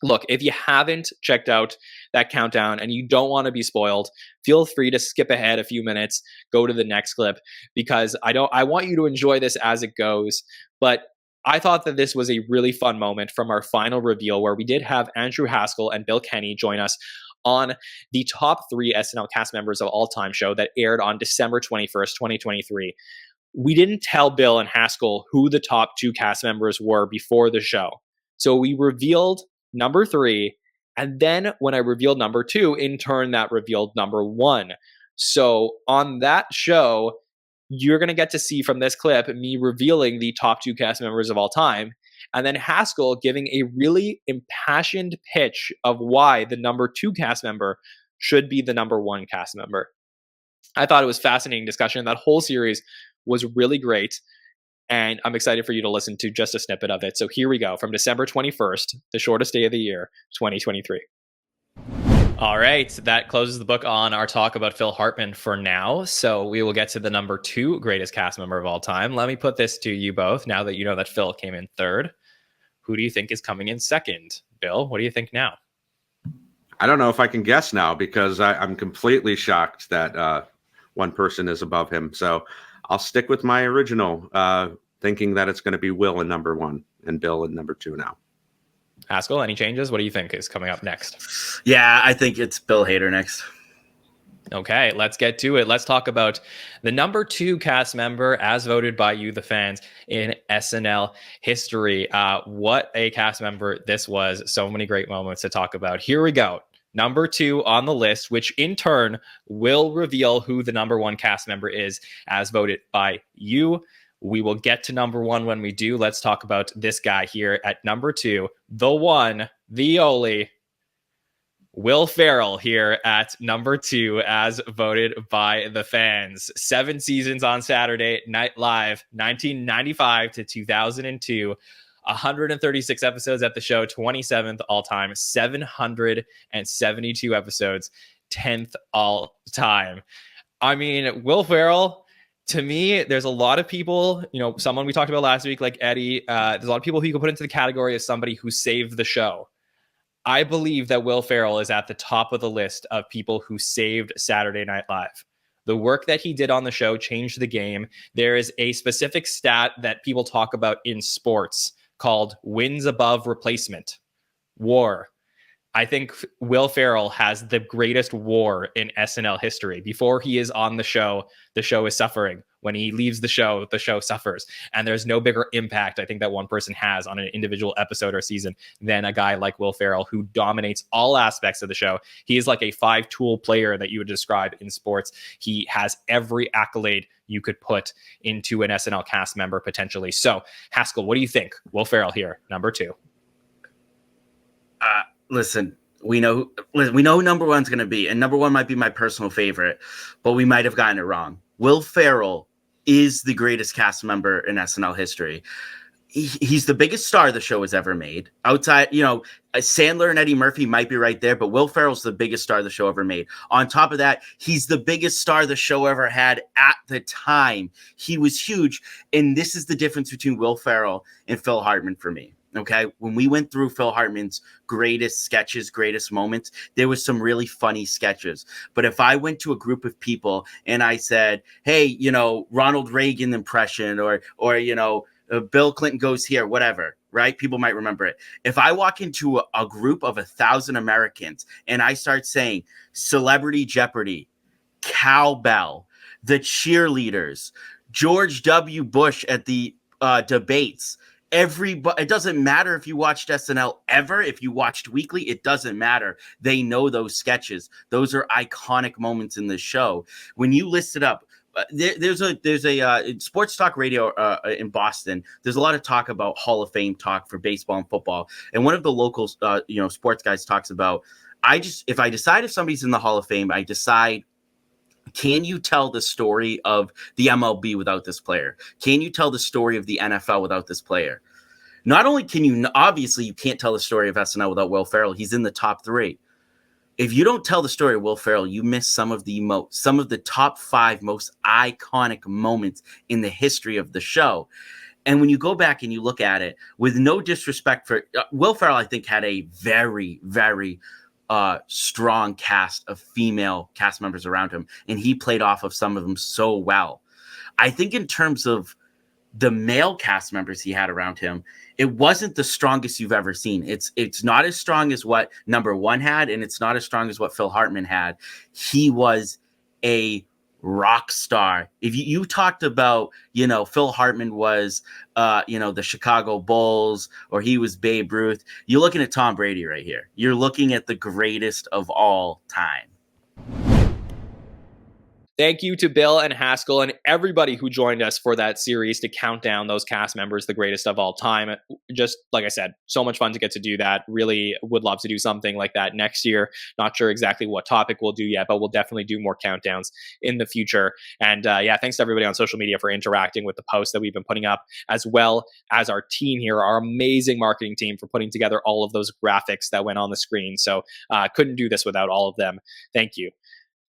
look, if you haven't checked out that countdown and you don't want to be spoiled, feel free to skip ahead a few minutes, go to the next clip, because I want you to enjoy this as it goes. But I thought that this was a really fun moment from our final reveal where we did have Andrew Haskell and Bill Kenny join us on the top 3 SNL cast members of all time show that aired on December 21st, 2023. We didn't tell Bill and Haskell who the top 2 cast members were before the show. So we revealed number 3, and then when I revealed number 2, in turn that revealed number 1. So on that show, you're going to get to see from this clip me revealing the top 2 cast members of all time, and then Haskell giving a really impassioned pitch of why the number 2 cast member should be the number 1 cast member. I thought it was fascinating discussion. That whole series was really great, and I'm excited for you to listen to just a snippet of it. So here we go from December 21st, the shortest day of the year, 2023. All right, that closes the book on our talk about Phil Hartman for now. So we will get to the number 2 greatest cast member of all time. Let me put this to you both. Now that you know that Phil came in 3rd, who do you think is coming in 2nd? Bill, what do you think now? I don't know if I can guess now because I'm completely shocked that one person is above him. So I'll stick with my original, thinking that it's going to be Will in number 1 and Bill in number 2 now. Haskell, any changes? What do you think is coming up next? Yeah, I think it's Bill Hader next. Okay, let's get to it. Let's talk about the number 2 cast member as voted by you, the fans, in SNL history. What a cast member this was. So many great moments to talk about. Here we go. Number 2 on the list, which in turn will reveal who the number 1 cast member is as voted by you. We will get to number 1 when we do. Let's talk about this guy here at number 2, the one, the only, Will Ferrell here at number 2 as voted by the fans. 7 seasons on Saturday Night Live, 1995 to 2002. 136 episodes at the show, 27th all time, 772 episodes, 10th all time. I mean, Will Ferrell, to me, there's a lot of people, someone we talked about last week, like Eddie, there's a lot of people who you can put into the category as somebody who saved the show. I believe that Will Ferrell is at the top of the list of people who saved Saturday Night Live. The work that he did on the show changed the game. There is a specific stat that people talk about in sports called wins above replacement, WAR. I think Will Ferrell has the greatest WAR in SNL history. Before he is on the show is suffering. When he leaves the show suffers. And there's no bigger impact, I think, that one person has on an individual episode or season than a guy like Will Ferrell, who dominates all aspects of the show. He is like a 5-tool player that you would describe in sports. He has every accolade you could put into an SNL cast member potentially. So, Haskell, what do you think? Will Ferrell here, number 2. Listen, we know who number 1's going to be, and number 1 might be my personal favorite, but we might have gotten it wrong. Will Ferrell is the greatest cast member in SNL history. He's the biggest star the show has ever made. Outside, Sandler and Eddie Murphy might be right there, but Will Ferrell's the biggest star the show ever made. On top of that, he's the biggest star the show ever had at the time. He was huge, and this is the difference between Will Ferrell and Phil Hartman for me. Okay, when we went through Phil Hartman's greatest sketches, greatest moments, there was some really funny sketches. But if I went to a group of people and I said, hey, Ronald Reagan impression or Bill Clinton goes here, whatever, right? People might remember it. If I walk into a group of 1,000 Americans and I start saying Celebrity Jeopardy, Cowbell, the cheerleaders, George W. Bush at the debates, it doesn't matter if you watched SNL ever, if you watched weekly, it doesn't matter. They know those sketches. Those are iconic moments in the show. When you list it up, there's a sports talk radio in Boston. There's a lot of talk about Hall of Fame talk for baseball and football. And one of the local sports guys talks about, if I decide if somebody's in the Hall of Fame, I decide, can you tell the story of the MLB without this player? Can you tell the story of the NFL without this player? Not only can you, obviously you can't tell the story of SNL without Will Ferrell. He's in the top 3. If you don't tell the story of Will Ferrell, you miss some of the top 5 most iconic moments in the history of the show. And when you go back and you look at it, with no disrespect for Will Ferrell, I think had a very, very strong cast of female cast members around him, and he played off of some of them so well. I think in terms of the male cast members he had around him, it wasn't the strongest you've ever seen. It's not as strong as what number 1 had, and it's not as strong as what Phil Hartman had. He was a rock star. If you talked about, Phil Hartman was, the Chicago Bulls, or he was Babe Ruth, you're looking at Tom Brady right here. You're looking at the greatest of all time. Thank you to Bill and Haskell and everybody who joined us for that series to count down those cast members, the greatest of all time. Just like I said, so much fun to get to do that. Really would love to do something like that next year. Not sure exactly what topic we'll do yet, but we'll definitely do more countdowns in the future. And thanks to everybody on social media for interacting with the posts that we've been putting up, as well as our team here, our amazing marketing team, for putting together all of those graphics that went on the screen. So couldn't do this without all of them. Thank you.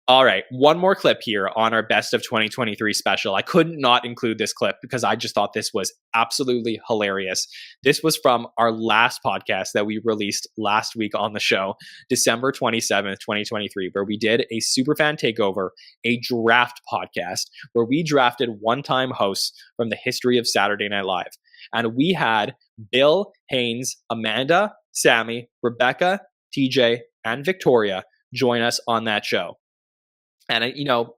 All right, one more clip here on our Best of 2023 special. I couldn't not include this clip because I just thought this was absolutely hilarious. This was from our last podcast that we released last week on the show, December 27th, 2023, where we did a Superfan Takeover, a draft podcast, where we drafted one-time hosts from the history of Saturday Night Live. And we had Bill, Haynes, Amanda, Sammy, Rebecca, TJ, and Victoria join us on that show. And,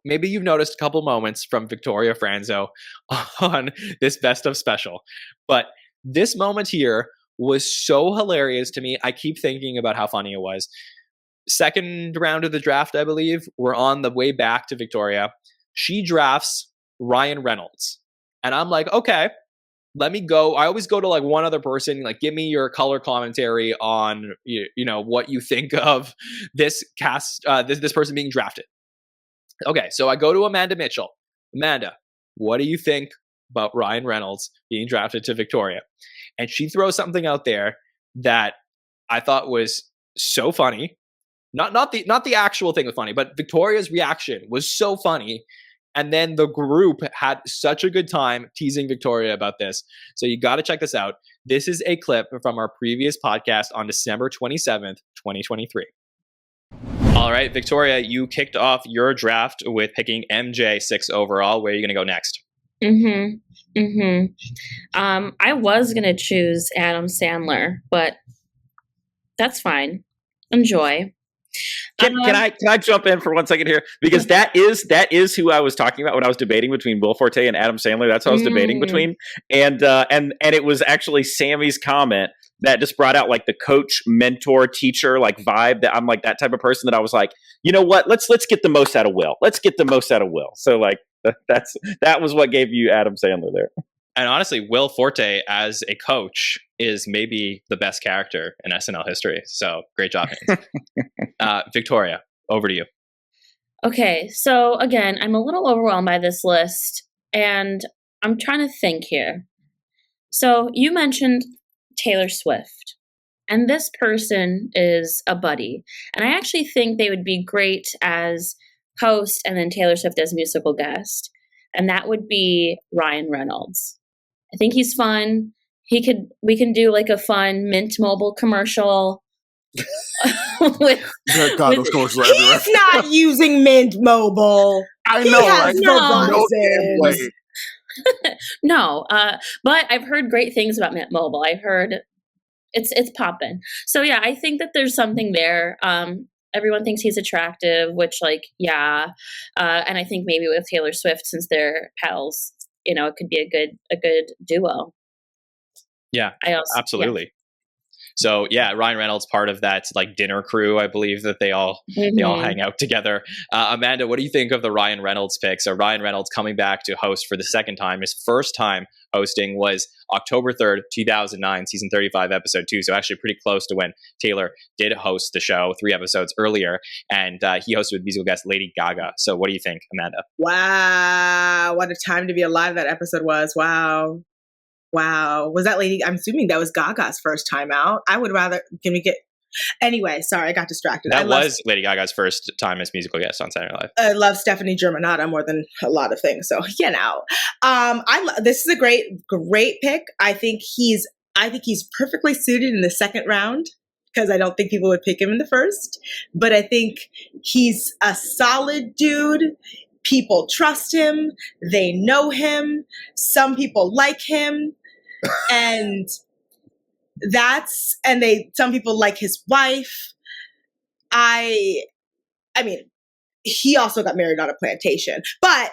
maybe you've noticed a couple moments from Victoria Franzo on this best of special. But this moment here was so hilarious to me. I keep thinking about how funny it was. Second round of the draft, I believe. We're on the way back to Victoria. She drafts Ryan Reynolds. And I'm like, okay, let me go. I always go to like one other person, like give me your color commentary on, what you think of this cast, this person being drafted. Okay, so I go to Amanda Mitchell. Amanda, what do you think about Ryan Reynolds being drafted to Victoria? And she throws something out there that I thought was so funny. Not the actual thing was funny, but Victoria's reaction was so funny. And then the group had such a good time teasing Victoria about this. So you got to check this out. This is a clip from our previous podcast on December 27th, 2023. All right, Victoria, you kicked off your draft with picking MJ 6 overall. Where are you going to go next? I was going to choose Adam Sandler, but that's fine. Enjoy. Can I jump in for 1 second here? Because that is who I was talking about when I was debating between Will Forte and Adam Sandler. That's who I was debating between. And it was actually Sammy's comment that just brought out like the coach, mentor, teacher like vibe that I'm like that type of person that I was like, you know what? Let's get the most out of Will. Let's get the most out of Will. So like that was what gave you Adam Sandler there. And honestly, Will Forte as a coach is maybe the best character in SNL history. So great job. Victoria, over to you. Okay, so again, I'm a little overwhelmed by this list, and I'm trying to think here. So you mentioned Taylor Swift, and this person is a buddy. And I actually think they would be great as host and then Taylor Swift as musical guest. And that would be Ryan Reynolds. I think he's fun. We can do like a fun Mint Mobile commercial. Those commercials are everywhere. He's not using Mint Mobile. I know. No, but I've heard great things about Mint Mobile. I've heard it's popping. So yeah, I think that there's something there. Everyone thinks he's attractive, which and I think maybe with Taylor Swift, since they're pals, it could be a good duo. Yeah, absolutely. Yeah. So yeah, Ryan Reynolds, part of that like dinner crew, I believe that they all hang out together. Amanda, what do you think of the Ryan Reynolds pick? So Ryan Reynolds coming back to host for the second time. His first time hosting was October 3rd, 2009, season 35, episode 2. So actually pretty close to when Taylor did host the show 3 episodes earlier. And he hosted with musical guest Lady Gaga. So what do you think, Amanda? Wow. What a time to be alive that episode was. Wow. Was that Lady? I'm assuming that was Gaga's first time out. I would rather. Can we get? Anyway, sorry, I got distracted. That was Lady Gaga's first time as musical guest on Saturday Night Live. I love Stephanie Germanotta more than a lot of things. So this is a great pick. I think he's perfectly suited in the second round because I don't think people would pick him in the first. But I think he's a solid dude. People trust him. They know him. Some people like him. And some people like his wife. I mean, he also got married on a plantation, but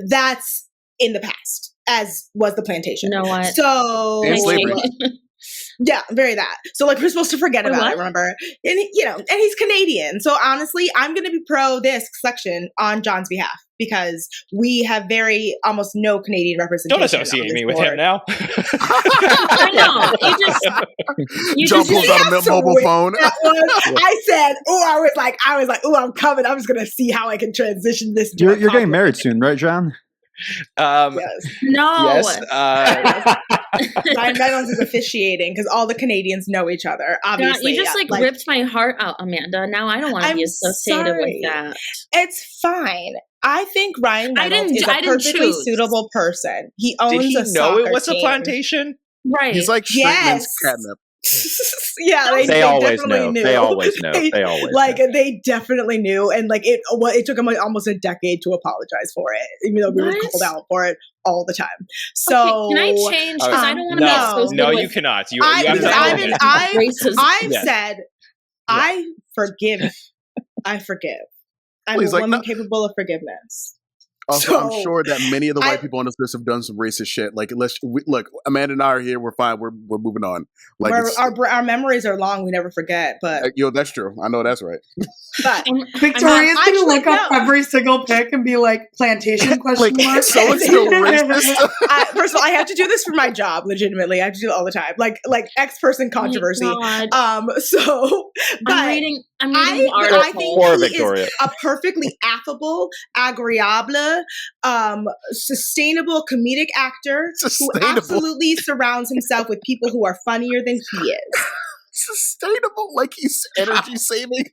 that's in the past, as was the plantation. You know what? So and slavery. Yeah, very that. So we're supposed to forget about it, remember? And and he's Canadian. So honestly, I'm going to be pro this selection on Jon's behalf because we have almost no Canadian representation. Don't associate me with him now. I know. You Jon pulls out a Mint Mobile phone. I said, I was like, I'm coming. I'm just going to see how I can transition this. You're getting married soon, right, Jon? Yes. No. Yes. Ryan Reynolds is officiating because all the Canadians know each other. Obviously, you just ripped my heart out, Amanda. Now I don't want to be associated with that. It's fine. I think Ryan Reynolds is a perfectly suitable person. He owns Did he a know it was team. a plantation? Right. He's like Straightman's catnip. Yeah, they always know. Knew. They always know. They definitely knew, and it took him almost a decade to apologize for it, even though we were called out for it all the time. So can I change? Because I don't want to be associated No, with you cannot. You have to I've said I forgive. I forgive. I'm Please, a like, woman no- capable of forgiveness. Also, I'm So, sure that many of the white people on this list have done some racist shit. Like, look, Amanda and I are here. We're fine. We're moving on. Like, our memories are long. We never forget. But yo, that's true. I know that's right. but Victoria's actually, gonna look up no. every single pick and be like, plantation question mark. So it's still racist. First of all, I have to do this for my job. Legitimately, I have to do it all the time. Like X person controversy. So, but I'm reading I think Poor he Victoria. is a perfectly affable, agreeable, sustainable comedic actor who absolutely surrounds himself with people who are funnier than he is. Sustainable, like he's energy saving.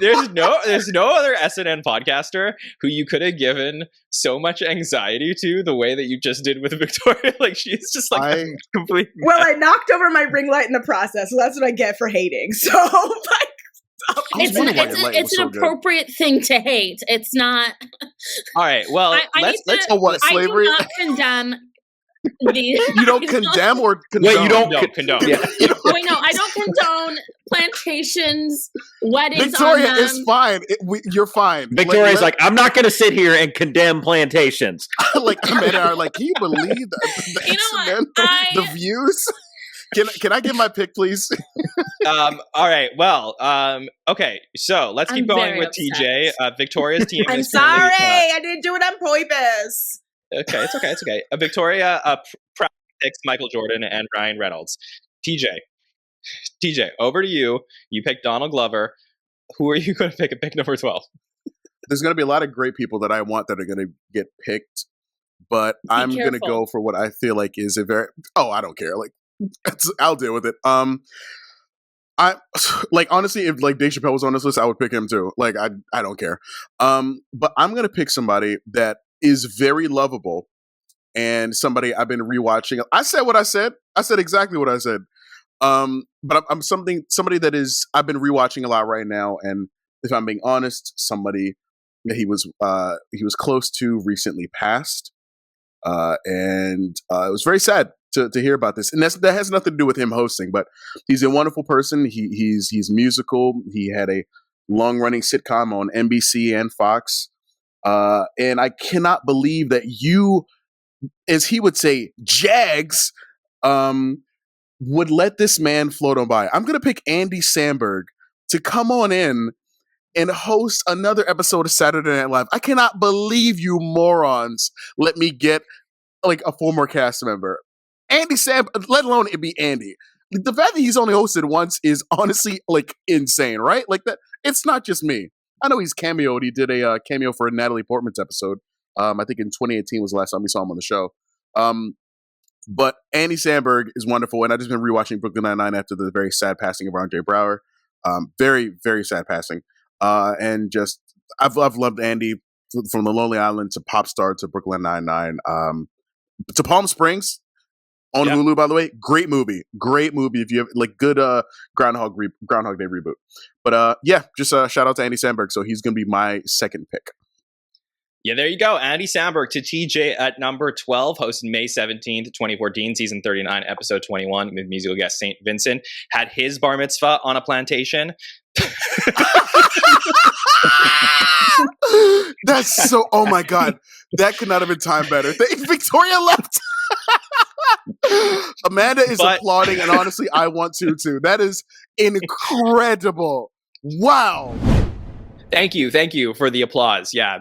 there's no other SNN podcaster who you could have given so much anxiety to the way that you just did with Victoria. Like, she's just like a complete. Well, I knocked over my ring light in the process, so that's what I get for hating. So, it's an appropriate thing to hate. It's not. All right. Well, let's. Slavery? I do not condemn. You don't condemn or condone? Wait, you don't condone. Yeah. Wait, no, I don't condone plantations, weddings. Victoria on them. is fine. You're fine. Victoria's like, I'm not going to sit here and condemn plantations. Like, Amanda are like, can you believe the views? Can I get my pick, please? All right. Well, okay. So let's keep I'm going very with upset. TJ. Victoria's team. I'm is currently, sorry, I didn't do it on purpose. Okay, it's okay. It's okay. Victoria proudly picks Michael Jordan and Ryan Reynolds. TJ, over to you. You picked Donald Glover. Who are you going to pick at pick number 12? There's going to be a lot of great people that I want that are going to get picked, but I'm going to go for what I feel like is a very. Oh, I don't care. Like, I'll deal with it. I like, honestly, if like Dave Chappelle was on this list, I would pick him too. Like, I don't care. But I'm going to pick somebody that is very lovable and somebody I've been rewatching. I said what I said. I said exactly what I said. But I'm somebody that is I've been rewatching a lot right now, and if I'm being honest, somebody that he was close to recently passed, and it was very sad to hear about this. And that has nothing to do with him hosting, but he's a wonderful person. He's musical. He had a long running sitcom on NBC and Fox. And I cannot believe that you, as he would say, Jags, would let this man float on by. I'm going to pick Andy Samberg to come on in and host another episode of Saturday Night Live. I cannot believe you morons let me get like a former cast member. Andy Samberg, let alone it be Andy. The fact that he's only hosted once is honestly like insane, right? Like that. It's not just me. I know he's cameoed. He did a cameo for Natalie Portman's episode. I think in 2018 was the last time we saw him on the show. But Andy Samberg is wonderful, and I've just been rewatching Brooklyn Nine-Nine after the very sad passing of Andre Braugher. Very, very sad passing. And just I've loved Andy from The Lonely Island to Pop Star to Brooklyn Nine-Nine to Palm Springs on Hulu. By the way, great movie if you have like good Groundhog Day reboot. But just shout out to Andy Samberg. So he's gonna be my second pick. Yeah, there you go. Andy Samberg to TJ at number 12, hosted May 17th, 2014, season 39, episode 21, with musical guest St. Vincent. Had his bar mitzvah on a plantation. That's so, oh my God. That could not have been timed better. Victoria left. Amanda is applauding, and honestly, I want to too. That is incredible. Wow. Thank you for the applause. Yeah,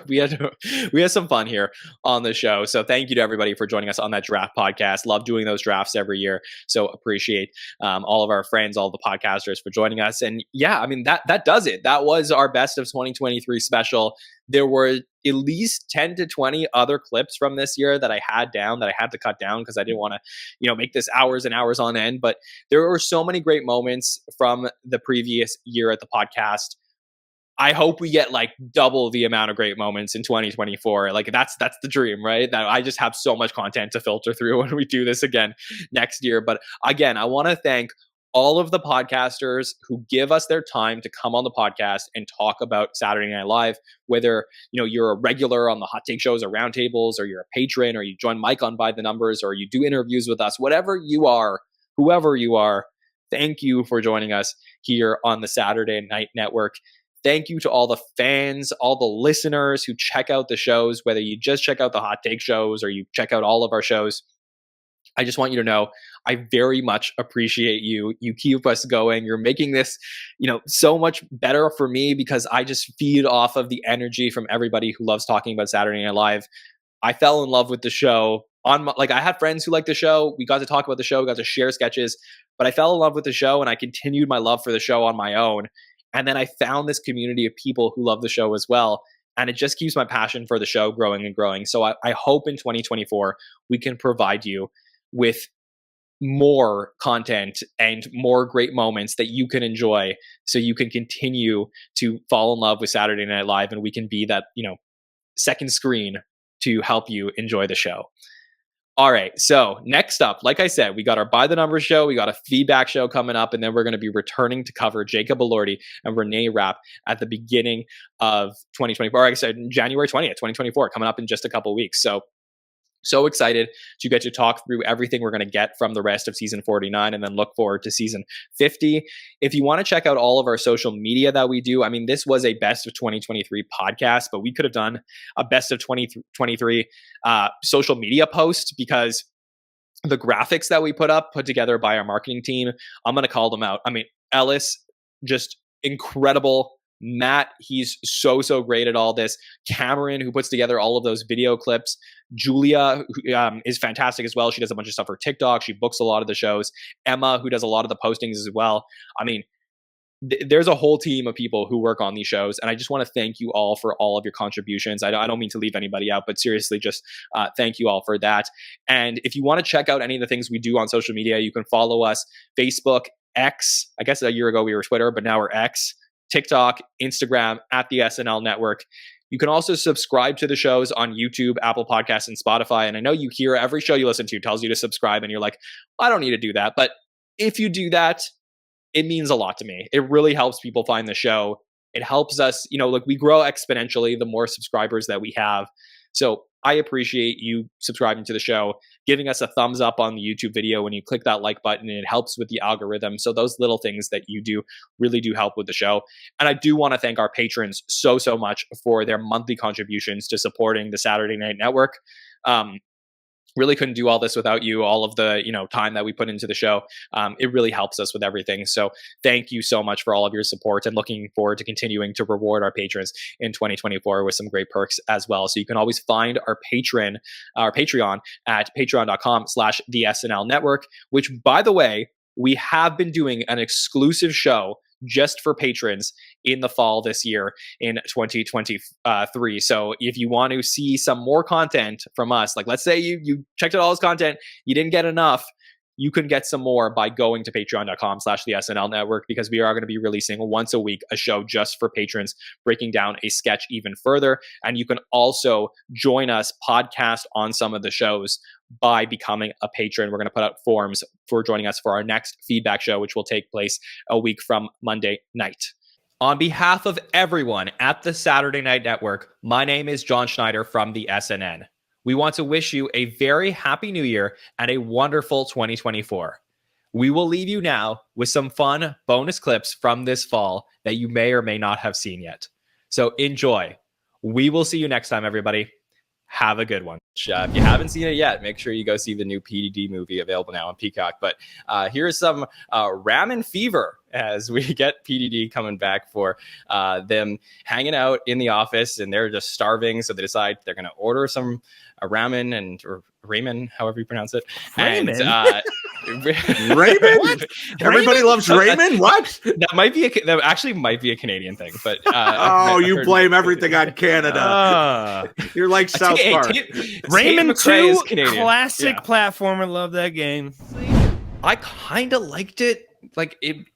we had some fun here on the show. So thank you to everybody for joining us on that draft podcast. Love doing those drafts every year. So appreciate all of our friends, all the podcasters for joining us. And yeah, I mean that does it. That was our best of 2023 special. There were at least 10 to 20 other clips from this year that I had down that I had to cut down because I didn't want to, make this hours and hours on end. But there were so many great moments from the previous year at the podcast. I hope we get like double the amount of great moments in 2024. Like that's the dream, right? That I just have so much content to filter through when we do this again next year. But again, I want to thank all of the podcasters who give us their time to come on the podcast and talk about Saturday Night Live, whether, you're a regular on the hot take shows or roundtables, or you're a patron, or you join Mike on By the Numbers, or you do interviews with us, whatever you are, whoever you are, thank you for joining us here on the Saturday Night Network. Thank you to all the fans, all the listeners who check out the shows, whether you just check out the hot take shows or you check out all of our shows. I just want you to know I very much appreciate you. You keep us going. You're making this, so much better for me because I just feed off of the energy from everybody who loves talking about Saturday Night Live. I fell in love with the show. I had friends who liked the show. We got to talk about the show, got to share sketches, but I fell in love with the show and I continued my love for the show on my own. And then I found this community of people who love the show as well. And it just keeps my passion for the show growing and growing. So I hope in 2024, we can provide you with more content and more great moments that you can enjoy so you can continue to fall in love with Saturday Night Live and we can be that, second screen to help you enjoy the show. All right. So next up, like I said, we got our By the Numbers show. We got a feedback show coming up, and then we're going to be returning to cover Jacob Elordi and Renee Rapp at the beginning of 2024. Like I said, January 20th, 2024, coming up in just a couple of weeks. So excited to get to talk through everything we're going to get from the rest of season 49 and then look forward to season 50. If you want to check out all of our social media that we do, this was a best of 2023 podcast, but we could have done a best of 2023 social media post because the graphics that we put together by our marketing team, I'm going to call them out. Ellis, just incredible. Matt, he's so great at all this. Cameron, who puts together all of those video clips. Julia, who is fantastic as well. She does a bunch of stuff for TikTok. She books a lot of the shows. Emma, who does a lot of the postings as well. There's a whole team of people who work on these shows, and I just want to thank you all for all of your contributions. I don't mean to leave anybody out, but seriously, just thank you all for that. And if you want to check out any of the things we do on social media, you can follow us, Facebook, X. I guess a year ago we were Twitter, but now we're X. TikTok, Instagram, at the SNL Network. You can also subscribe to the shows on YouTube, Apple Podcasts, and Spotify. And I know you hear every show you listen to tells you to subscribe, and you're like, I don't need to do that. But if you do that, it means a lot to me. It really helps people find the show. It helps us, we grow exponentially the more subscribers that we have. So I appreciate you subscribing to the show, giving us a thumbs up on the YouTube video when you click that like button, and it helps with the algorithm. So those little things that you do really do help with the show. And I do want to thank our patrons so much for their monthly contributions to supporting the Saturday Night Network. Really couldn't do all this without you, all of the time that we put into the show. It really helps us with everything. So thank you so much for all of your support, and looking forward to continuing to reward our patrons in 2024 with some great perks as well. So you can always find our Patreon at patreon.com/the SNL Network, which, by the way, we have been doing an exclusive show just for patrons in the fall this year in 2023. So if you want to see some more content from us, like let's say you checked out all this content, you didn't get enough, you can get some more by going to patreon.com/the SNL Network, because we are going to be releasing once a week a show just for patrons, breaking down a sketch even further. And you can also join us podcast on some of the shows by becoming a patron. We're going to put out forms for joining us for our next feedback show, which will take place a week from Monday night. On behalf of everyone at the Saturday Night Network, my name is Jon Schneider from the SNN. We want to wish you a very happy new year and a wonderful 2024. We will leave you now with some fun bonus clips from this fall that you may or may not have seen yet. So enjoy. We will see you next time, everybody. Have a good one. If you haven't seen it yet, make sure you go see the new PDD movie available now on Peacock. But here's some ramen fever as we get PDD coming back for them hanging out in the office, and they're just starving. So they decide they're going to order some ramen or ramen, however you pronounce it. Ramen? And, Raymond? What? Everybody loves Raymond? What? That actually might be a Canadian thing, but you blame everything on Canada. You're like South Park. Raymond 2, classic platformer. Love that game. I kind of liked it.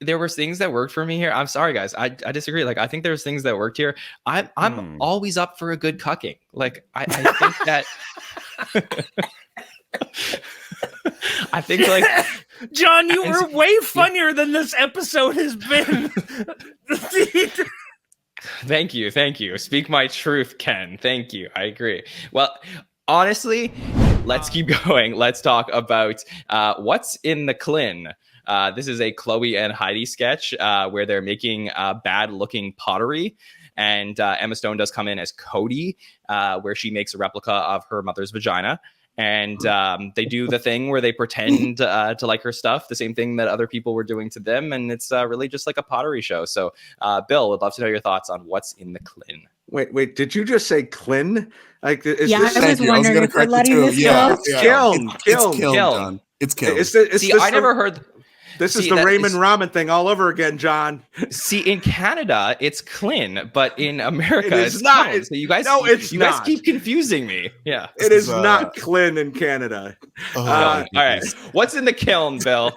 There were things that worked for me here. I'm sorry, guys. I disagree. I think there's things that worked here. I'm always up for a good cucking. I think that. I think John, you were way funnier than this episode has been. Thank you. Speak my truth, Ken. Thank you. I agree. Well, honestly, let's keep going. Let's talk about what's in the Clin. This is a Chloe and Heidi sketch where they're making bad-looking pottery. And Emma Stone does come in as Cody, where she makes a replica of her mother's vagina. And they do the thing where they pretend to like her stuff, the same thing that other people were doing to them. And it's really just like a pottery show. So, Bill, would love to know your thoughts on what's in the Clin. Wait, did you just say Clin? Like, is Yeah, this I was wondering if we're letting this go. Kiln. It's Kiln. I never heard. This is the Raymond Ramen thing all over again, John. See, in Canada, it's Clin, but in America, It is it's not. Kiln. So you guys, it's you guys not. keep confusing me. Yeah, It is not Clin in Canada. All right, what's in the kiln, Bill?